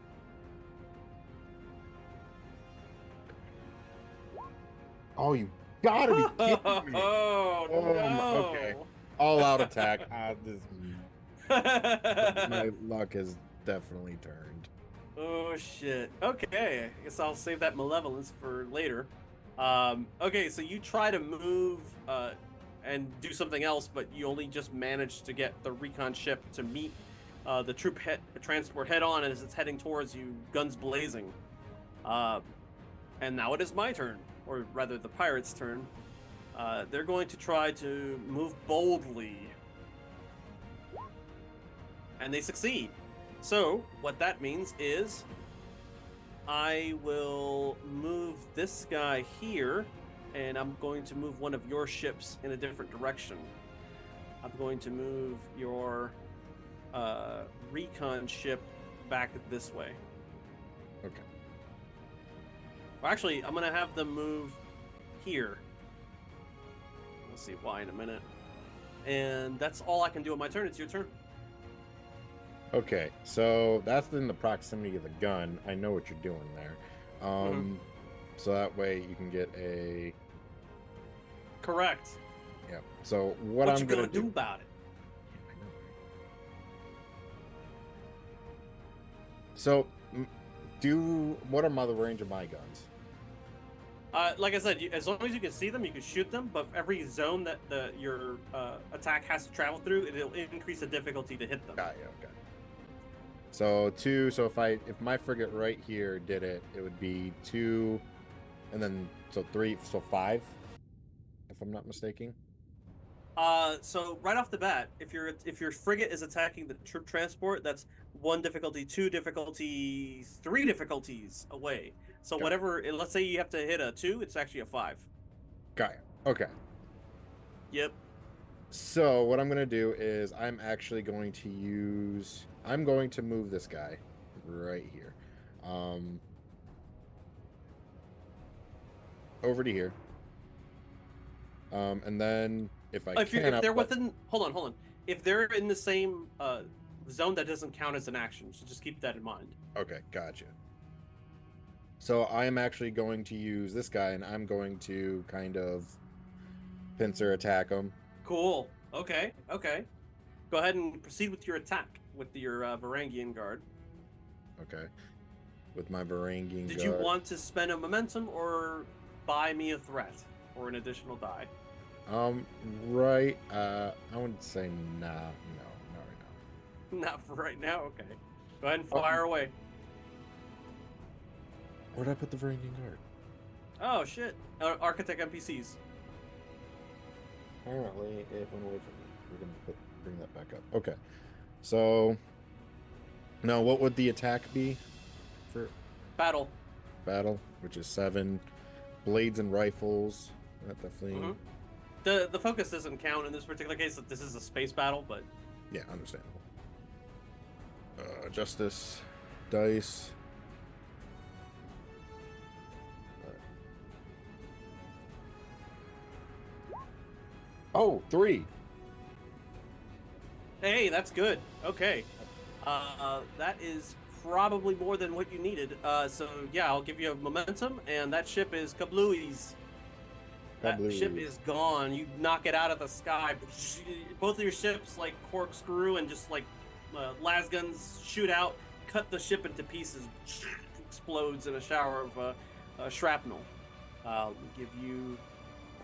Oh, you gotta be kidding me! Oh, Oh, no. okay. All out attack. My luck has definitely turned. Oh shit. Okay, I guess I'll save that malevolence for later. Okay, so you try to move and do something else, but you only just managed to get the recon ship to meet the troop transport head on as it's heading towards you, guns blazing. And now it is my turn, or rather the pirates' turn. They're going to try to move boldly. And they succeed. So, what that means is I will move this guy here, and I'm going to move one of your ships in a different direction. I'm going to move your recon ship back this way. Okay. Well, actually, I'm going to have them move here. We'll see why in a minute. And that's all I can do on my turn. It's your turn. Okay, so that's in the proximity of the gun. I know what you're doing there. So that way you can get a. Correct. Yeah. So what you I'm gonna do about it? Yeah, I know, right? So, what are the range of my guns? Like I said, as long as you can see them, you can shoot them. But every zone that your attack has to travel through, it'll increase the difficulty to hit them. Got you. Okay. So 2. So if my frigate right here did it, it would be 2, and then so 3. So 5, if I'm not mistaken. So right off the bat, if your frigate is attacking the troop transport, that's 1 difficulty, 2 difficulty, 3 difficulties away. So Got it. whatever, let's say you have to hit a 2, it's actually a 5. Got it. Okay. Yep. So what I'm gonna do is I'm actually going to use. I'm going to move this guy right here, over to here. And then if I If can, they're within, hold on. If they're in the same zone, that doesn't count as an action. So just keep that in mind. Okay, gotcha. So I am actually going to use this guy, and I'm going to kind of pincer attack him. Cool. Okay. Go ahead and proceed with your attack with your Varangian guard. Okay. With my Varangian Did guard. you want to spend a momentum or buy me a threat or an additional die? Right. I would say nah. No, not right now. Not for right now. Okay. Go ahead and fire away. Where'd I put the Varangian guard? Oh shit! Architect NPCs. Apparently, it went away from me. We're gonna bring that back up. Okay. So now, what would the attack be for Battle. battle? Which is 7 blades and rifles. That definitely. Mhm. The focus doesn't count in this particular case. That this is a space battle, but Yeah, understandable. Justice dice. Oh, 3. hey, that's good. Okay. That is probably more than what you needed. So yeah, I'll give you a momentum, and that ship is kablooies. That ship Kablooey. is gone. You knock it out of the sky. Both of your ships like corkscrew and just like las guns shoot out, cut the ship into pieces, explodes in a shower of shrapnel. I'll give you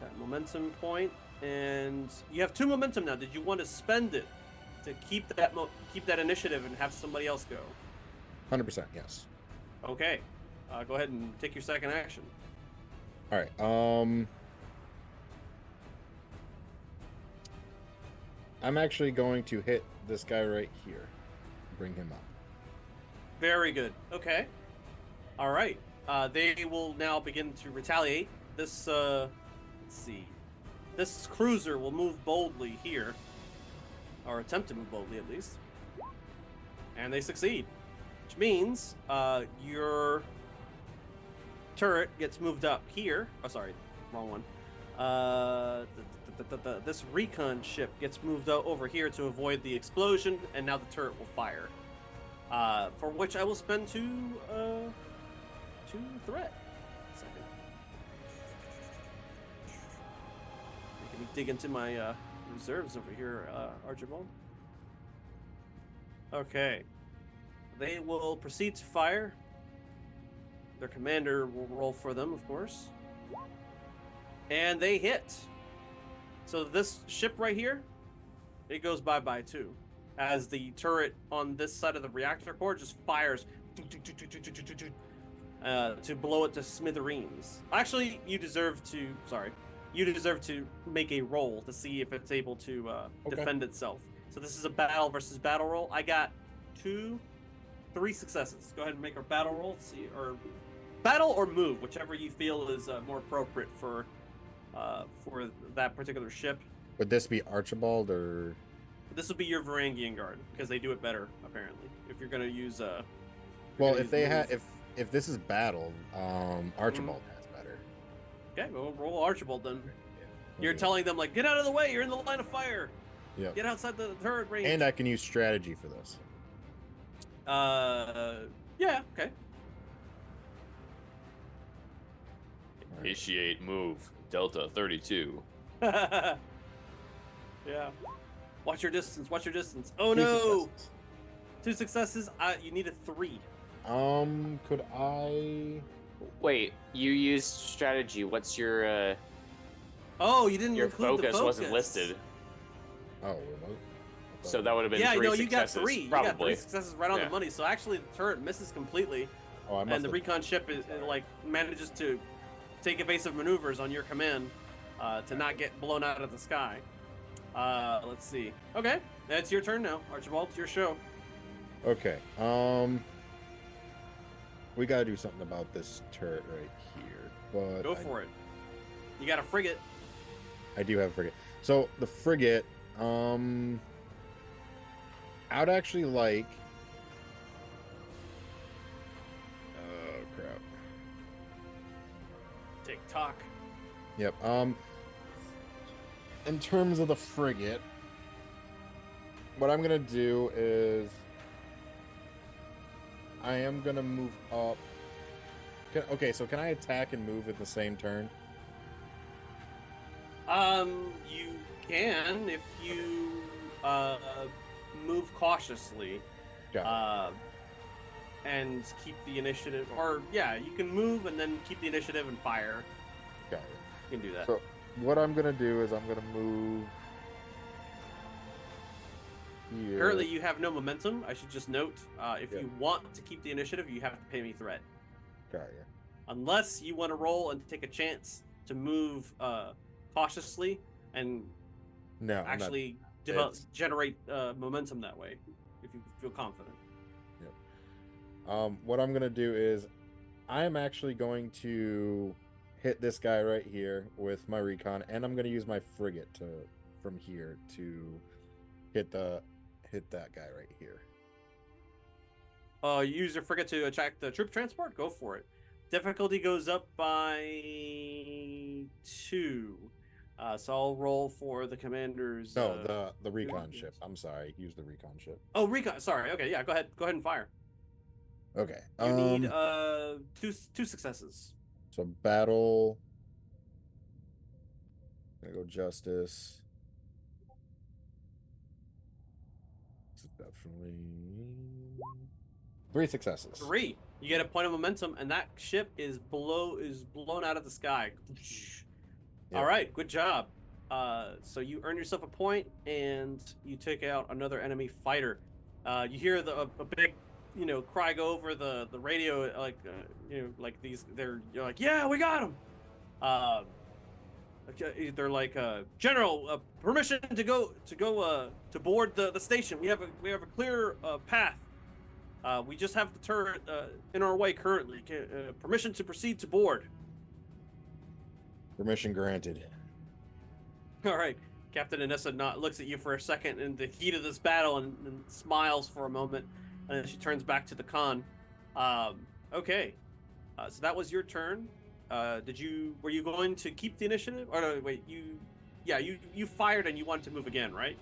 that momentum point, and you have 2 momentum now. Did you want to spend it to keep that initiative and have somebody else go? 100%, yes. Okay. Go ahead and take your second action. All right. I'm actually going to hit this guy right here. Bring him up. Very good. Okay. All right. They will now begin to retaliate. This, let's see. This cruiser will move boldly here, or attempt to move boldly at least, and they succeed, which means your turret gets moved up here. Oh, sorry, wrong one. This recon ship gets moved over here to avoid the explosion, and now the turret will fire. For which I will spend 2 threat. Second. Let me dig into my reserves over here, Archibald. Okay. They will proceed to fire. Their commander will roll for them, of course. And they hit. So this ship right here, it goes bye-bye too. As the turret on this side of the reactor core just fires to blow it to smithereens. Actually, you deserve to make a roll to see if it's able to defend itself. So this is a battle versus battle roll. I got 3 successes. Go ahead and make a battle roll. See, or battle or move, whichever you feel is more appropriate for that particular ship. Would this be Archibald or? This would be your Varangian guard because they do it better apparently. If you're gonna use Well, if they had, if this is battle, Archibald has better. Okay, well, roll Archibald then. Yeah. You're Okay. telling them like, get out of the way. You're in the line of fire. Yep. Get outside the turret range. And I can use strategy for this. Yeah. Okay. Initiate move. Delta 32. Yeah. Watch your distance. Watch your distance. Oh 2 no! successes. 2 successes. You need a 3. Could I? Wait, you used strategy. What's your Oh, you didn't your include focus the wasn't listed? Oh, remote. So that would have been Yeah, 3 no, you got successes. 3. You Probably. got 3 successes right on Yeah. the money. So actually, the turret misses completely, Oh, I must and the have- recon ship is like manages to take evasive maneuvers on your command to not get blown out of the sky. Let's see. Okay, it's your turn now, Archibald. It's your show. Okay. We gotta do something about this turret right here. But Go for it. You got a frigate. I do have a frigate. So the frigate, I'd actually like. Oh crap. TikTok. Yep. In terms of the frigate, what I'm gonna do is I am gonna move up. Okay, so can I attack and move at the same turn? You can if you move cautiously. Got And keep the initiative, or yeah, you can move and then keep the initiative and fire. it. Got it. You can do that. So what I'm gonna do is I'm gonna move here. Currently, you have no momentum. I should just note, if Yeah. you want to keep the initiative, you have to pay me threat. Got you. Unless you want to roll and take a chance to move cautiously and No, I'm not- actually it's- generate momentum that way, if you feel confident. What I'm gonna do is I'm actually going to hit this guy right here with my recon, and I'm gonna use my frigate from here to hit that guy right here. Use your frigate to attack the troop transport. Go for it. Difficulty goes up by 2. So I'll roll for the commander's. No, the recon yes. ship. I'm sorry, use the recon ship. Oh, recon. Sorry. Okay, yeah. Go ahead and fire. Okay. You need two successes. So battle. I'm gonna go justice. This is definitely 3 successes. 3. You get a point of momentum, and that ship is blown out of the sky. Yep. All right, good job. So you earn yourself a point, and you take out another enemy fighter. You hear a big, cry go over the radio, like like you're like, yeah, we got him. They're like, General, permission to go to board the station. We have a clear path. We just have the turret in our way currently. Permission to proceed to board. Permission granted. All right. Captain Anessa looks at you for a second in the heat of this battle and smiles for a moment, and then she turns back to the con. Okay. So that was your turn. Were you going to keep the initiative? Or no, wait, you fired and you wanted to move again, right?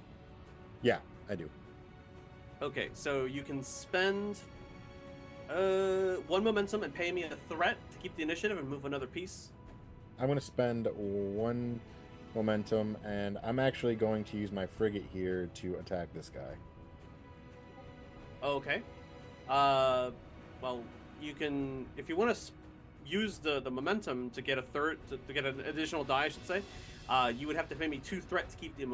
Yeah, I do. Okay, so you can spend 1 momentum and pay me a threat to keep the initiative and move another piece. I'm going to spend 1 momentum, and I'm actually going to use my frigate here to attack this guy. Okay. Well, you can, if you want to use the momentum to get a third, to get an additional die, I should say, you would have to pay me 2 threat to keep the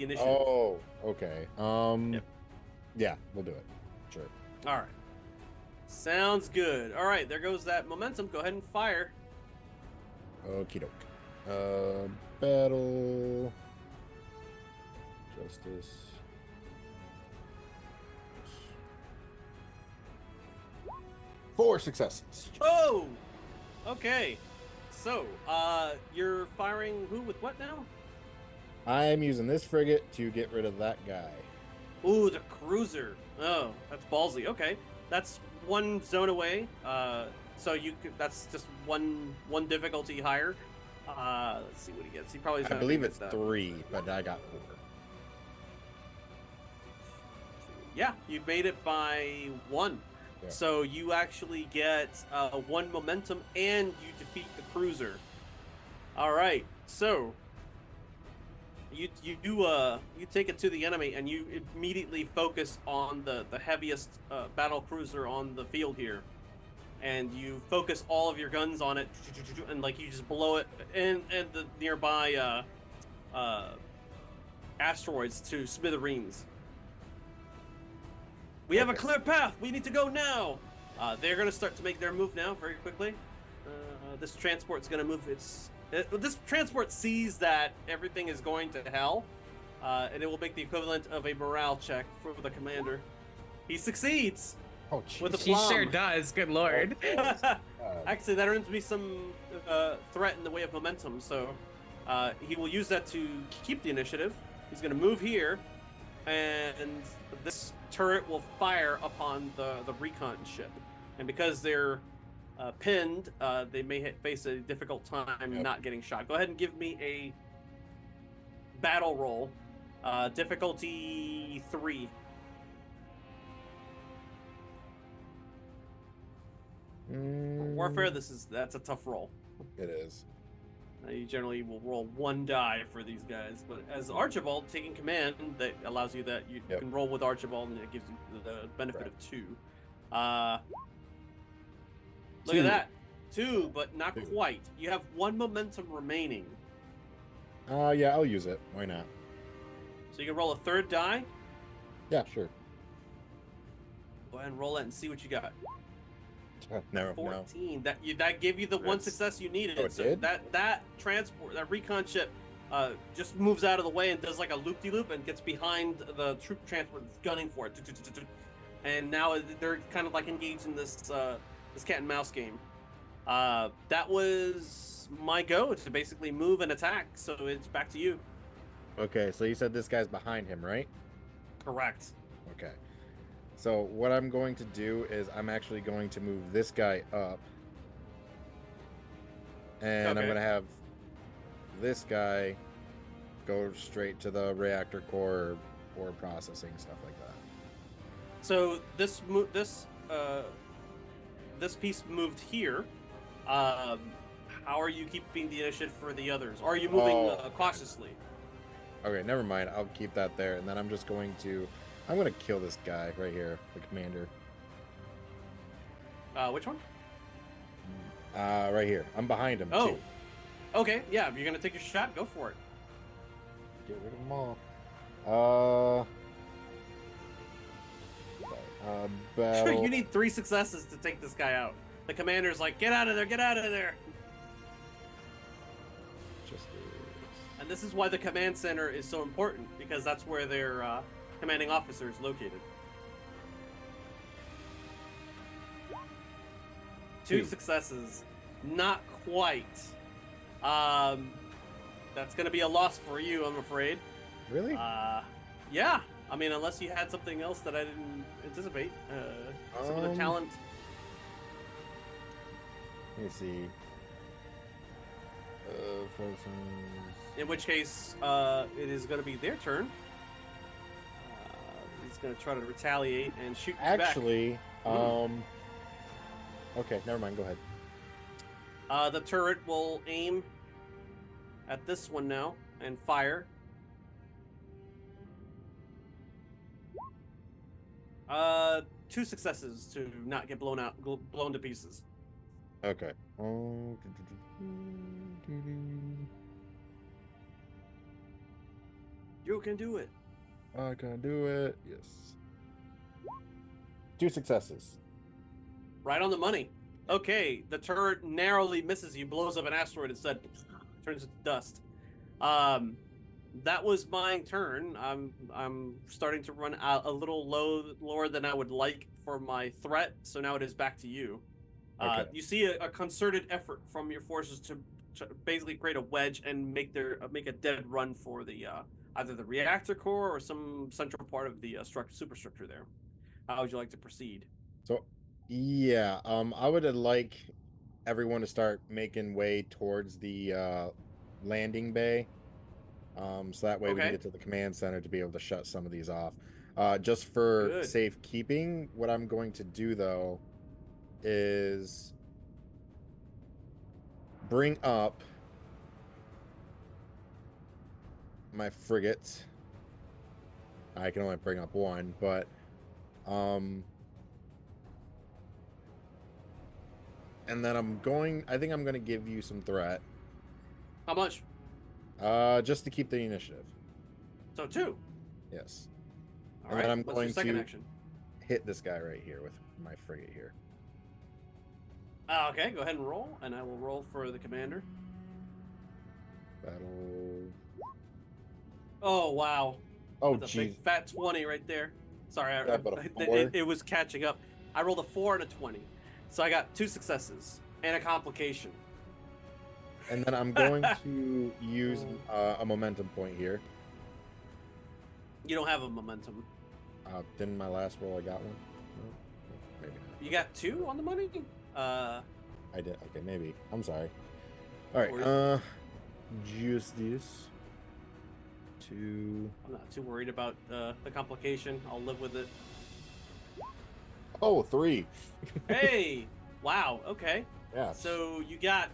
initiative. Oh, okay. Yep. Yeah, we'll do it. Sure. All right. Sounds good. All right, there goes that momentum. Go ahead and fire. Okie doke. Battle. Justice. 4 successes. Oh! Okay. So, you're firing who with what now? I'm using this frigate to get rid of that guy. Ooh, the cruiser. Oh, that's ballsy. Okay. That's 1 zone away. So that's just one difficulty higher. Let's see what he gets. He probably I believe it's 3, but I got 4. Yeah, you made it by 1. Yeah. So you actually get 1 momentum and you defeat the cruiser. All right. So you take it to the enemy and you immediately focus on the heaviest battle cruiser on the field here. And you focus all of your guns on it, and like you just blow it and the nearby asteroids to smithereens. We have a clear path. We need to go now. They're going to start to make their move now very quickly. This transport's going to move this transport sees that everything is going to hell, and it will make the equivalent of a morale check for the commander. He succeeds. Oh, With a jeez. She sure plum. does. Good lord. Actually, that earns me some threat in the way of momentum, so he will use that to keep the initiative. He's going to move here, and this turret will fire upon the recon ship. And because they're pinned, they may face a difficult time not getting shot. Go ahead and give me a battle roll. Difficulty 3. For warfare, that's a tough roll. It is. You generally will roll 1 die for these guys, but as Archibald taking command, that allows you that you can roll with Archibald, and it gives you the benefit of 2. Look at that, 2, but not quite. You have 1 momentum remaining. Yeah, I'll use it. Why not? So you can roll a 3rd die. Yeah, sure. Go ahead and roll it and see what you got. No, 14. That gave you the 1 success you needed. Oh, it so did? that transport, that recon ship, just moves out of the way and does like a loop-de-loop and gets behind the troop transport that's gunning for it. And now they're kind of like engaged in this this cat and mouse game. That was my go to basically move and attack. So it's back to you. Okay, so you said this guy's behind him, right? Correct. Okay. So what I'm going to do is I'm actually going to move this guy up. And I'm going to have this guy go straight to the reactor core or processing, stuff like that. So this piece moved here. How are you keeping the initiative for the others? Or are you moving cautiously? Okay, never mind. I'll keep that there. And then I'm just going to... I'm going to kill this guy right here, the commander. Which one? Right here. I'm behind him, too. Okay. Yeah, if you're going to take your shot, go for it. Get rid of them all. Battle. You need 3 successes to take this guy out. The commander's like, get out of there, get out of there. Just And this is why the command center is so important, because that's where their commanding officer is located. 2 successes. Not quite. That's going to be a loss for you, I'm afraid. Really? Yeah. I mean, unless you had something else that I didn't anticipate. Some other talent. Let me see. In which case, it is going to be their turn. He's going to try to retaliate and shoot you back. Actually, okay, never mind. Go ahead. The turret will aim at this one now and fire. 2 successes to not get blown to pieces. Okay. You can do it. I can do it. Yes. 2 successes. Right on the money. Okay, the turret narrowly misses you, blows up an asteroid instead, turns it to dust. That was my turn. I'm starting to run out a little lower than I would like for my threat, so now it is back to you. Okay. You see a concerted effort from your forces to basically create a wedge and make a dead run for the either the reactor core or some central part of the superstructure there. How would you like to proceed? So, yeah, I would like everyone to start making way towards the landing bay. So that way we can get to the command center to be able to shut some of these off. Just for safekeeping, what I'm going to do though is bring up my frigates. I can only bring up 1, but and then I think I'm going to give you some threat. How much? Just to keep the initiative. So 2. Yes. All and right. then I'm What's going your second to action? hit this guy right here with my frigate here. Okay, go ahead and roll, and I will roll for the commander. Battle. Oh wow! Oh With a big jeez. fat 20 right there. Sorry, Yeah, but a 4? it was catching up. I rolled a 4 and a 20, so I got 2 successes and a complication. And then I'm going to use a momentum point here. You don't have a momentum. Didn't my last roll I got one? No, maybe not. You got 2 on the money? I did. Okay, maybe. I'm sorry. All right. Worries. Just this. 2. I'm not too worried about the complication. I'll live with it. Oh, 3. Hey! Wow, okay. Yeah. So you got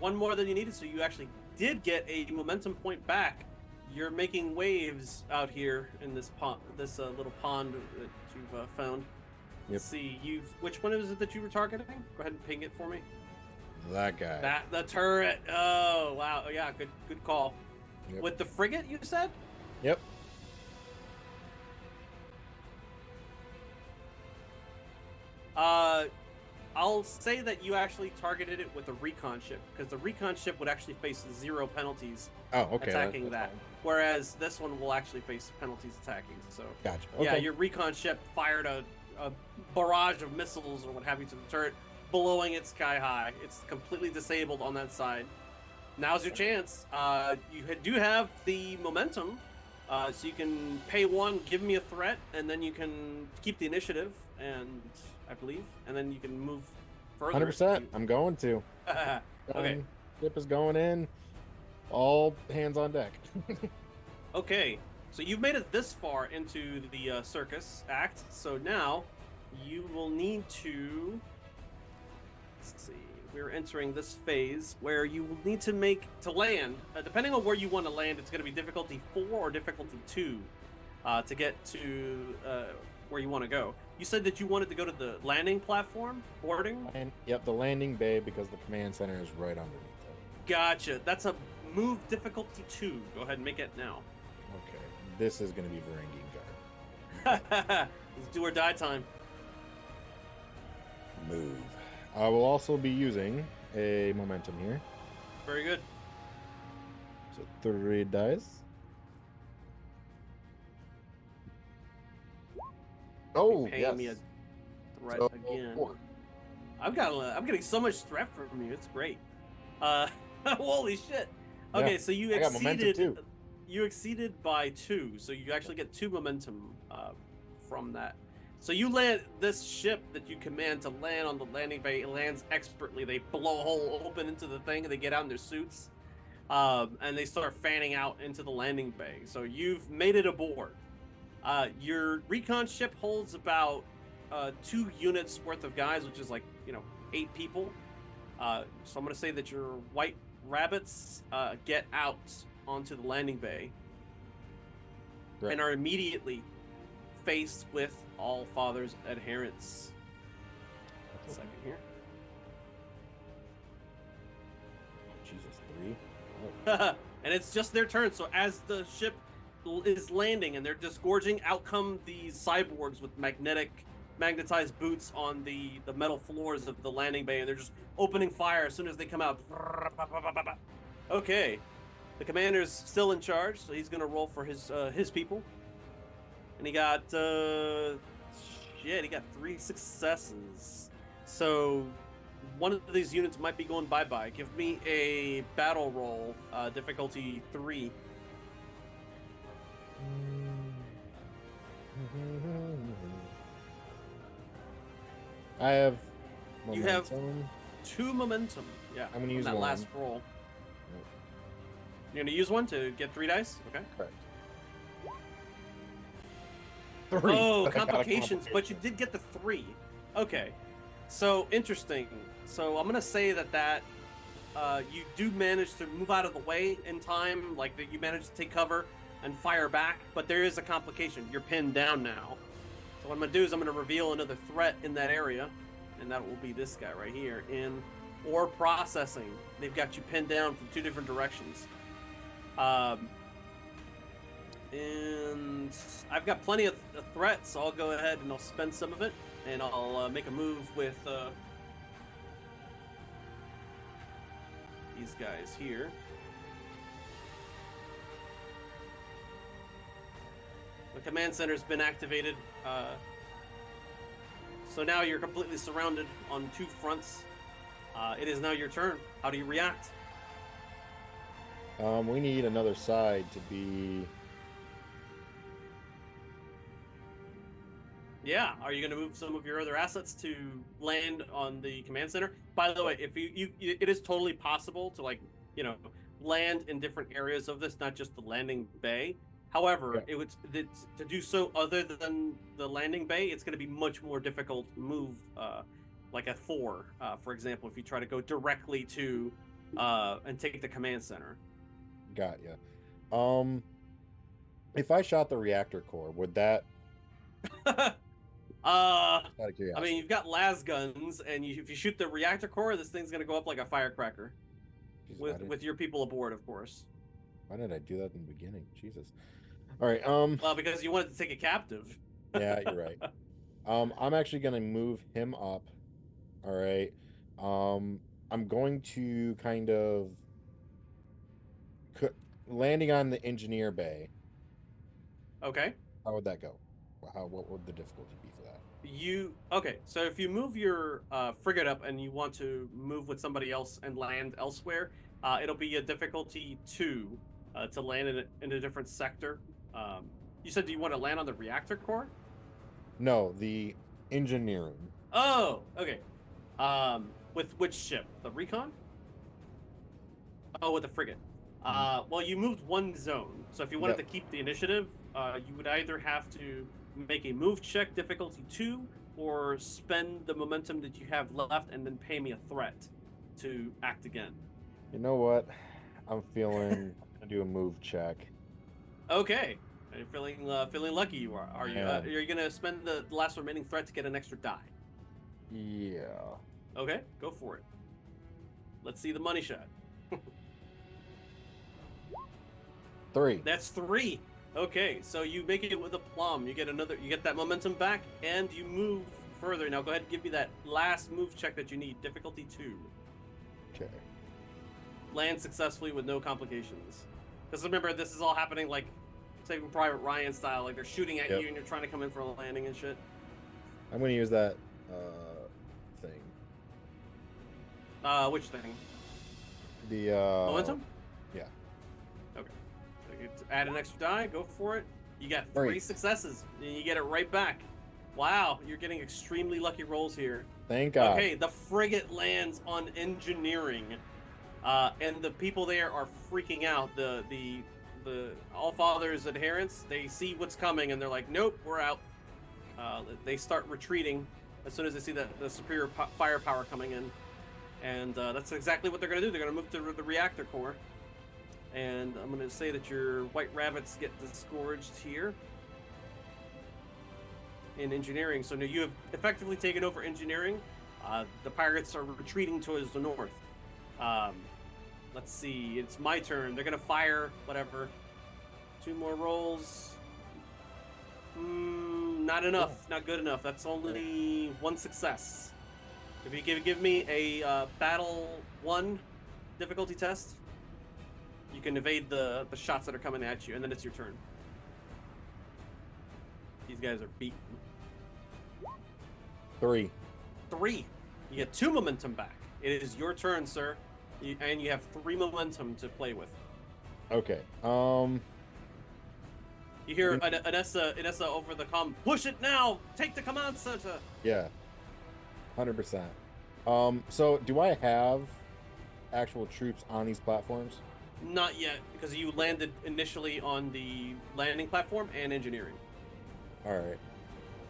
1 more than you needed, so you actually did get a momentum point back. You're making waves out here in this pond, little pond that you've found. Yep. Let's see, which one is it that you were targeting? Go ahead and ping it for me. That guy. The turret. Oh, wow. Yeah, good call. Yep. With the frigate, you said? Yep. I'll say that you actually targeted it with a recon ship, because the recon ship would actually face 0 penalties Oh, okay. attacking that's that, fine. whereas this one will actually face penalties attacking. So Gotcha. yeah, Okay. your recon ship fired a barrage of missiles or what have you to the turret, blowing it sky high. It's completely disabled on that side. Now's your chance. You do have the momentum, so you can pay 1, give me a threat, and then you can keep the initiative, and I believe, and then you can move further. 100%. I'm going to. Okay. Ship is going in. All hands on deck. Okay, so you've made it this far into the circus act, so now you will need to. Let's see. We're entering this phase where you will need to land. Depending on where you want to land, it's going to be difficulty 4 or difficulty 2 to get to where you want to go. You said that you wanted to go to the landing platform, boarding. And yep, the landing bay, because the command center is right underneath it. Gotcha. That's a move difficulty 2. Go ahead and make it now. Okay. This is going to be Varangian Guard. It's do or die time. Move. I will also be using a momentum here. Very good. So 3 dice. Oh, Paying yes. me a threat So, again. 4. I'm getting so much threat from you. It's great. Holy shit. Okay, Yeah, so you I got momentum exceeded. too. You exceeded by 2, so you actually get 2 momentum from that. So you land this ship that you command to land on the landing bay. It lands expertly. They blow a hole open into the thing, and they get out in their suits, and they start fanning out into the landing bay. So you've made it aboard. Your recon ship holds about 2 units worth of guys, which is 8 people. So I'm going to say that your white rabbits get out onto the landing bay Right. and are immediately faced with All Father's adherents. A second here. Jesus, 3. And it's just their turn. So as the ship is landing and they're disgorging, out come these cyborgs with magnetized boots on the metal floors of the landing bay, and they're just opening fire as soon as they come out. Okay, the commander's still in charge, so he's gonna roll for his people, and he got he got 3 successes. So one of these units might be going bye-bye. Give me a battle roll, difficulty 3. I have You have momentum. 2 momentum. Yeah, I'm gonna on use that 1. last roll. You're gonna use 1 to get 3 dice. Okay. Correct. 3. Oh, but I got a complications, but you did get the 3. Okay, so interesting. So I'm gonna say that you do manage to move out of the way in time, like that you managed to take cover and fire back, but there is a complication. You're pinned down now. So what I'm gonna do is I'm gonna reveal another threat in that area, and that will be this guy right here in ore processing. They've got you pinned down from 2 different directions. And I've got plenty of threats, so I'll go ahead and I'll spend some of it, and I'll make a move with these guys here. The command center's been activated. So now you're completely surrounded on 2 fronts. It is now your turn. How do you react? We need another side to be. Yeah, are you going to move some of your other assets to land on the command center? By the way, if it is totally possible to land in different areas of this, not just the landing bay. However, Yeah. to do so other than the landing bay, it's going to be much more difficult to move, like a 4, for example, if you try to go directly to and take the command center. Got ya. If I shot the reactor core, would that? I Out of curiosity. mean, you've got las guns, and if you shoot the reactor core, this thing's going to go up like a firecracker. Jeez, With your people aboard, of course. why did I do that in the beginning? Jesus. All right. Well, because you wanted to take it captive. Yeah, you're right. I'm actually gonna move him up. All right. I'm going to kind of landing on the engineer bay. Okay. How would that go? What would the difficulty be for that? Okay, so if you move your frigate up and you want to move with somebody else and land elsewhere, it'll be a difficulty 2 to land in a different sector. You said, do you want to land on the reactor core? No, the engineering. Oh, okay. With which ship? The Recon? Oh, with the frigate. Well, you moved 1 zone, so if you wanted to keep the initiative, you would either have to make a move check, difficulty 2, or spend the momentum that you have left and then pay me a threat to act again. You know what? I'm feeling. I'm gonna do a move check. Okay. Are you feeling lucky? You are. Are you? Yeah. Are you gonna spend the last remaining threat to get an extra die? Yeah. Okay, go for it. Let's see the money shot. 3. That's 3. Okay, so you make it with a plum. You get that momentum back, and you move further. Now go ahead and give me that last move check that you need. Difficulty 2. Okay. Land successfully with no complications. Because remember, this is all happening like Saving Private Ryan style. Like they're shooting at you, and you're trying to come in for a landing and shit. I'm gonna use that thing. Which thing? The Momentum? Yeah. Okay. So you get to add an extra die. Go for it. You got 3 Great. successes, and you get it right back. Wow, you're getting extremely lucky rolls here. Thank God. Okay, the frigate lands on engineering, and the people there are freaking out. The Allfather's adherents, they see what's coming, and they're like, "Nope, we're out." They start retreating as soon as they see the superior firepower coming in, and that's exactly what they're going to do. They're going to move to the reactor core, and I'm going to say that your white rabbits get disgorged here in engineering. So now you have effectively taken over engineering. The pirates are retreating towards the north. Let's see, it's my turn. They're gonna fire whatever. 2 more rolls. Not enough. Not good enough. That's only 1 success. If you give me a battle 1 difficulty test, you can evade the shots that are coming at you, and then it's your turn. These guys are beaten. 3. 3. You get 2 momentum back. It is your turn, sir. And you have 3 momentum to play with. Okay. You hear Anessa over the comm. Push it now! Take the command center! Yeah. 100%. So do I have actual troops on these platforms? Not yet, because you landed initially on the landing platform and engineering. All right.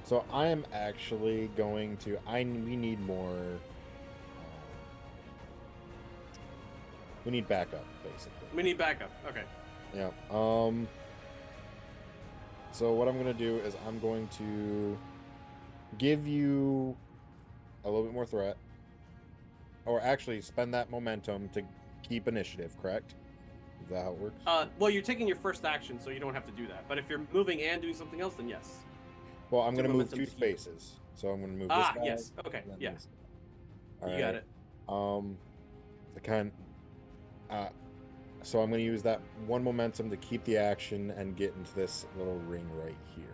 So I am actually going to. We need more. We need backup, basically. We need backup. Okay. Yeah. So what I'm gonna do is I'm going to give you a little bit more threat, or actually spend that momentum to keep initiative. Correct? Is that how it works? Well, you're taking your first action, so you don't have to do that. But if you're moving and doing something else, then yes. Well, I'm gonna move momentum 2 to keep. spaces, so I'm gonna move this guy. Yes. Okay. and then Yeah. this guy. You got it. The kind. So I'm going to use that one momentum to keep the action and get into this little ring right here.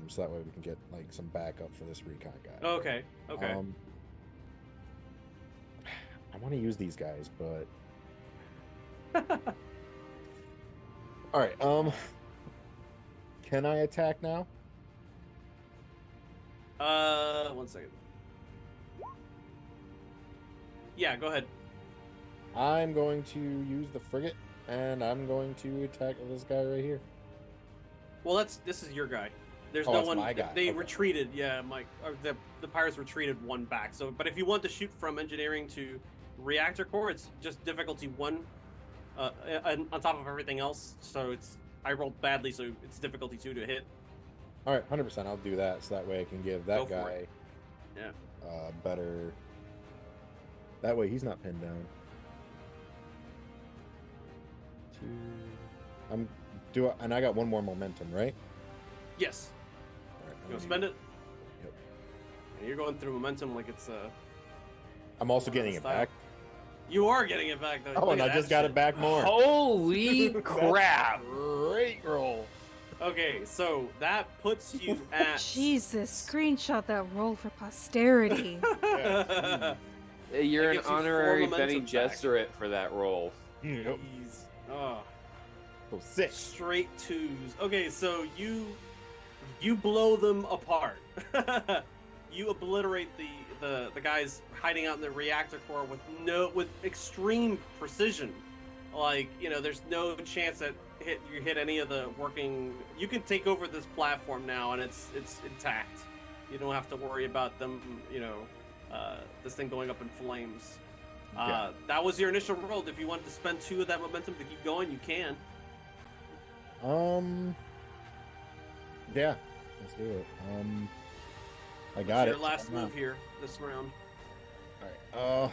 So that way we can get like some backup for this recon guy. Okay. Okay. I want to use these guys, but all right. Can I attack now? 1 second. Yeah, go ahead. I'm going to use the frigate, and I'm going to attack this guy right here. Well, this is your guy. There's Oh, no that's one. my guy. They Okay. retreated. Yeah, Mike. The pirates retreated one back. So, but if you want to shoot from engineering to reactor core, it's just difficulty 1, on top of everything else. So I rolled badly, so it's difficulty 2 to hit. All right, 100%. I'll do that, so that way I can give that Go for guy it. Yeah. better. That way he's not pinned down. And I got one more momentum, right? Yes. All right, You gonna spend it? Yep. And you're going through momentum like it's I'm also One getting it style. back. You are getting it back though. Oh, Look and at I just that got shit. it back more. Holy crap! Great roll. Okay, so that puts you at Jesus, screenshot that roll for posterity. You're That an gives you 4 honorary Benny momentum back. Gesserit for that roll. Yep. Jeez. Oh, So 6. straight 2s. Okay, so you blow them apart. You obliterate the guys hiding out in the reactor core with extreme precision. Like, there's no chance that you hit any of the working. You can take over this platform now, and it's intact. You don't have to worry about them. This thing going up in flames. Yeah. That was your initial roll. If you wanted to spend 2 of that momentum to keep going, you can. Yeah. Let's do it. I What's got your it. last I'm not- move here this round? All right.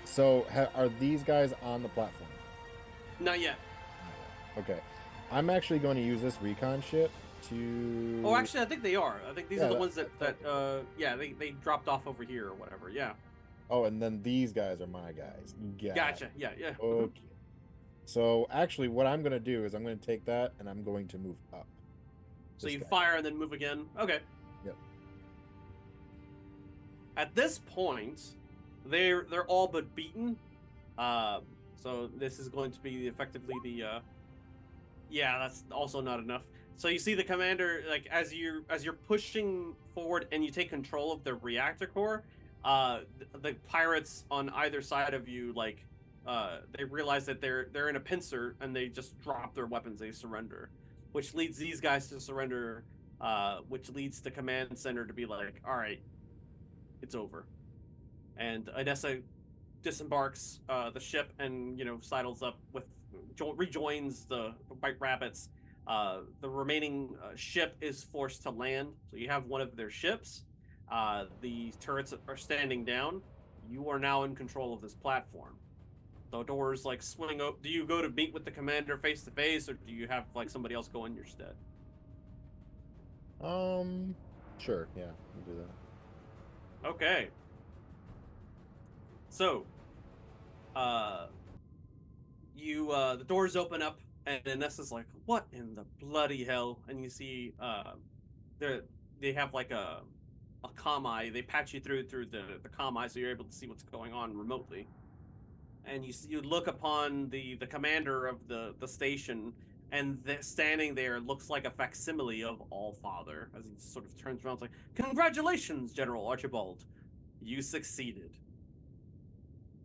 So are these guys on the platform? Not yet. Okay. I'm actually going to use this recon ship to. Oh, actually, I think they are. I think these Yeah, are the that- ones they dropped off over here or whatever. Yeah. Oh, and then these guys are my guys. Gotcha. Yeah. Okay. So actually, what I'm going to do is I'm going to take that and I'm going to move up. So This you guy. fire and then move again. Okay. Yep. At this point, they're all but beaten. So this is going to be effectively the. Yeah, that's also not enough. So you see the commander, like as you're pushing forward and you take control of the reactor core, the pirates on either side of you, like, they realize that they're in a pincer and they just drop their weapons. They surrender, which leads these guys to surrender, which leads the command center to be like, all right, it's over. And Odessa disembarks the ship and sidles up with rejoins the White Rabbits. The remaining ship is forced to land, so you have one of their ships. The turrets are standing down. You are now in control of this platform. The doors like swing up. Do you go to meet with the commander face to face, or do you have like somebody else go in your stead? Sure. Yeah, we'll do that. Okay. So, the doors open up, and Nessa's like, "What in the bloody hell?" And you see, they have like a comm eye. They patch you through the comm eye, so you're able to see what's going on remotely. And you look upon the commander of the station, and standing there looks like a facsimile of Allfather as he sort of turns around, like, "Congratulations, General Archibald, you succeeded."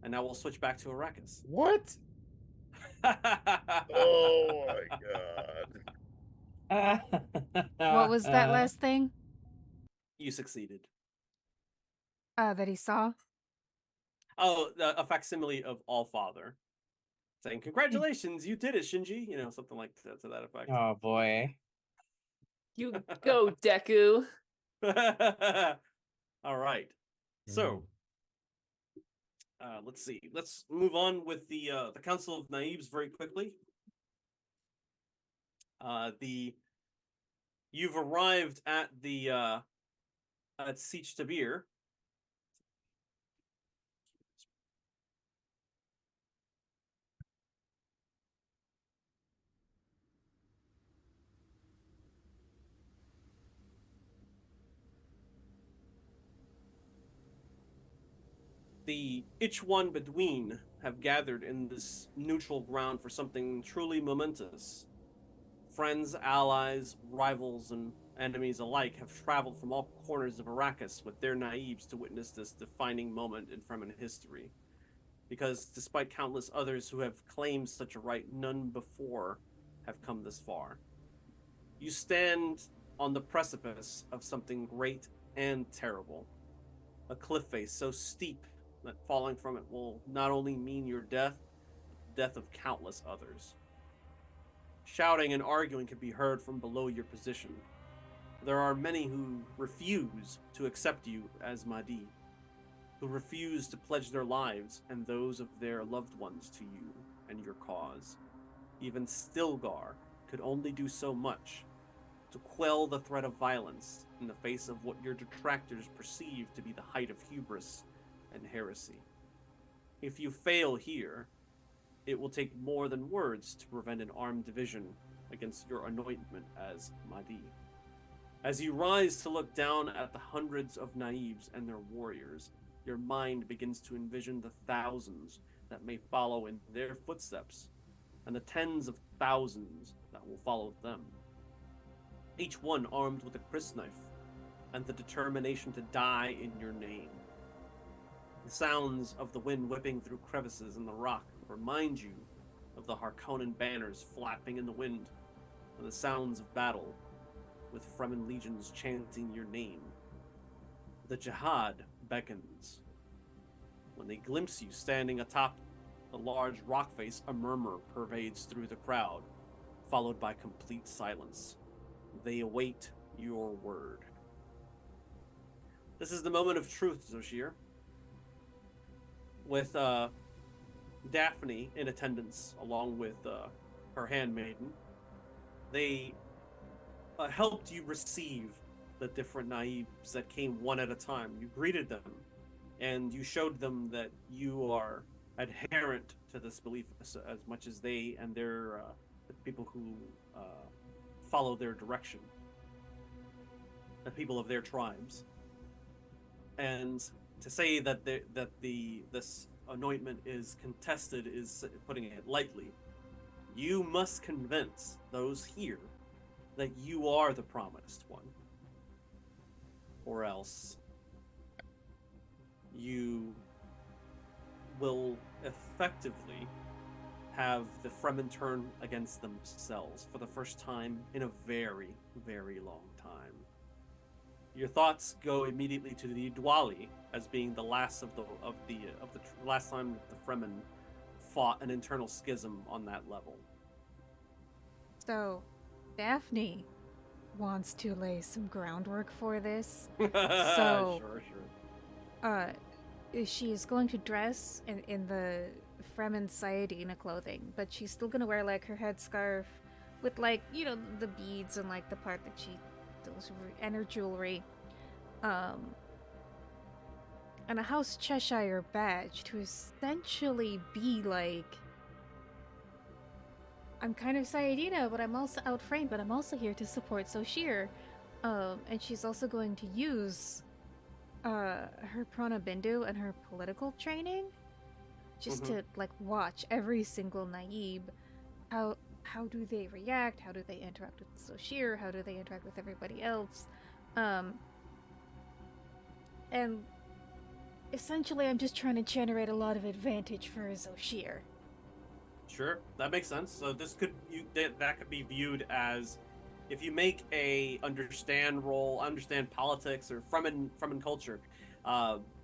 And now we'll switch back to Arrakis. What? Oh my god. What was that last thing You succeeded. that he saw? Oh, a facsimile of Allfather, saying, "Congratulations, you did it, Shinji." Something like that, to that effect. Oh boy. You go, Deku. All right. So, let's see. Let's move on with the Council of Naibs very quickly. You've arrived at the at Siege Tabir. each one between have gathered in this neutral ground for something truly momentous. Friends, allies, rivals, and enemies alike have traveled from all corners of Arrakis with their naibs to witness this defining moment in Fremen history. Because despite countless others who have claimed such a right, none before have come this far. You stand on the precipice of something great and terrible. A cliff face so steep that falling from it will not only mean your death, but the death of countless others. Shouting and arguing can be heard from below your position. There are many who refuse to accept you as Mahdi, who refuse to pledge their lives and those of their loved ones to you and your cause. Even Stilgar could only do so much to quell the threat of violence in the face of what your detractors perceive to be the height of hubris and heresy. If you fail here, it will take more than words to prevent an armed division against your anointment as Mahdi. As you rise to look down at the hundreds of naibs and their warriors, your mind begins to envision the thousands that may follow in their footsteps, and the tens of thousands that will follow them. Each one armed with a crysknife and the determination to die in your name. The sounds of the wind whipping through crevices in the rock remind you of the Harkonnen banners flapping in the wind, and the sounds of battle, with Fremen legions chanting your name. The jihad beckons. When they glimpse you standing atop the large rock face, a murmur pervades through the crowd, followed by complete silence. They await your word. This is the moment of truth, Zoshir. With Daphne in attendance, along with her handmaiden, they helped you receive the different naibs that came one at a time. You greeted them, and you showed them that you are adherent to this belief as much as they and their the people who follow their direction, the people of their tribes. And to say that this anointment is contested is putting it lightly. You must convince those here that you are the promised one, or else you will effectively have the Fremen turn against themselves for the first time in a very, very long time. Your thoughts go immediately to the Dwali as being the last of the last time that the Fremen fought an internal schism on that level. So, Daphne wants to lay some groundwork for this. Sure. She is going to dress in the Fremen Sayadina clothing, but she's still gonna wear like her headscarf with like, you know, the beads and like the part that she does and her jewelry. And a House Cheshire badge to essentially be like, I'm kind of Sayadina, but I'm also outframed, but I'm also here to support Zoshir. And she's also going to use her Prana Bindu and her political training just to like watch every single naib. How do they react? How do they interact with Zoshir? How do they interact with everybody else? And essentially I'm just trying to generate a lot of advantage for Zoshir. Sure, that makes sense. So this could that could be viewed as, if you make a understand politics or Fremen culture,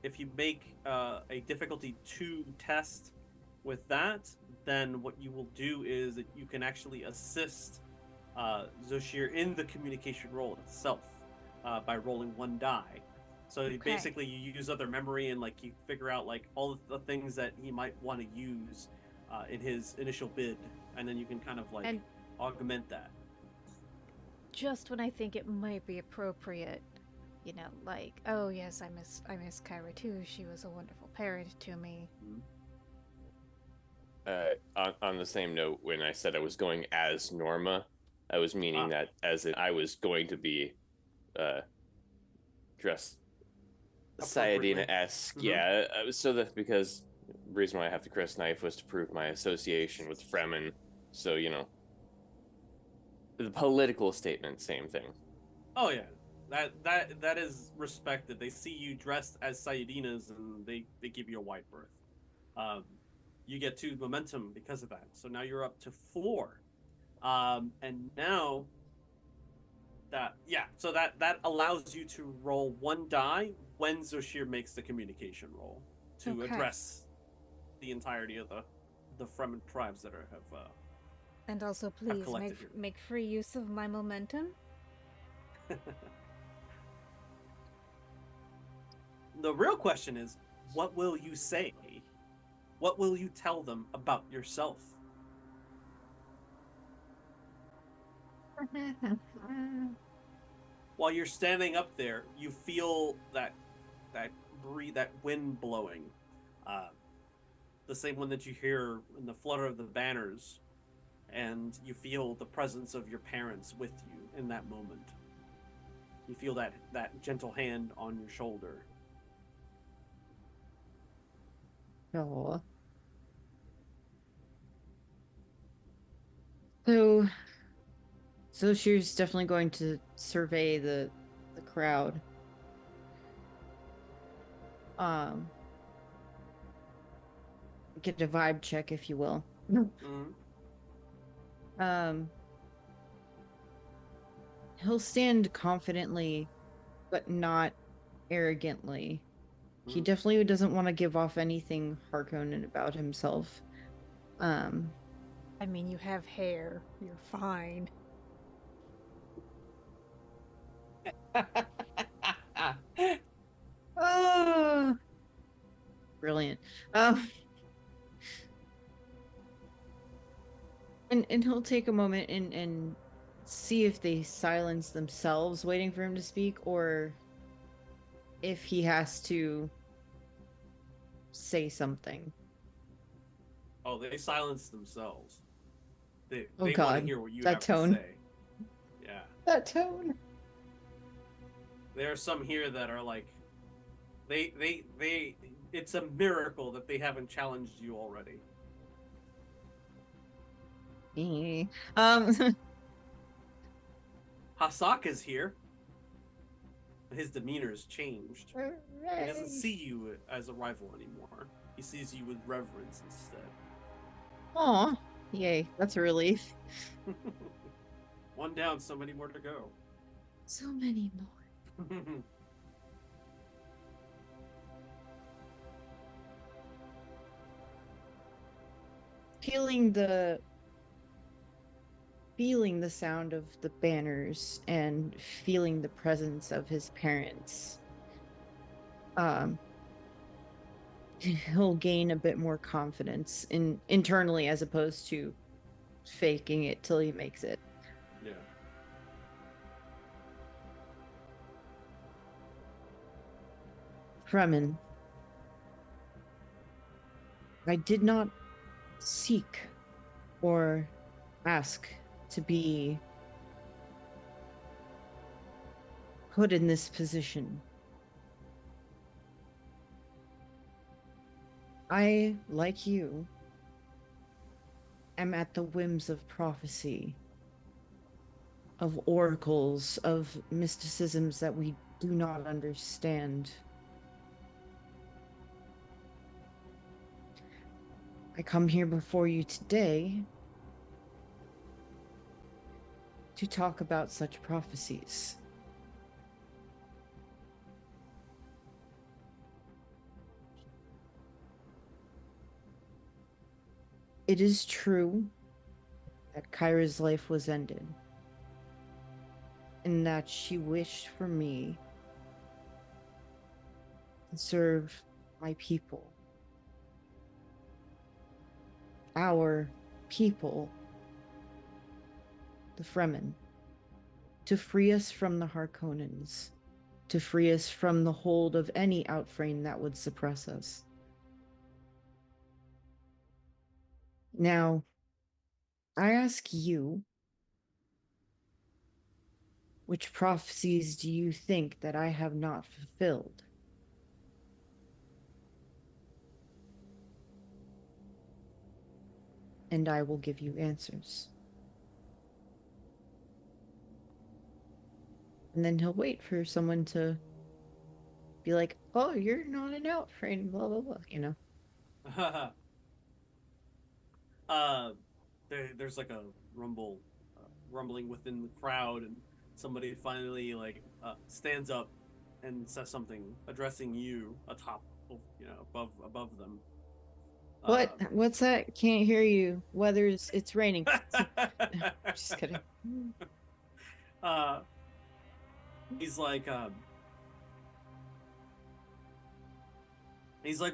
if you make a difficulty 2 test with that, then what you will do is that you can actually assist Zoshir in the communication role itself by rolling 1 die. So basically you use other memory and like you figure out like all the things that he might want to use in his initial bid, and then you can kind of like augment that. Just when I think it might be appropriate, you know, like, oh yes, I miss Kyra too. She was a wonderful parent to me. On the same note, when I said I was going as Norma, I was meaning that as in I was going to be dressed appropriately. Sayadina-esque, Mhm. yeah. So that because the reason why I have the Chris knife was to prove my association with Fremen. So the political statement, same thing. Oh yeah, that is respected. They see you dressed as Sayadinas, and they give you a wide berth. Um, you get 2 momentum because of that. So now you're up to 4. And now so that allows you to roll 1 die when Zoshir makes the communication roll to Okay. address the entirety of the Fremen tribes that have And also, please collected here. make free use of my momentum. The real question is, what will you say? What will you tell them about yourself? While you're standing up there, you feel that wind blowing, uh, the same one that you hear in the flutter of the banners, and you feel the presence of your parents with you in that moment. You feel that gentle hand on your shoulder. Oh. So she's definitely going to survey the crowd. Get a vibe check, if you will. Mm-hmm. He'll stand confidently, but not arrogantly. He Mm-hmm. definitely doesn't want to give off anything Harkonnen about himself. I mean, you have hair. You're fine. Oh, brilliant. And he'll take a moment and see if they silence themselves waiting for him to speak, or if he has to say something. Oh, they silence themselves. They Oh want to God, hear what you that have tone. to say. Yeah. That tone. There are some here that are like, they it's a miracle that they haven't challenged you already. Hasaka's here. His demeanor's changed. He doesn't see you as a rival anymore. He sees you with reverence instead. Aw, yay, that's a relief. 1 down, so many more to go. So many more. Feeling the sound of the banners and feeling the presence of his parents, he'll gain a bit more confidence internally, as opposed to faking it till he makes it. Yeah. Fremen, I did not seek or ask to be put in this position. I, like you, am at the whims of prophecy, of oracles, of mysticisms that we do not understand. I come here before you today to talk about such prophecies. It is true that Kyra's life was ended, and that she wished for me to serve my people. Our people, the Fremen, to free us from the Harkonnens, to free us from the hold of any outframe that would suppress us. Now, I ask you, which prophecies do you think that I have not fulfilled? and I will give you answers. And then he'll wait for someone to be like, oh, you're not an outframe, blah, blah, blah, you know? There's like a rumbling within the crowd, and somebody finally stands up and says something addressing you atop, above them. What? What's that? Can't hear you. It's raining. Just kidding. He's like,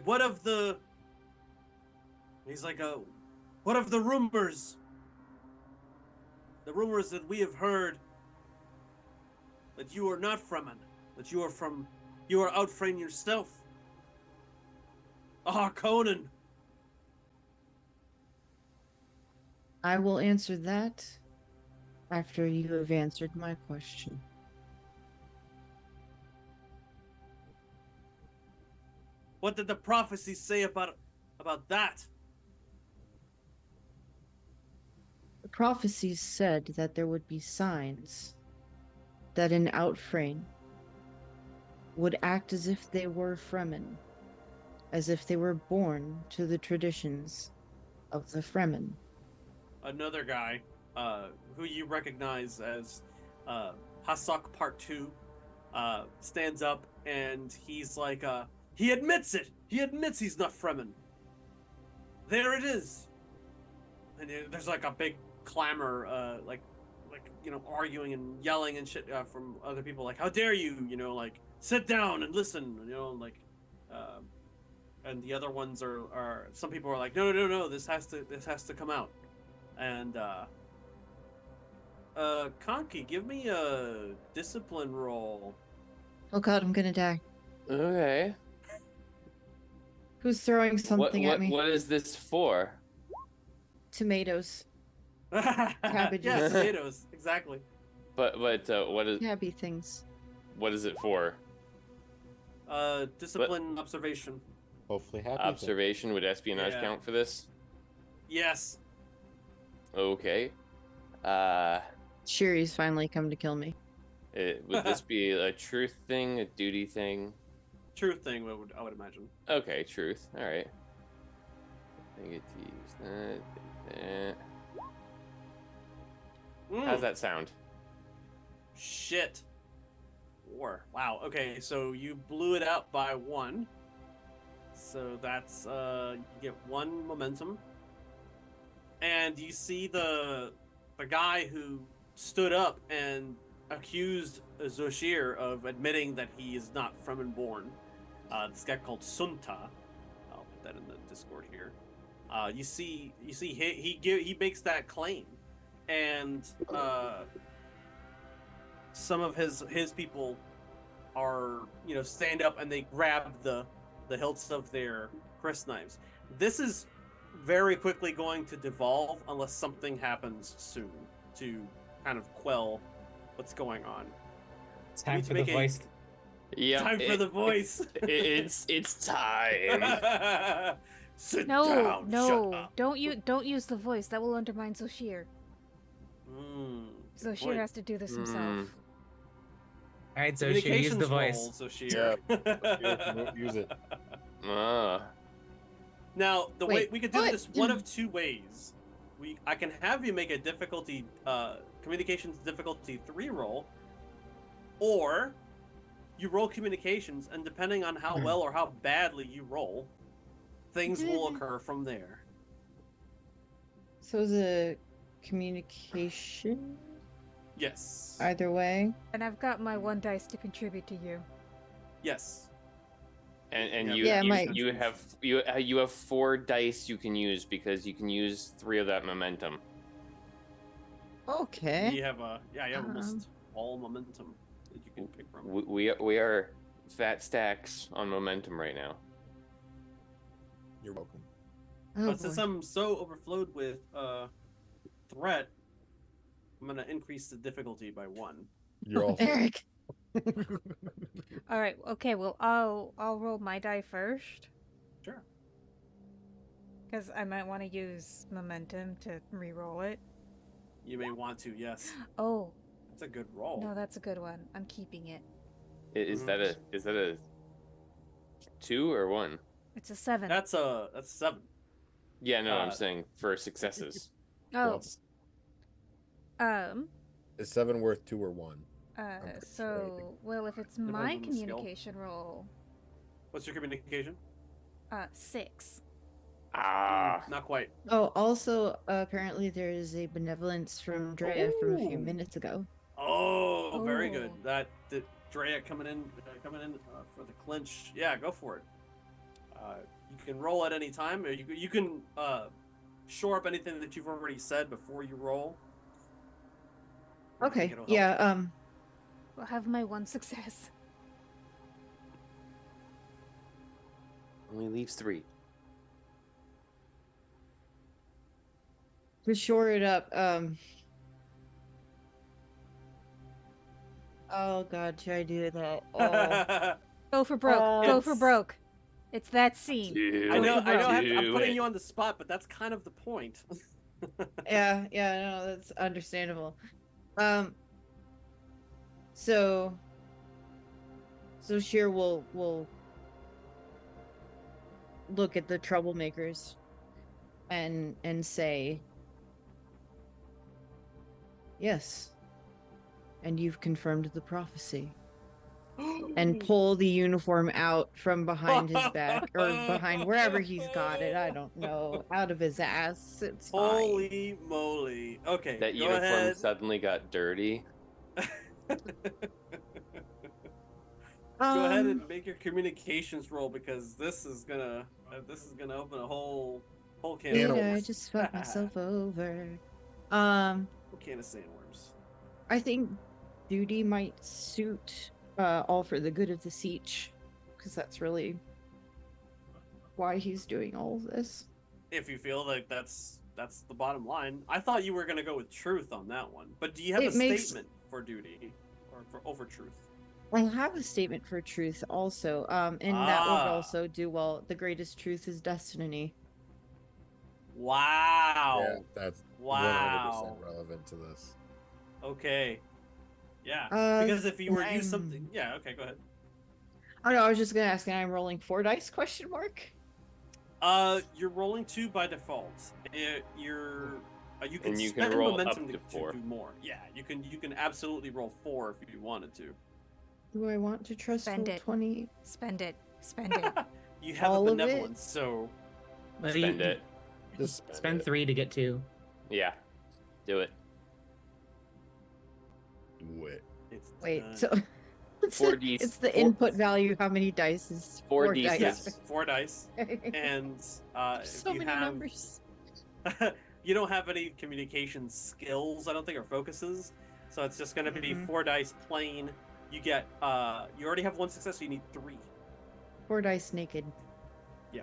what of the? He's like, what of the rumors? The rumors that we have heard that you are not Fremen, that you are Outframe yourself. Ah, Conan. I will answer that after you have answered my question. What did the prophecies say about that? The prophecies said that there would be signs that an Outframe would act as if they were Fremen, as if they were born to the traditions of the Fremen. Another guy, who you recognize as Hassak Part 2, stands up and he's like, he admits it! He admits he's not Fremen. There it is! And there's like a big clamor, arguing and yelling and shit from other people, like, how dare you, sit down and listen, and the other ones are some people are like, no, this has to come out. And Conky, give me a discipline roll. Oh god, I'm gonna die. Okay. Who's throwing something at me? What is this for? Tomatoes. Cabbages. Yeah, tomatoes, exactly. But what is Tabby things. what is it for? Discipline observation. Hopefully happy. Observation. Would espionage Yeah. count for this? Yes. Okay. Shiri's finally come to kill me. Would this be a truth thing, a duty thing? Truth thing, I would imagine. Okay, truth. All right. I get to use that. How's that sound? Shit. 4. Wow. Okay, so you blew it out by 1. So that's you get 1 momentum. And you see the guy who stood up and accused Zoshir of admitting that he is not Fremen born. This guy called Sunta. I'll put that in the Discord here. You see he makes that claim, and some of his people are stand up and they grab the hilts of their cryst knives. This is very quickly going to devolve unless something happens soon to kind of quell what's going on. It's time need to for the make a- voice. Yeah. Time for the voice. It's time. Sit No, down. Shut no, up. don't use the voice. That will undermine Zoshir. Good Zoshir point. has to do this himself. All right, so she use the Communications voice. roll, Zoshir. Use it. Now, the way Wait, we could do what? this one of 2 ways. I can have you make a difficulty, communications difficulty 3 roll, or you roll communications, and depending on how well or how badly you roll, things will occur from there. So is it communication? Yes. Either way? And I've got my 1 dice to contribute to you. Yes. And Yeah, you have 4 dice you can use because you can use 3 of that momentum. Okay. You have almost all momentum that you can pick from. We are fat stacks on momentum right now. You're welcome. Oh, But since boy. I'm so overflowed with threat, I'm gonna increase the difficulty by 1. You're all. Eric. All right. Okay. Well, I'll roll my die first. Sure. Because I might want to use momentum to re-roll it. You may want to, yes. Oh, That's a good roll. no, that's a good one. I'm keeping it. Is that a 2 or 1? It's a 7. That's 7. Yeah, no, I'm saying for successes. Well, Oh, it's- um, is 7 worth 2 or 1? pretty sure, I so, think. well, if it's Depends my on the skill. communication roll, What's your communication? 6. Ah, Not quite. Oh, also, apparently there is a benevolence from Drea from a few Ooh. minutes ago. Oh, very good. Oh. That Drea coming in for the clinch. Yeah, go for it. You can roll at any time, or you can shore up anything that you've already said before you roll. I think Okay, it'll help. yeah, We'll have my 1 success. only leaves 3. to shore it up, oh god, should I do that? Oh. Go for broke. Go for It's- broke. It's that scene. I know, I'm Do putting it. you on the spot, but that's kind of the point. Yeah, no, that's understandable. So Sheer will look at the troublemakers and say, yes, and you've confirmed the prophecy, and pull the uniform out from behind his back or behind wherever he's got it. I don't know, out of his ass. It's fine. Holy moly! Okay, That go uniform ahead. suddenly got dirty. Go ahead and make your communications roll, because this is gonna open a whole can Did of I worms. just fuck myself over? Whole can of sandworms. I think duty might suit all for the good of the siege, because that's really why he's doing all of this. If you feel like that's the bottom line. I thought you were gonna go with truth on that one, but do you have It a makes- statement for duty or for over truth? I'll have a statement for truth also, and that would Ah. also do well. The greatest truth is destiny. Wow. Yeah, that's Wow. 100% relevant to this. Okay. Yeah. Uh, Because if you were to use I'm- something, yeah. Okay, go ahead. Oh no, I was just gonna ask, and I'm rolling 4 dice? Question mark. You're rolling 2 by default. You can And you can spend roll momentum up to to 4. do more. Yeah, you can absolutely roll 4 if you wanted to. Do I want to trust Spend roll it. 20? Spend it. Spend it. You have All a of it? benevolence, so But Spend it. Just Spend it. 3 to get 2. Yeah. Do it. Do it. it's Wait, done. so it's, 4D it's the 4 input value. How many dice is 4 dice? yes, 4 dice, and So you many have numbers. you don't have any communication skills, I don't think, or focuses. So it's just going to be Mhm. 4 dice plain. You get you already have 1 success, so you need 3. 4 dice naked. Yeah.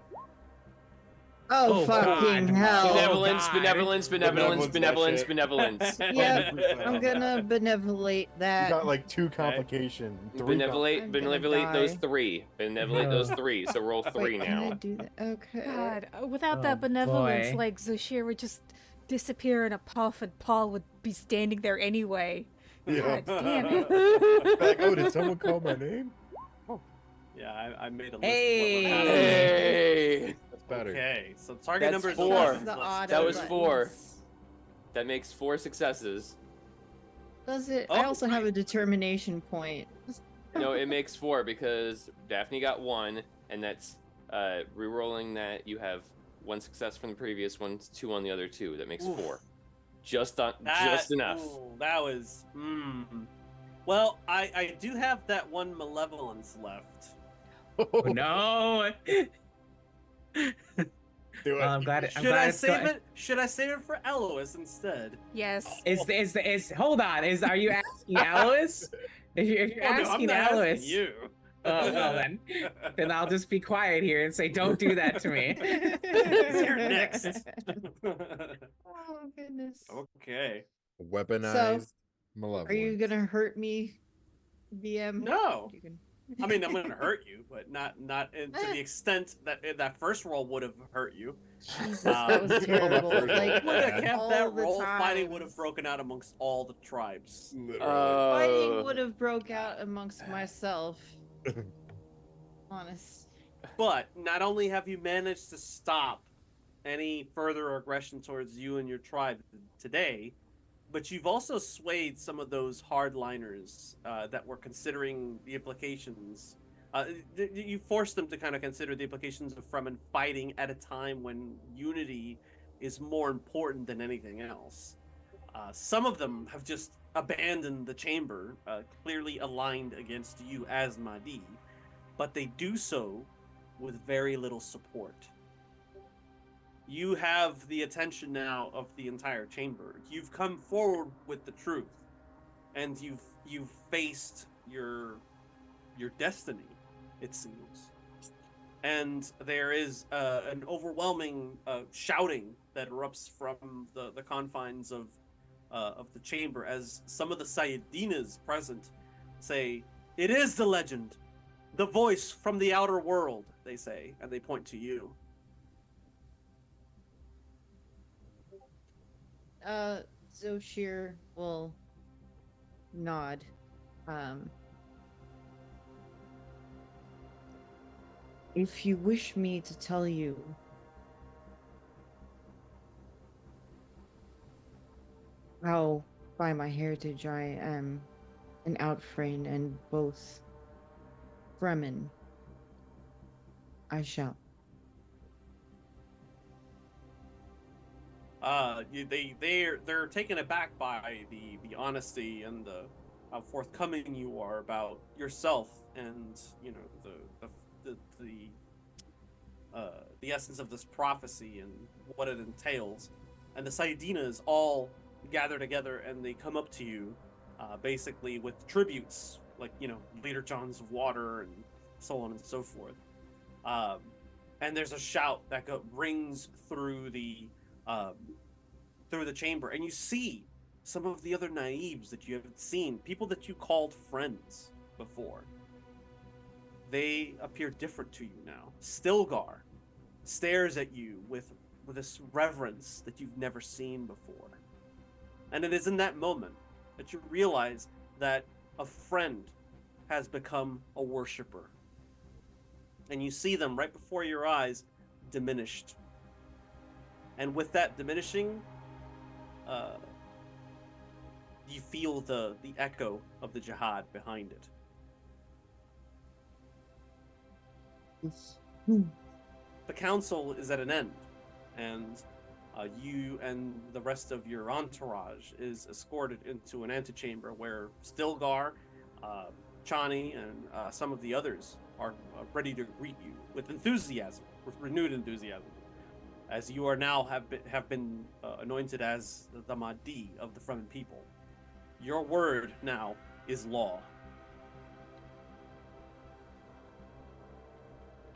Oh, Oh, fucking God. hell! Benevolence, God. benevolence, benevolence, Benevolence, benevolence, that shit. benevolence. Yep, I'm gonna benevolate You that. got like 2 complication. 3 Benevolate, I'm gonna benevolate those die. 3. Benevolate those 3. So roll 3 Wait, can I now. do that? Okay. God, without Oh, that benevolence, boy. like Zoshir would just disappear in a puff, and Paul would be standing there anyway. Yeah. God damn it. Like, oh, did someone call my name? Yeah, I made a list Hey! of what would happen. Hey! That's better. Okay, so target That's number is 4. 11. The Let's auto That was do it. 4. buttons. That makes 4 successes. Does it? Oh, I also have wait. a determination point. No, it makes 4 because Daphne got 1, and that's re-rolling that. You have 1 success from the previous one, 2 on the other 2. That makes Oof. 4. Just That- enough. ooh, that was. Well, I do have that 1 malevolence left. Oh, no. Do it. Well, I'm glad. I'm Should glad I it's save go- it? Should I save it for Elois instead? Yes. Is hold on? Are you asking Alois? If you're Oh, no, I'm asking not Alois, asking you. well then I'll just be quiet here and say, don't do that to me. You're next. Oh goodness. Okay. Weaponized Are malevolence. you gonna hurt me, BM? No. You can. I mean, I'm gonna hurt you, but not to the extent that that first roll would have hurt you. Jesus, that was Roll that terrible. first roll. Like, Would have Bad. kept all that the roll. Fighting would have times. broken out amongst all the tribes. Literally. Fighting would have broke out amongst myself. Honest. But not only have you managed to stop any further aggression towards you and your tribe today, but you've also swayed some of those hardliners that were considering the implications. You forced them to kind of consider the implications of Fremen fighting at a time when unity is more important than anything else. Some of them have just abandoned the chamber, clearly aligned against you as Mahdi, but they do so with very little support. You have the attention now of the entire chamber. You've come forward with the truth, and you've faced your destiny, it seems. And there is an overwhelming shouting that erupts from the confines of the chamber as some of the Sayyidinas present say, "It is the legend, the voice from the outer world," they say, and they point to you. Zoshir will nod. If you wish me to tell you how, by my heritage, I am an Outfrain and both Fremen, I shall. They're taken aback by the honesty and the how forthcoming you are about yourself and the essence of this prophecy and what it entails. And the Sayyidinas all gather together and they come up to you, basically with tributes like liter johns of water and so on and so forth. And there's a shout that rings through the chamber, and you see some of the other naibs that you haven't seen, people that you called friends before. They appear different to you now. Stilgar stares at you with this reverence that you've never seen before. And it is in that moment that you realize that a friend has become a worshiper. And you see them right before your eyes diminished. And with that diminishing, you feel the echo of the jihad behind it. The council is at an end, and you and the rest of your entourage is escorted into an antechamber where Stilgar, Chani, and some of the others are ready to greet you with enthusiasm, with renewed enthusiasm, as you are now have been anointed as the Mahdi of the Fremen people. Your word now is law.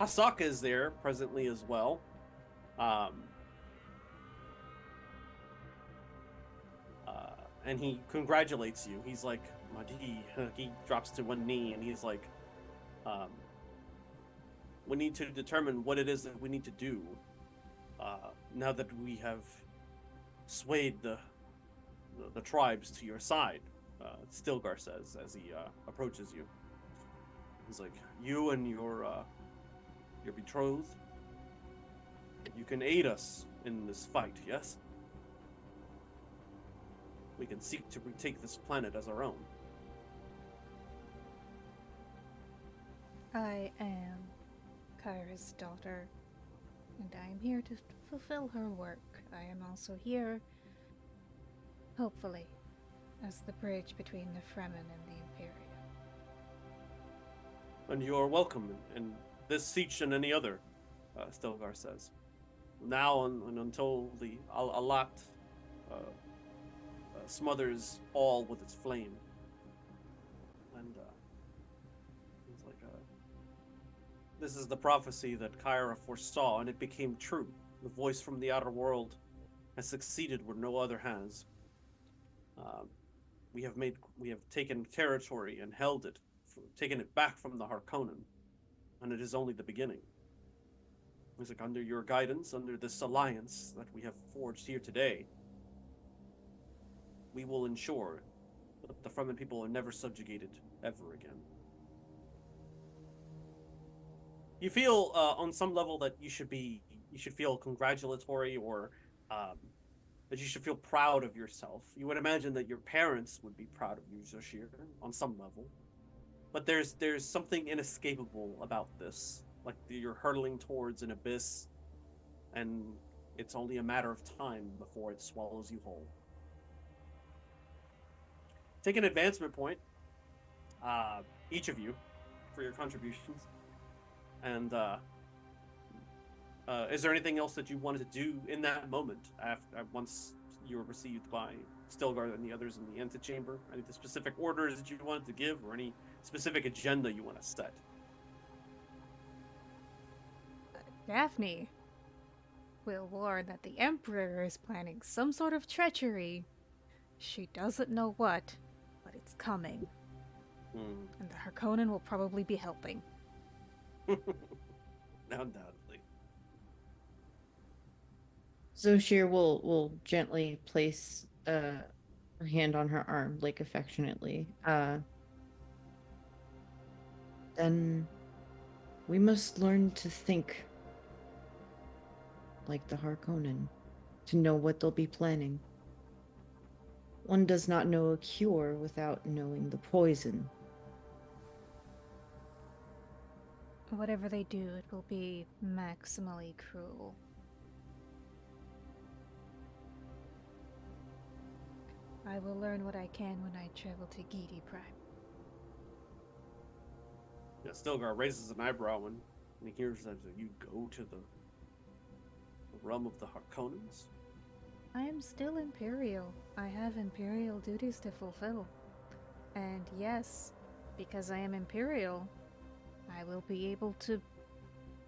Hasaka is there presently as well. And he congratulates you. He's like, Mahdi, he drops to one knee and he's like, we need to determine what it is that we need to do now that we have swayed the tribes to your side, Stilgar says as he approaches you. He's like, you and your betrothed, you can aid us in this fight, yes? We can seek to retake this planet as our own. I am Kyra's daughter, and I am here to fulfill her work. I am also here, hopefully, as the bridge between the Fremen and the Imperium. And you are welcome in this siege and any other, Stilgar says. Now and until the Alat smothers all with its flame. And it's like, this is the prophecy that Kyra foresaw, and it became true. The voice from the outer world has succeeded where no other has. We have taken territory and held it taken it back from the Harkonnen, and it is only the beginning. It's like under your guidance, under this alliance that we have forged here today, we will ensure that the Fremen people are never subjugated ever again. You feel on some level that you should feel congratulatory, or that you should feel proud of yourself. You would imagine that your parents would be proud of you, Zoshir, on some level. But there's something inescapable about this. Like you're hurtling towards an abyss, and it's only a matter of time before it swallows you whole. Take an advancement point, each of you, for your contributions. And is there anything else that you wanted to do in that moment once you were received by Stilgar and the others in the antechamber? Any specific orders that you wanted to give, or any specific agenda you want to set? Daphne will warn that the Emperor is planning some sort of treachery. She doesn't know what, but it's coming. And the Harkonnen will probably be helping. Undoubtedly. Zoshir will gently place her hand on her arm, like affectionately. Then we must learn to think like the Harkonnen, to know what they'll be planning. One does not know a cure without knowing the poison. Whatever they do, it will be maximally cruel. I will learn what I can when I travel to Gidi Prime. Yeah, Stilgar raises an eyebrow when he hears that you go to the realm of the Harkonnens. I am still Imperial. I have Imperial duties to fulfill. And yes, because I am Imperial, I will be able to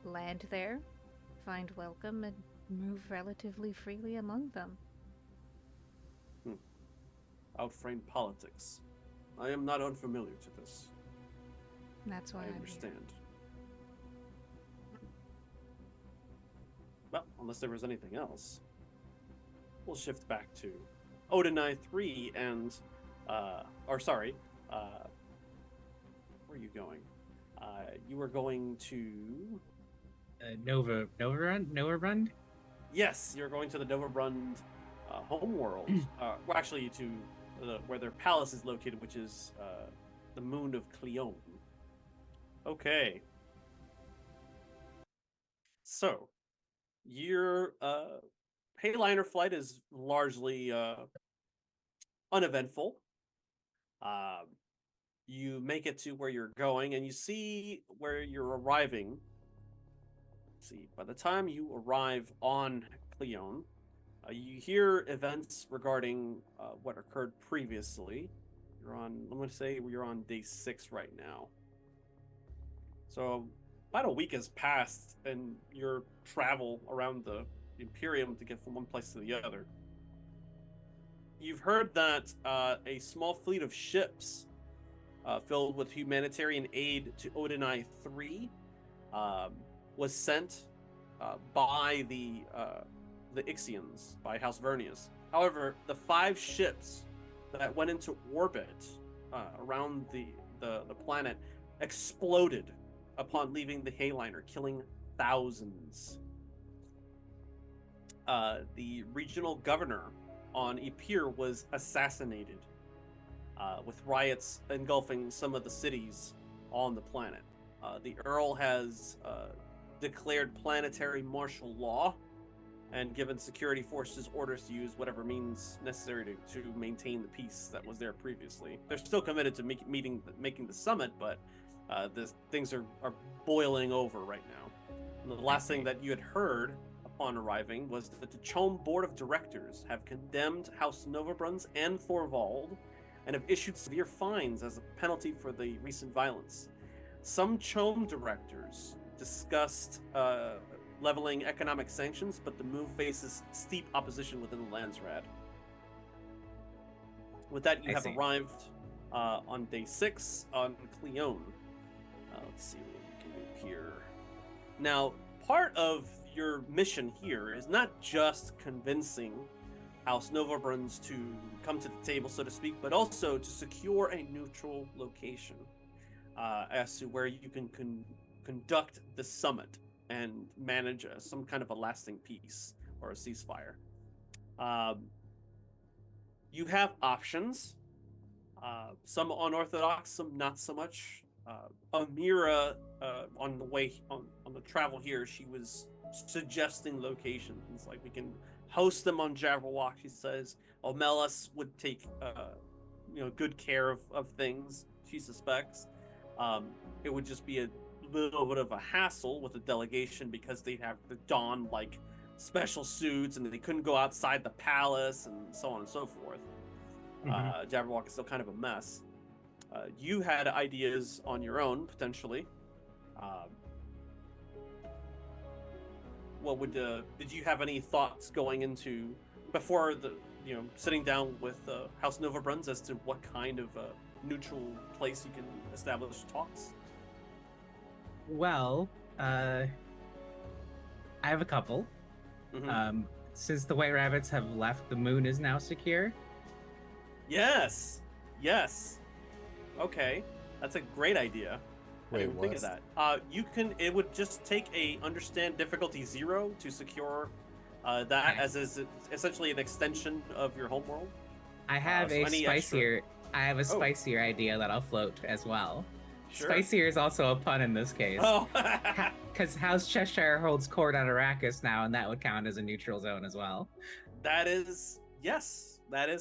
land there, find welcome, and move relatively freely among them. Outframe politics. I am not unfamiliar to this. That's why I I'm understand. here. Well, unless there was anything else, we'll shift back to Odinai 3 and, where are you going? You were going to... Novabrund? Yes, you're going to the Novabrund homeworld. Well, actually, to where their palace is located, which is the moon of Cleone. Okay. So, your Payliner flight is largely uneventful. You make it to where you're going, and you see where you're arriving. Let's see, by the time you arrive on Cleone, you hear events regarding what occurred previously. I'm going to say you're on day 6 right now. So about a week has passed in your travel around the Imperium to get from one place to the other. You've heard that a small fleet of ships filled with humanitarian aid to Odinai 3 was sent by the Ixians, by House Vernius. However, the 5 ships that went into orbit around the planet exploded upon leaving the Payliner, killing thousands. The regional governor on Epir was assassinated, with riots engulfing some of the cities on the planet. The Earl has declared planetary martial law and given security forces orders to use whatever means necessary to maintain the peace that was there previously. They're still committed to making the summit, but things are boiling over right now. And the last thing that you had heard upon arriving was that the Chom Board of Directors have condemned House Novabruns and Thorvald and have issued severe fines as a penalty for the recent violence. Some Chom directors discussed leveling economic sanctions, but the move faces steep opposition within the Landsraad. With that, you have arrived on day 6 on Cleone. Let's see what we can do here. Now, part of your mission here is not just convincing House Novabruns to come to the table, so to speak, but also to secure a neutral location as to where you can conduct the summit and manage some kind of a lasting peace or a ceasefire. You have options, some unorthodox, some not so much. Amira, on the way on the travel here, she was suggesting locations like we can host them on Jabberwock. She says Omelas would take good care of things. She suspects it would just be a little bit of a hassle with the delegation because they'd have to don like special suits and they couldn't go outside the palace and so on and so forth. Jabberwock is still kind of a mess. You had ideas on your own potentially. What would did you have any thoughts going into before the sitting down with House Novabruns as to what kind of neutral place you can establish talks? Well, I have a couple. Mhm. Since the White Rabbits have left, the moon is now secure. Yes. Okay, that's a great idea. I Wait, didn't think of that. It would just take a understand difficulty 0 to secure that Okay. as is essentially an extension of your homeworld. I have So a any spicier. I have a Oh. spicier idea that I'll float as well. Sure. Spicier is also a pun in this case. Oh. Because House Cheshire holds court on Arrakis now, and that would count as a neutral zone as well. That is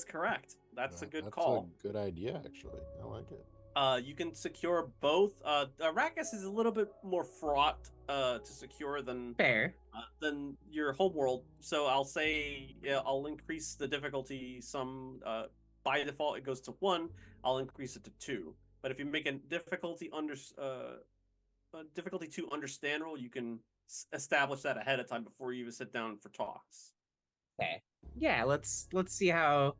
correct. That's a good That's call. a good idea, actually. I like it. You can secure both. Arrakis is a little bit more fraught to secure than your homeworld. So I'll say I'll increase the difficulty some. By default, it goes to 1. I'll increase it to 2. But if you make a difficulty difficulty 2 understandable, you can establish that ahead of time before you even sit down for talks. Okay. Yeah, let's see how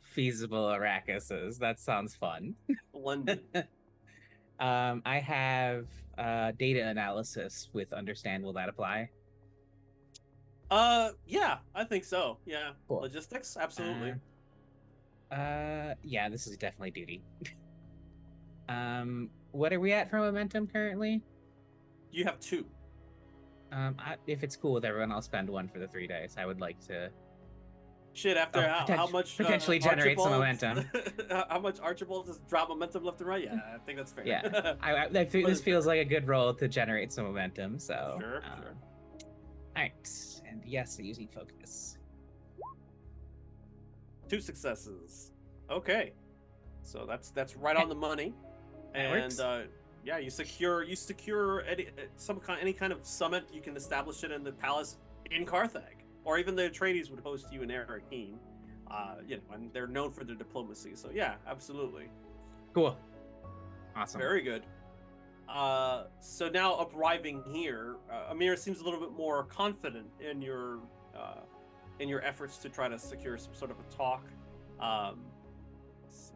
feasible Arrakis is. That sounds fun. Splendid. I have data analysis with understand. Will that apply? Yeah, I think so. Yeah. Cool. Logistics, absolutely. Yeah, this is definitely duty. What are we at for momentum currently? You have 2. If it's cool with everyone, I'll spend 1 for the 3 days. I would like to. Shit, after how much potentially generate some Archibald- momentum. how much Archibald just drop momentum left and right? Yeah, I think that's fair. Yeah, this feels like a good roll to generate some momentum. So Sure. All right, and yes, using focus. 2 successes. Okay, so that's right on the money. That works. Yeah, you secure any kind of summit. You can establish it in the palace in Carthage, or even the Atreides would host you in Arrakeen. And they're known for their diplomacy. So yeah, absolutely. Cool. Awesome. Very good. So now arriving here, Amir seems a little bit more confident in your efforts to try to secure some sort of a talk. Let's see,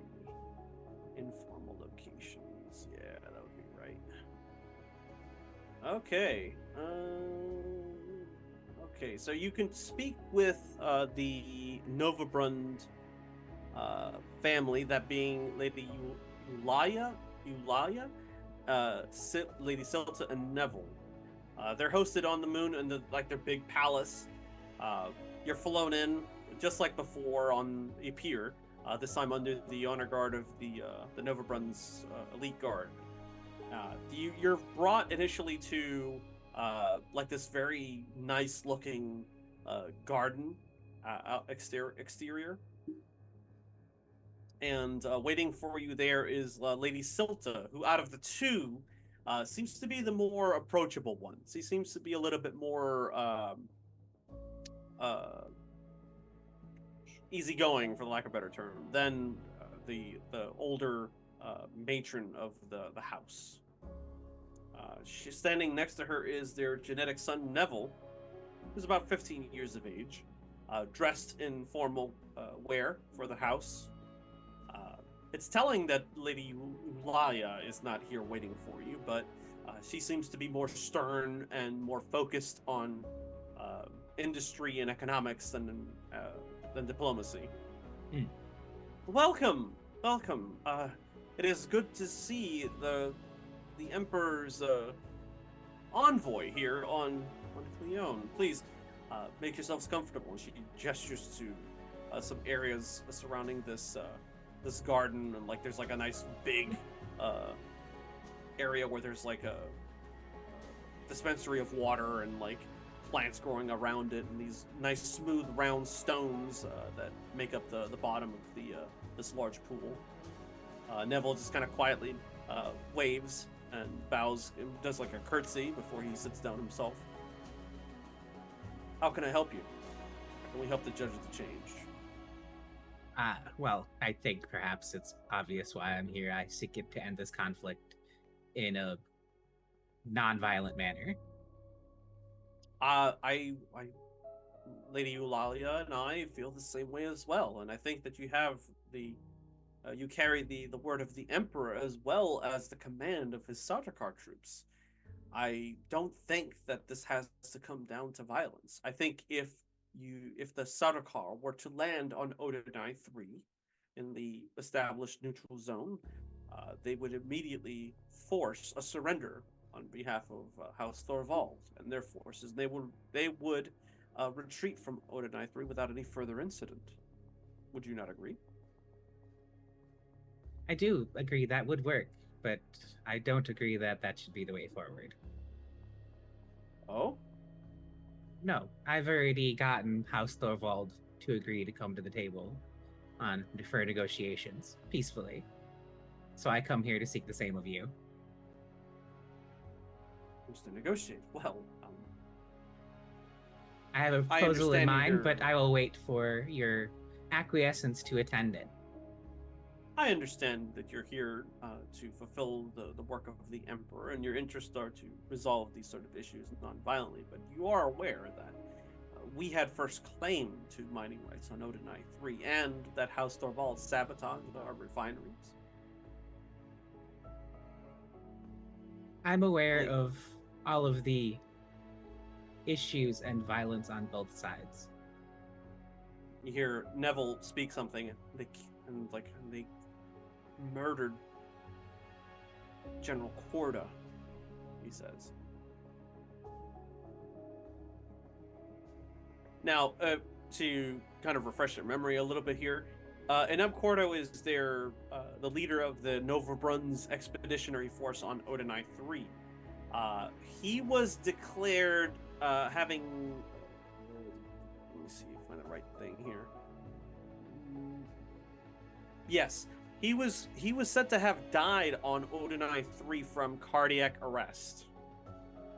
informal locations. Yeah, that would be right. Okay. Okay, so you can speak with the Novabrund family, that being Lady Eulalia, Lady Silta, and Neville. They're hosted on the moon in their big palace. You're flown in just like before on a pier. This time under the honor guard of the Novabrun's elite guard. You're brought initially to this very nice looking garden exterior. And waiting for you there is Lady Silta, who out of the 2 seems to be the more approachable one. She seems to be a little bit more easygoing, for lack of a better term, than the older matron of the house. She's standing next to her is their genetic son Neville, who's about 15 years of age, dressed in formal wear for the house. It's telling that Lady Eulalia is not here waiting for you, but she seems to be more stern and more focused on industry and economics than diplomacy. Hmm. Welcome, welcome. It is good to see the Emperor's envoy here on Cleone. Please make yourselves comfortable. She gestures to some areas surrounding this garden, and like there's like a nice big area where there's like a dispensary of water and like plants growing around it, and these nice smooth round stones that make up the bottom of the this large pool. Neville just kind of quietly waves and bows and does like a curtsy before he sits down himself. How can I help you? Can we help the judge of the change? Well, I think perhaps it's obvious why I'm here. I seek it to end this conflict in a non-violent manner. Lady Eulalia and I feel the same way as well, and I think that you have you carry the word of the Emperor as well as the command of his Sardaukar troops. I don't think that this has to come down to violence. I think if the Sardaukar were to land on Odinai 3 in the established neutral zone, they would immediately force a surrender on behalf of House Thorvald and their forces. They would retreat from Odinai 3 without any further incident. Would you not agree? I do agree that would work, but I don't agree that that should be the way forward. Oh? No, I've already gotten House Thorvald to agree to come to the table on defer negotiations peacefully. So I come here to seek the same of you. Just to negotiate. Well, I have a I proposal in understand mind, your- but I will wait for your acquiescence to attend it. I understand that you're here to fulfill the work of the Emperor, and your interests are to resolve these sort of issues non-violently, but you are aware that we had first claim to mining rights on Odinai 3, and that House Thorvald sabotaged our refineries. I'm aware Like- of all of the issues and violence on both sides. You hear Neville speak something, and they murdered General Corda, he says. Now, to kind of refresh your memory a little bit here, Eneb Cordo is the leader of the Nova Bruns Expeditionary Force on Odinai 3. He was declared having... Let me see if I find the right thing here. Yes, he was said to have died on Odinai 3 from cardiac arrest.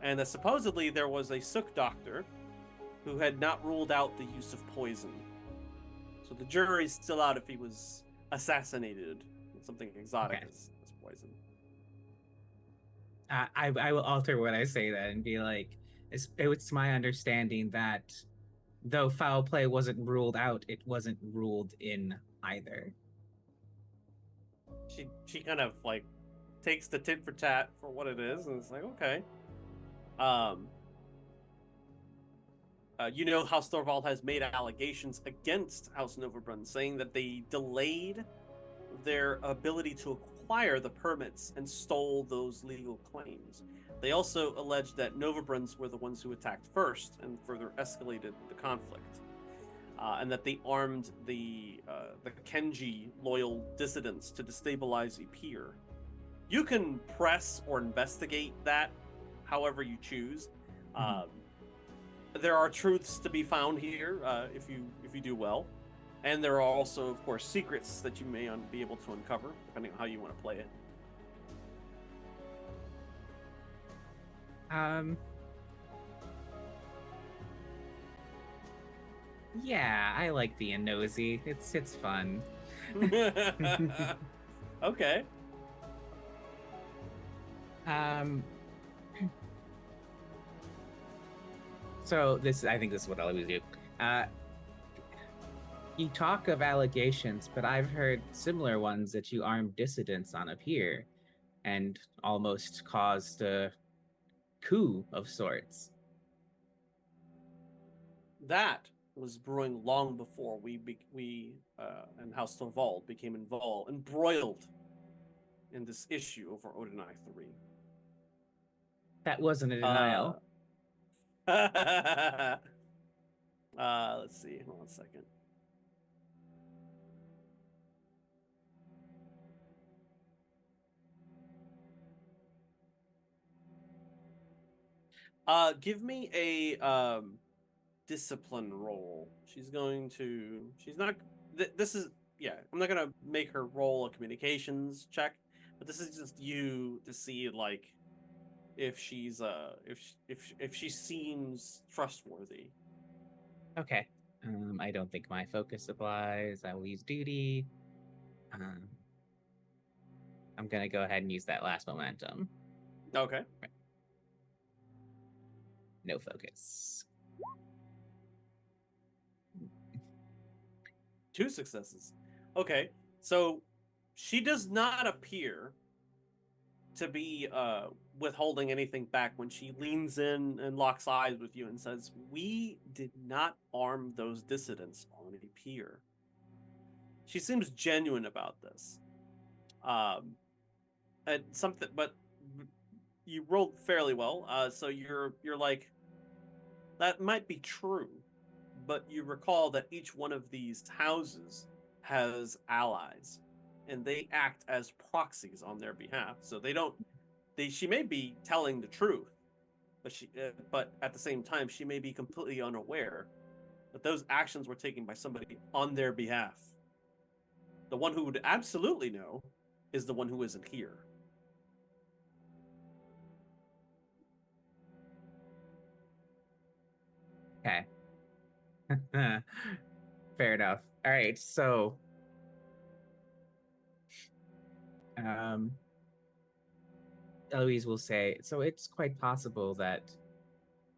And that supposedly there was a Sook doctor who had not ruled out the use of poison. So the jury's still out if he was assassinated with something exotic Okay. as poison. I will alter what I say then and be like, it's my understanding that though foul play wasn't ruled out, it wasn't ruled in either. She kind of like takes the tit for tat for what it is, and it's like, okay. House Thorvald has made allegations against House Noverbrunn, saying that they delayed their ability to acquire the permits and stole those legal claims. They also alleged that Noverbruns were the ones who attacked first and further escalated the conflict, and that they armed the Kenji loyal dissidents to destabilize Epir. You can press or investigate that however you choose. There are truths to be found here if you do well, and there are also, of course, secrets that you may be able to uncover depending on how you want to play it. Yeah, I like being nosy. It's fun. Okay. So I think this is what I'll always do. You talk of allegations, but I've heard similar ones that you armed dissidents on up here and almost caused a coup of sorts. That was brewing long before we and House Torvald became embroiled in this issue over Odinai 3. That wasn't a denial. Let's see. Hold on a second. Give me a discipline roll. She's going to. She's not. This is. Yeah, I'm not gonna make her roll a communications check, but this is just you to see like if she's if she seems trustworthy. Okay. I don't think my focus applies. I will use duty. I'm gonna go ahead and use that last momentum. Okay. No focus. 2 successes. Okay, so she does not appear to be withholding anything back when she leans in and locks eyes with you and says, "We did not arm those dissidents on a pier." She seems genuine about this. And something, but you rolled fairly well. So you're like, that might be true, but you recall that each one of these houses has allies, and they act as proxies on their behalf. So they don't. She may be telling the truth, but at the same time, she may be completely unaware that those actions were taken by somebody on their behalf. The one who would absolutely know is the one who isn't here. Okay. Fair enough. All right, so Eloise will say, so it's quite possible that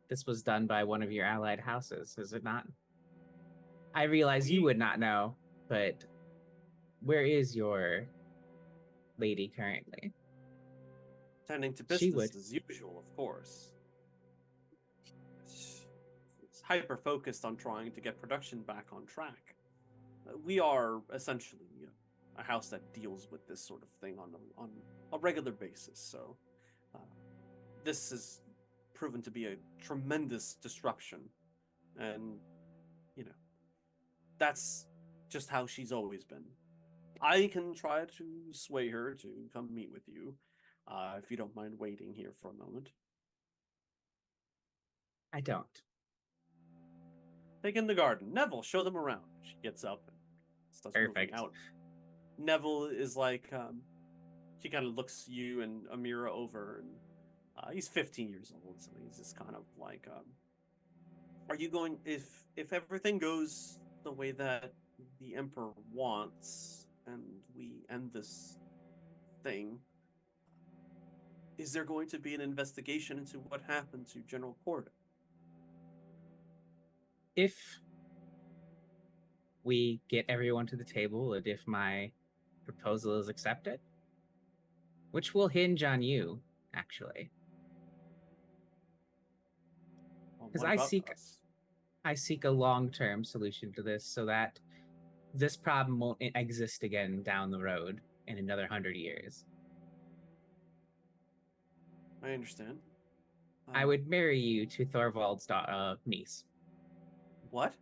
this was done by one of your allied houses, is it not? I realize you would not know, but where is your lady currently? Tending to business as usual, of course. It's hyper focused on trying to get production back on track. We are essentially a house that deals with this sort of thing on a regular basis. So this has proven to be a tremendous disruption, and that's just how she's always been. I can try to sway her to come meet with you, if you don't mind waiting here for a moment. I don't. Take in the garden. Neville, show them around. She gets up and starts Perfect. moving out. Neville is like, she kind of looks you and Amira over, and he's 15 years old, so he's just kind of like, are you going, if everything goes the way that the Emperor wants, and we end this thing, is there going to be an investigation into what happened to General Corda? If we get everyone to the table, and if my proposal is accepted, which will hinge on you, actually. Because I seek a long-term solution to this so that this problem won't exist again down the road in another 100 years. I understand. I would marry you to Thorvald's niece. What?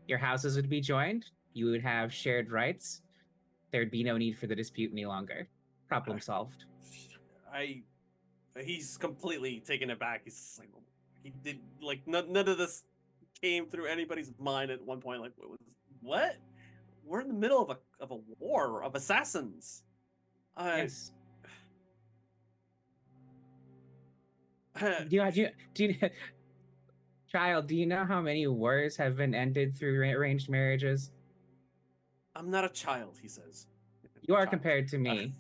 Your houses would be joined. You would have shared rights. There'd be no need for the dispute any longer. Problem solved. He's completely taken aback. He's just like, he did, like, none of this came through anybody's mind at one point. Like, what? We're in the middle of a war of assassins. Yes. Do you child, do you know how many wars have been ended through arranged marriages? I'm not a child, he says. You are compared to me.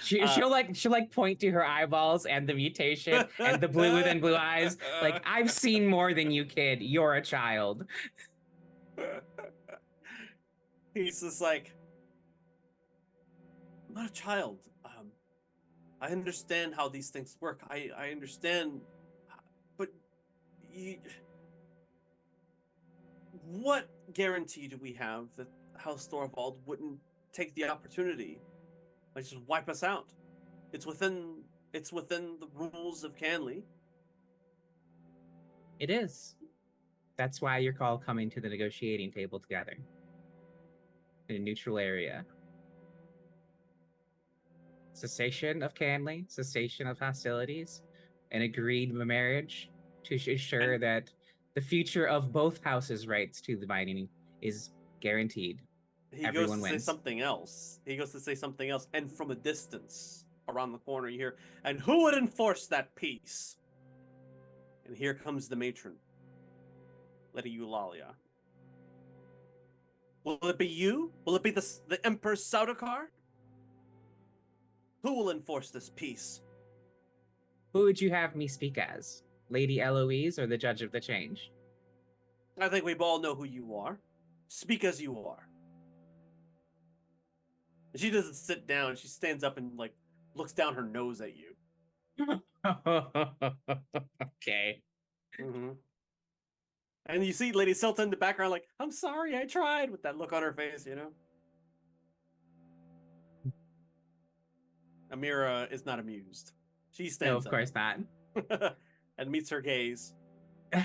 She'll like point to her eyeballs and the mutation and the blue within blue eyes. Like, I've seen more than you, kid. You're a child. He's just like, I'm not a child. I understand how these things work. I understand, but you, what guarantee do we have that House Thorvald wouldn't take the opportunity, like just wipe us out? It's within the rules of Canley. It is. That's why you're all coming to the negotiating table together in a neutral area. Cessation of Canley, cessation of hostilities, an agreed marriage to ensure that the future of both houses' rights to the mining is guaranteed. He Everyone goes to wins. say something else. And from a distance, around the corner, you hear, and who would enforce that peace? And here comes the matron, Lady Eulalia. Will it be you? Will it be the Emperor Saudakar? Who will enforce this peace? Who would you have me speak as? Lady Eloise or the Judge of the Change? I think we all know who you are. Speak as you are. She doesn't sit down. She stands up and like looks down her nose at you. Okay. Mm-hmm. And you see Lady Silta in the background, like, I'm sorry, I tried, with that look on her face, you know? Amira is not amused. She No, stands of course not. up and meets her gaze.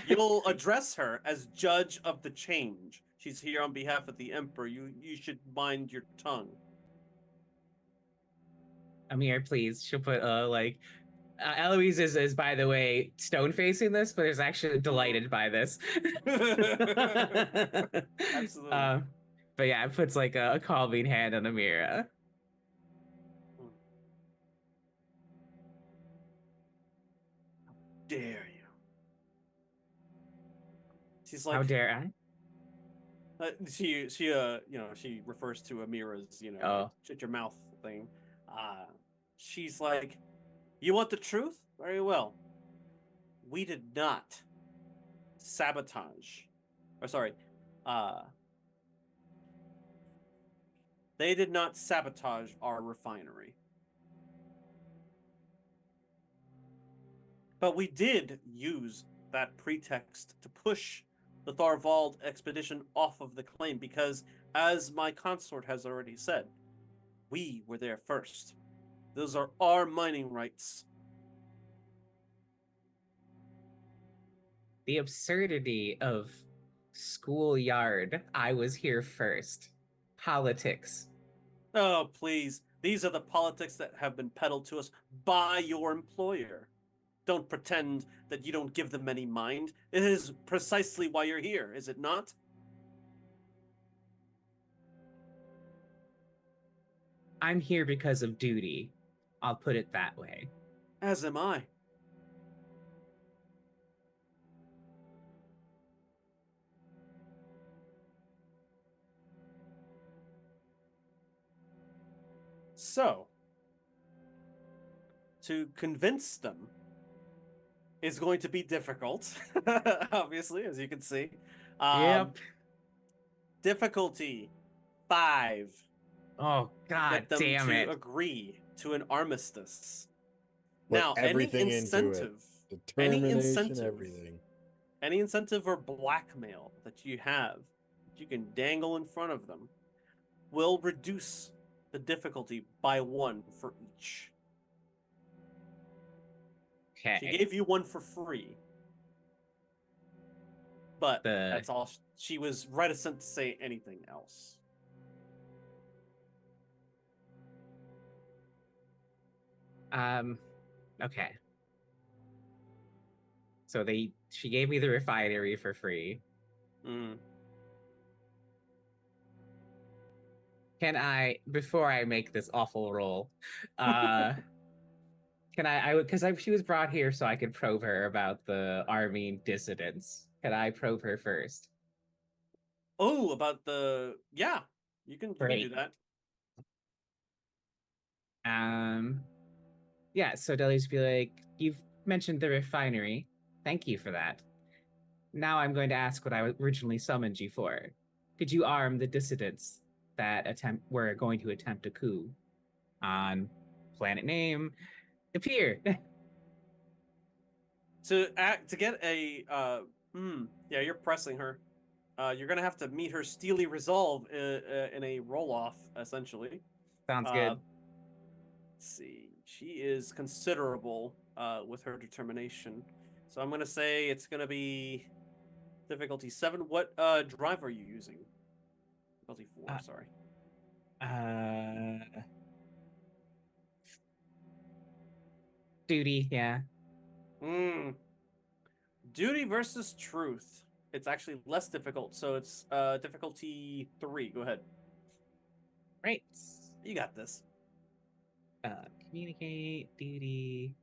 You'll address her as Judge of the Change. She's here on behalf of the Emperor. You should mind your tongue. Amir, please. She'll put Eloise is by the way stone facing this, but is actually delighted by this. Absolutely. But yeah, it puts like a calming hand on Amira. Dare you? She's like, How dare I? she she refers to Amira's at your mouth thing. She's like, you want the truth? Very well. We did not sabotage, or sorry, they did not sabotage our refinery. But we did use that pretext to push the Tharvald expedition off of the claim because, as my consort has already said, we were there first. Those are our mining rights. The absurdity of schoolyard, I was here first. Politics. Oh, please. These are the politics that have been peddled to us by your employer. Don't pretend that you don't give them any mind. It is precisely why you're here, is it not? I'm here because of duty. I'll put it that way. As am I. So, to convince them is going to be difficult, obviously, as you can see. Yep. Difficulty 5. Oh, God Get them damn to it. agree to an armistice. Put Now, everything any into it. incentive, Everything. any incentive or blackmail that you have, that you can dangle in front of them, will reduce the difficulty by 1 for each. Okay. She gave you 1 for free, but that's all. She was reticent to say anything else. Okay. So she gave me the refinery for free. Can I, before I make this awful roll, can because she was brought here so I could probe her about the army dissidents. Can I probe her first? Oh, about yeah, you can do that. Yeah, so Deli's be like, you've mentioned the refinery. Thank you for that. Now I'm going to ask what I originally summoned you for. did you arm the dissidents that were going to attempt a coup on planet name Appear? To get a yeah, you're pressing her. You're gonna have to meet her steely resolve in a roll off, essentially. Sounds Uh, good. Let's see. She is considerable with her determination, so I'm gonna say it's gonna be difficulty 7. What drive are you using? Difficulty 4. Sorry. Duty, yeah. Duty versus truth. It's actually less difficult, so it's difficulty 3. Go ahead. Right. You got this. Communicate, duty.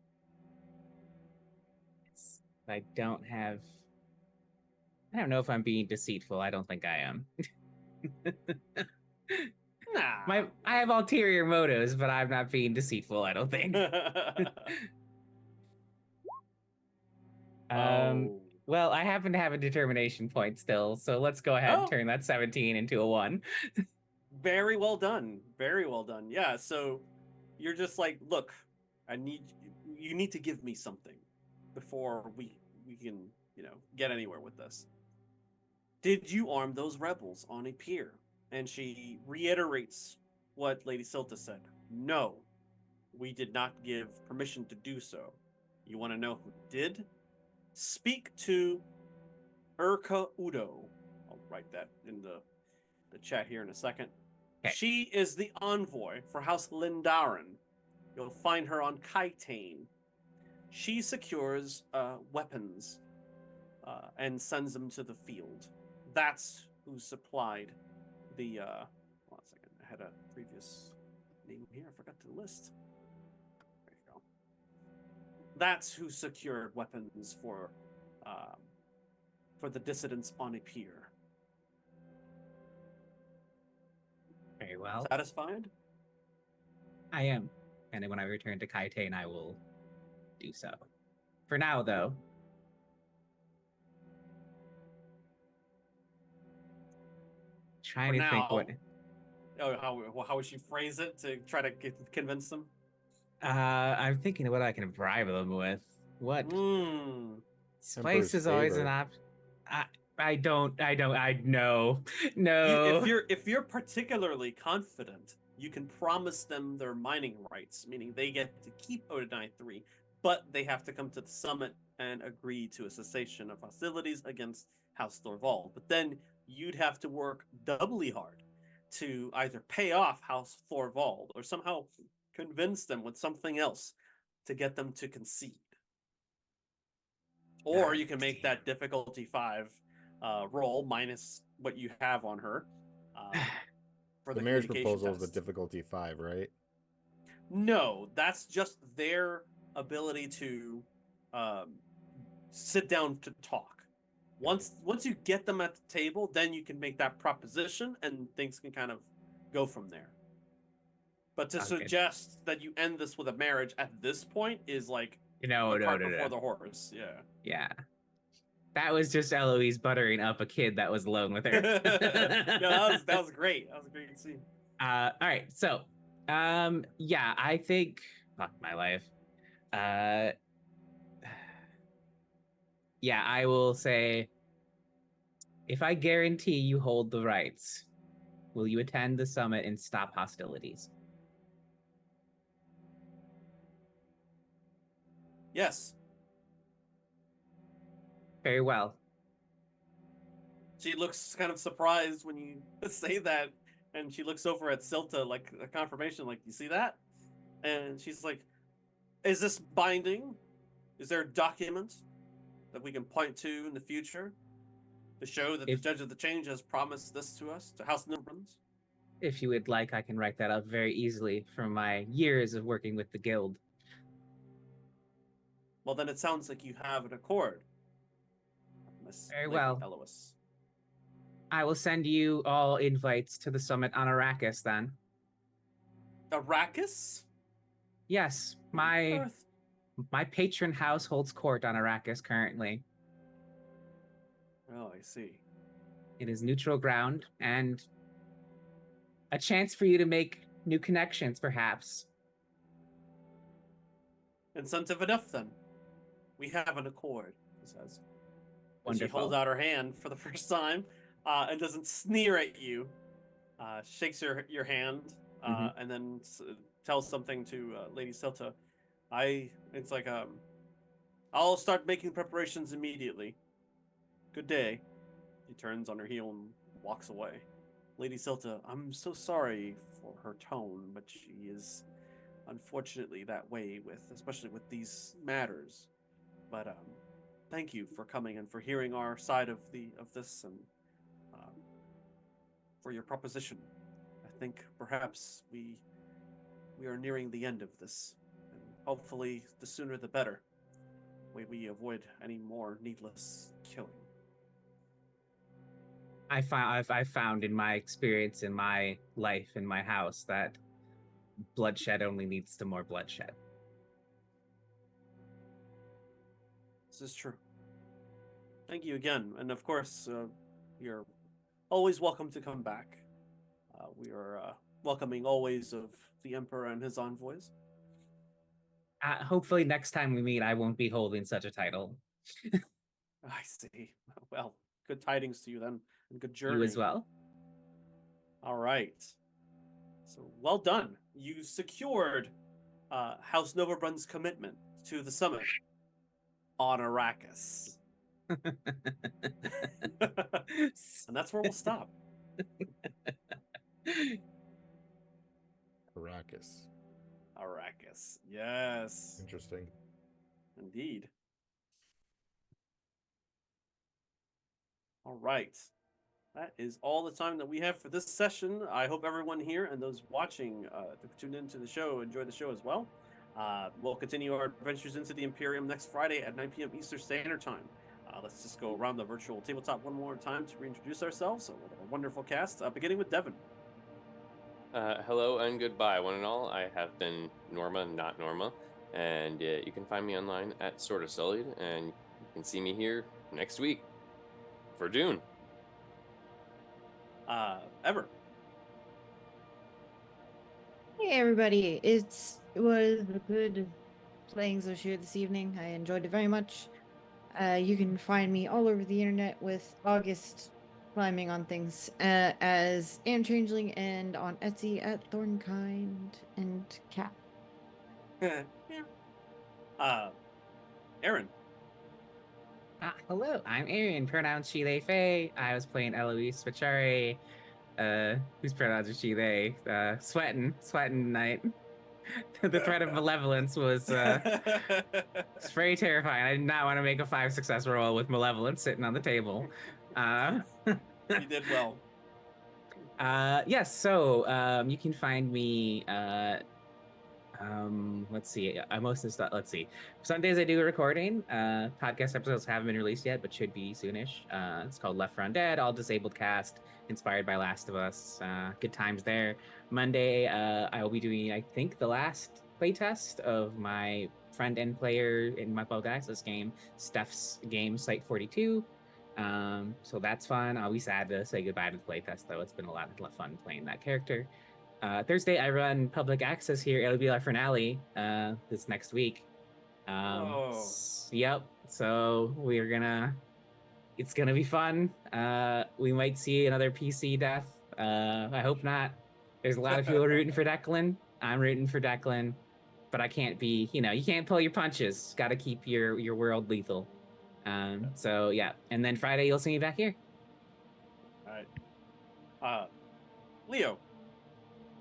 I don't know if I'm being deceitful. I don't think I am. Nah. I have ulterior motives, but I'm not being deceitful, I don't think. Oh. Well, I happen to have a determination point still, so let's go ahead and Oh. turn that 17 into a 1. Very well done. Very well done. Yeah, so you're just like, look, you need to give me something before we can, get anywhere with this. Did you arm those rebels on a pier? And she reiterates what Lady Silta said. No, we did not give permission to do so. You want to know who did? Speak to Urka Udo. I'll write that in the chat here in a second. Okay. She is the envoy for House Lindarin. You'll find her on Kaitane. She secures weapons and sends them to the field. That's who supplied the. Hold on a second. I had a previous name here. I forgot to list. There you go. That's who secured weapons for the dissidents on a pier. Very well. Satisfied? I am. And then when I return to Kaitane, I will do so. For now, though. Trying For to think what. How would she phrase it to try to convince them? I'm thinking of what I can bribe them with. What? Spice Emperor's is always an favor. option. No. If you're particularly confident, you can promise them their mining rights, meaning they get to keep Odinite 3, but they have to come to the summit and agree to a cessation of hostilities against House Thorvald. But then you'd have to work doubly hard to either pay off House Thorvald or somehow convince them with something else to get them to concede. Or God you can make that difficulty 5 roll minus what you have on her for The the marriage communication proposal is the test. difficulty 5, right? No, that's just their ability to sit down to talk. Once you get them at the table, then you can make that proposition, and things can kind of go from there. But to suggest that you end this with a marriage at this point is like the cart before the horse. Yeah. Yeah. That was just Eloise buttering up a kid that was alone with her. No, that was great. That was a great scene. All right. So, yeah, I think fuck my life. Yeah, I will say if I guarantee you hold the rights, will you attend the summit and stop hostilities? Yes. Very well. She looks kind of surprised when you say that, and she looks over at Silta like a confirmation, like, you see that? And she's like, is this binding? Is there a document that we can point to in the future to show that the Judge of the Change has promised this to us, to House Nimbrans? If you would like, I can write that up very easily from my years of working with the guild. Well, then it sounds like you have an accord. Very well. Elois. I will send you all invites to the summit on Arrakis then. Arrakis? Yes, my patron house holds court on Arrakis currently. Oh, I see. It is neutral ground and a chance for you to make new connections, perhaps. Incentive enough, then. We have an accord, he says. And she Wonderful. holds out her hand for the first time and doesn't sneer at you. Shakes your hand and then tells something to Lady Silta. It's like, I'll start making preparations immediately. Good day. She turns on her heel and walks away. Lady Silta, I'm so sorry for her tone, but she is unfortunately that way especially with these matters. But thank you for coming and for hearing our side of this and for your proposition. I think perhaps we are nearing the end of this, and hopefully the sooner the better. We avoid any more needless killing. I found in my experience in my life in my house that bloodshed only leads to more bloodshed. This is true. Thank you again, and of course, you're always welcome to come back. We are welcoming always of the Emperor and his envoys. Hopefully, next time we meet, I won't be holding such a title. I see. Well, good tidings to you then, and good journey. You as well. All right. So well done. You secured House Novabrun's commitment to the summit on Arrakis. And that's where we'll stop. Arrakis. Arrakis. Yes. Interesting. Indeed. All right. That is all the time that we have for this session. I hope everyone here and those watching tune into the show enjoy the show as well. We'll continue our adventures into the Imperium next Friday at 9 p.m. Eastern Standard Time. Let's just go around the virtual tabletop one more time to reintroduce ourselves with a wonderful cast, beginning with Devin. Hello and goodbye, one and all. I have been Norma, not Norma, and you can find me online at Sorta Sullied, and you can see me here next week for Dune. Ever. Hey everybody, it was good playing Zoshir this evening. I enjoyed it very much. You can find me all over the internet with August climbing on things as Anne Changeling and on Etsy at Thornkind and Cat. Yeah. Aaron. Hello, I'm Aaron, pronouns she, they, fae. I was playing Eloise Spachari, whose pronouns are she, they, sweating tonight. The threat of malevolence was it's very terrifying. I did not want to make a 5 success roll with malevolence sitting on the table. You did well. Yes, so you can find me let's see. Let's see. Sundays I do a recording. Podcast episodes haven't been released yet, but should be soonish. It's called Left 4 Undead, all disabled cast, inspired by Last of Us. Good times there. Monday, I will be doing, I think, the last playtest of my friend and player in my public access game, Steph's game, Site 42. So that's fun. I'll be sad to say goodbye to the playtest, though. It's been a lot of fun playing that character. Thursday, I run public access here. It'll be our finale this next week. Yep. So it's gonna be fun. We might see another PC death. I hope not. There's a lot of people rooting for Declan. I'm rooting for Declan, but I can't be. You can't pull your punches. Got to keep your world lethal. So yeah, and then Friday you'll see me back here. All right. Leo.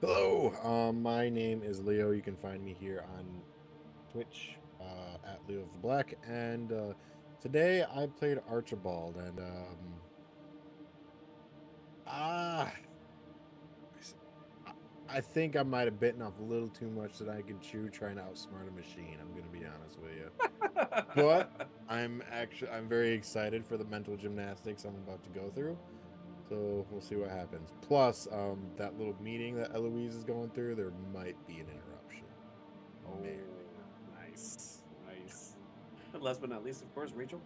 Hello, my name is Leo. You can find me here on Twitch at Leo of the Black, and today I played Archibald, and I think I might have bitten off a little too much that I can chew trying to outsmart a machine. I'm gonna be honest with you, but I'm very excited for the mental gymnastics I'm about to go through. So we'll see what happens. Plus, that little meeting that Eloise is going through, there might be an interruption. Oh, Maybe. nice. And last but not least, of course, Rachel.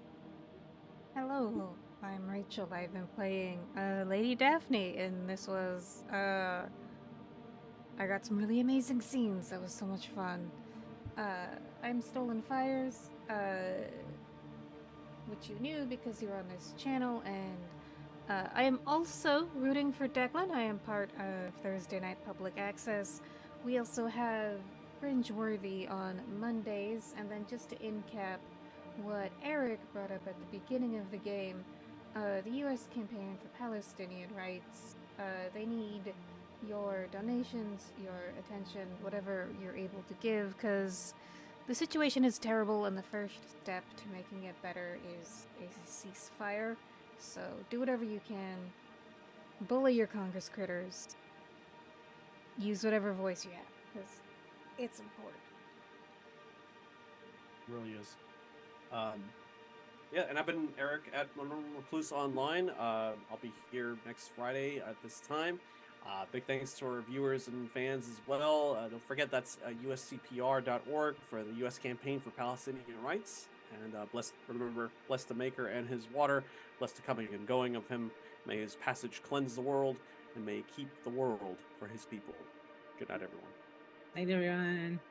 Hello, I'm Rachel. I've been playing Lady Daphne, and this was I got some really amazing scenes. That was so much fun. I'm Stolen Fires, which you knew because you were on this channel, and I am also rooting for Declan. I am part of Thursday Night Public Access. We also have Cringeworthy on Mondays, and then just to in-cap what Eric brought up at the beginning of the game, the U.S. campaign for Palestinian rights, they need your donations, your attention, whatever you're able to give, because the situation is terrible, and the first step to making it better is a ceasefire. So do whatever you can. Bully your Congress critters. Use whatever voice you have, because it's important. Really is. Yeah, and I've been Eric at Monroe Recluse Online. I'll be here next Friday at this time. Big thanks to our viewers and fans as well. Don't forget that's uscpr.org for the U.S. campaign for Palestinian rights. And bless the Maker and his water. Bless the coming and going of him. May his passage cleanse the world, and may he keep the world for his people. Good night, everyone. Night, everyone.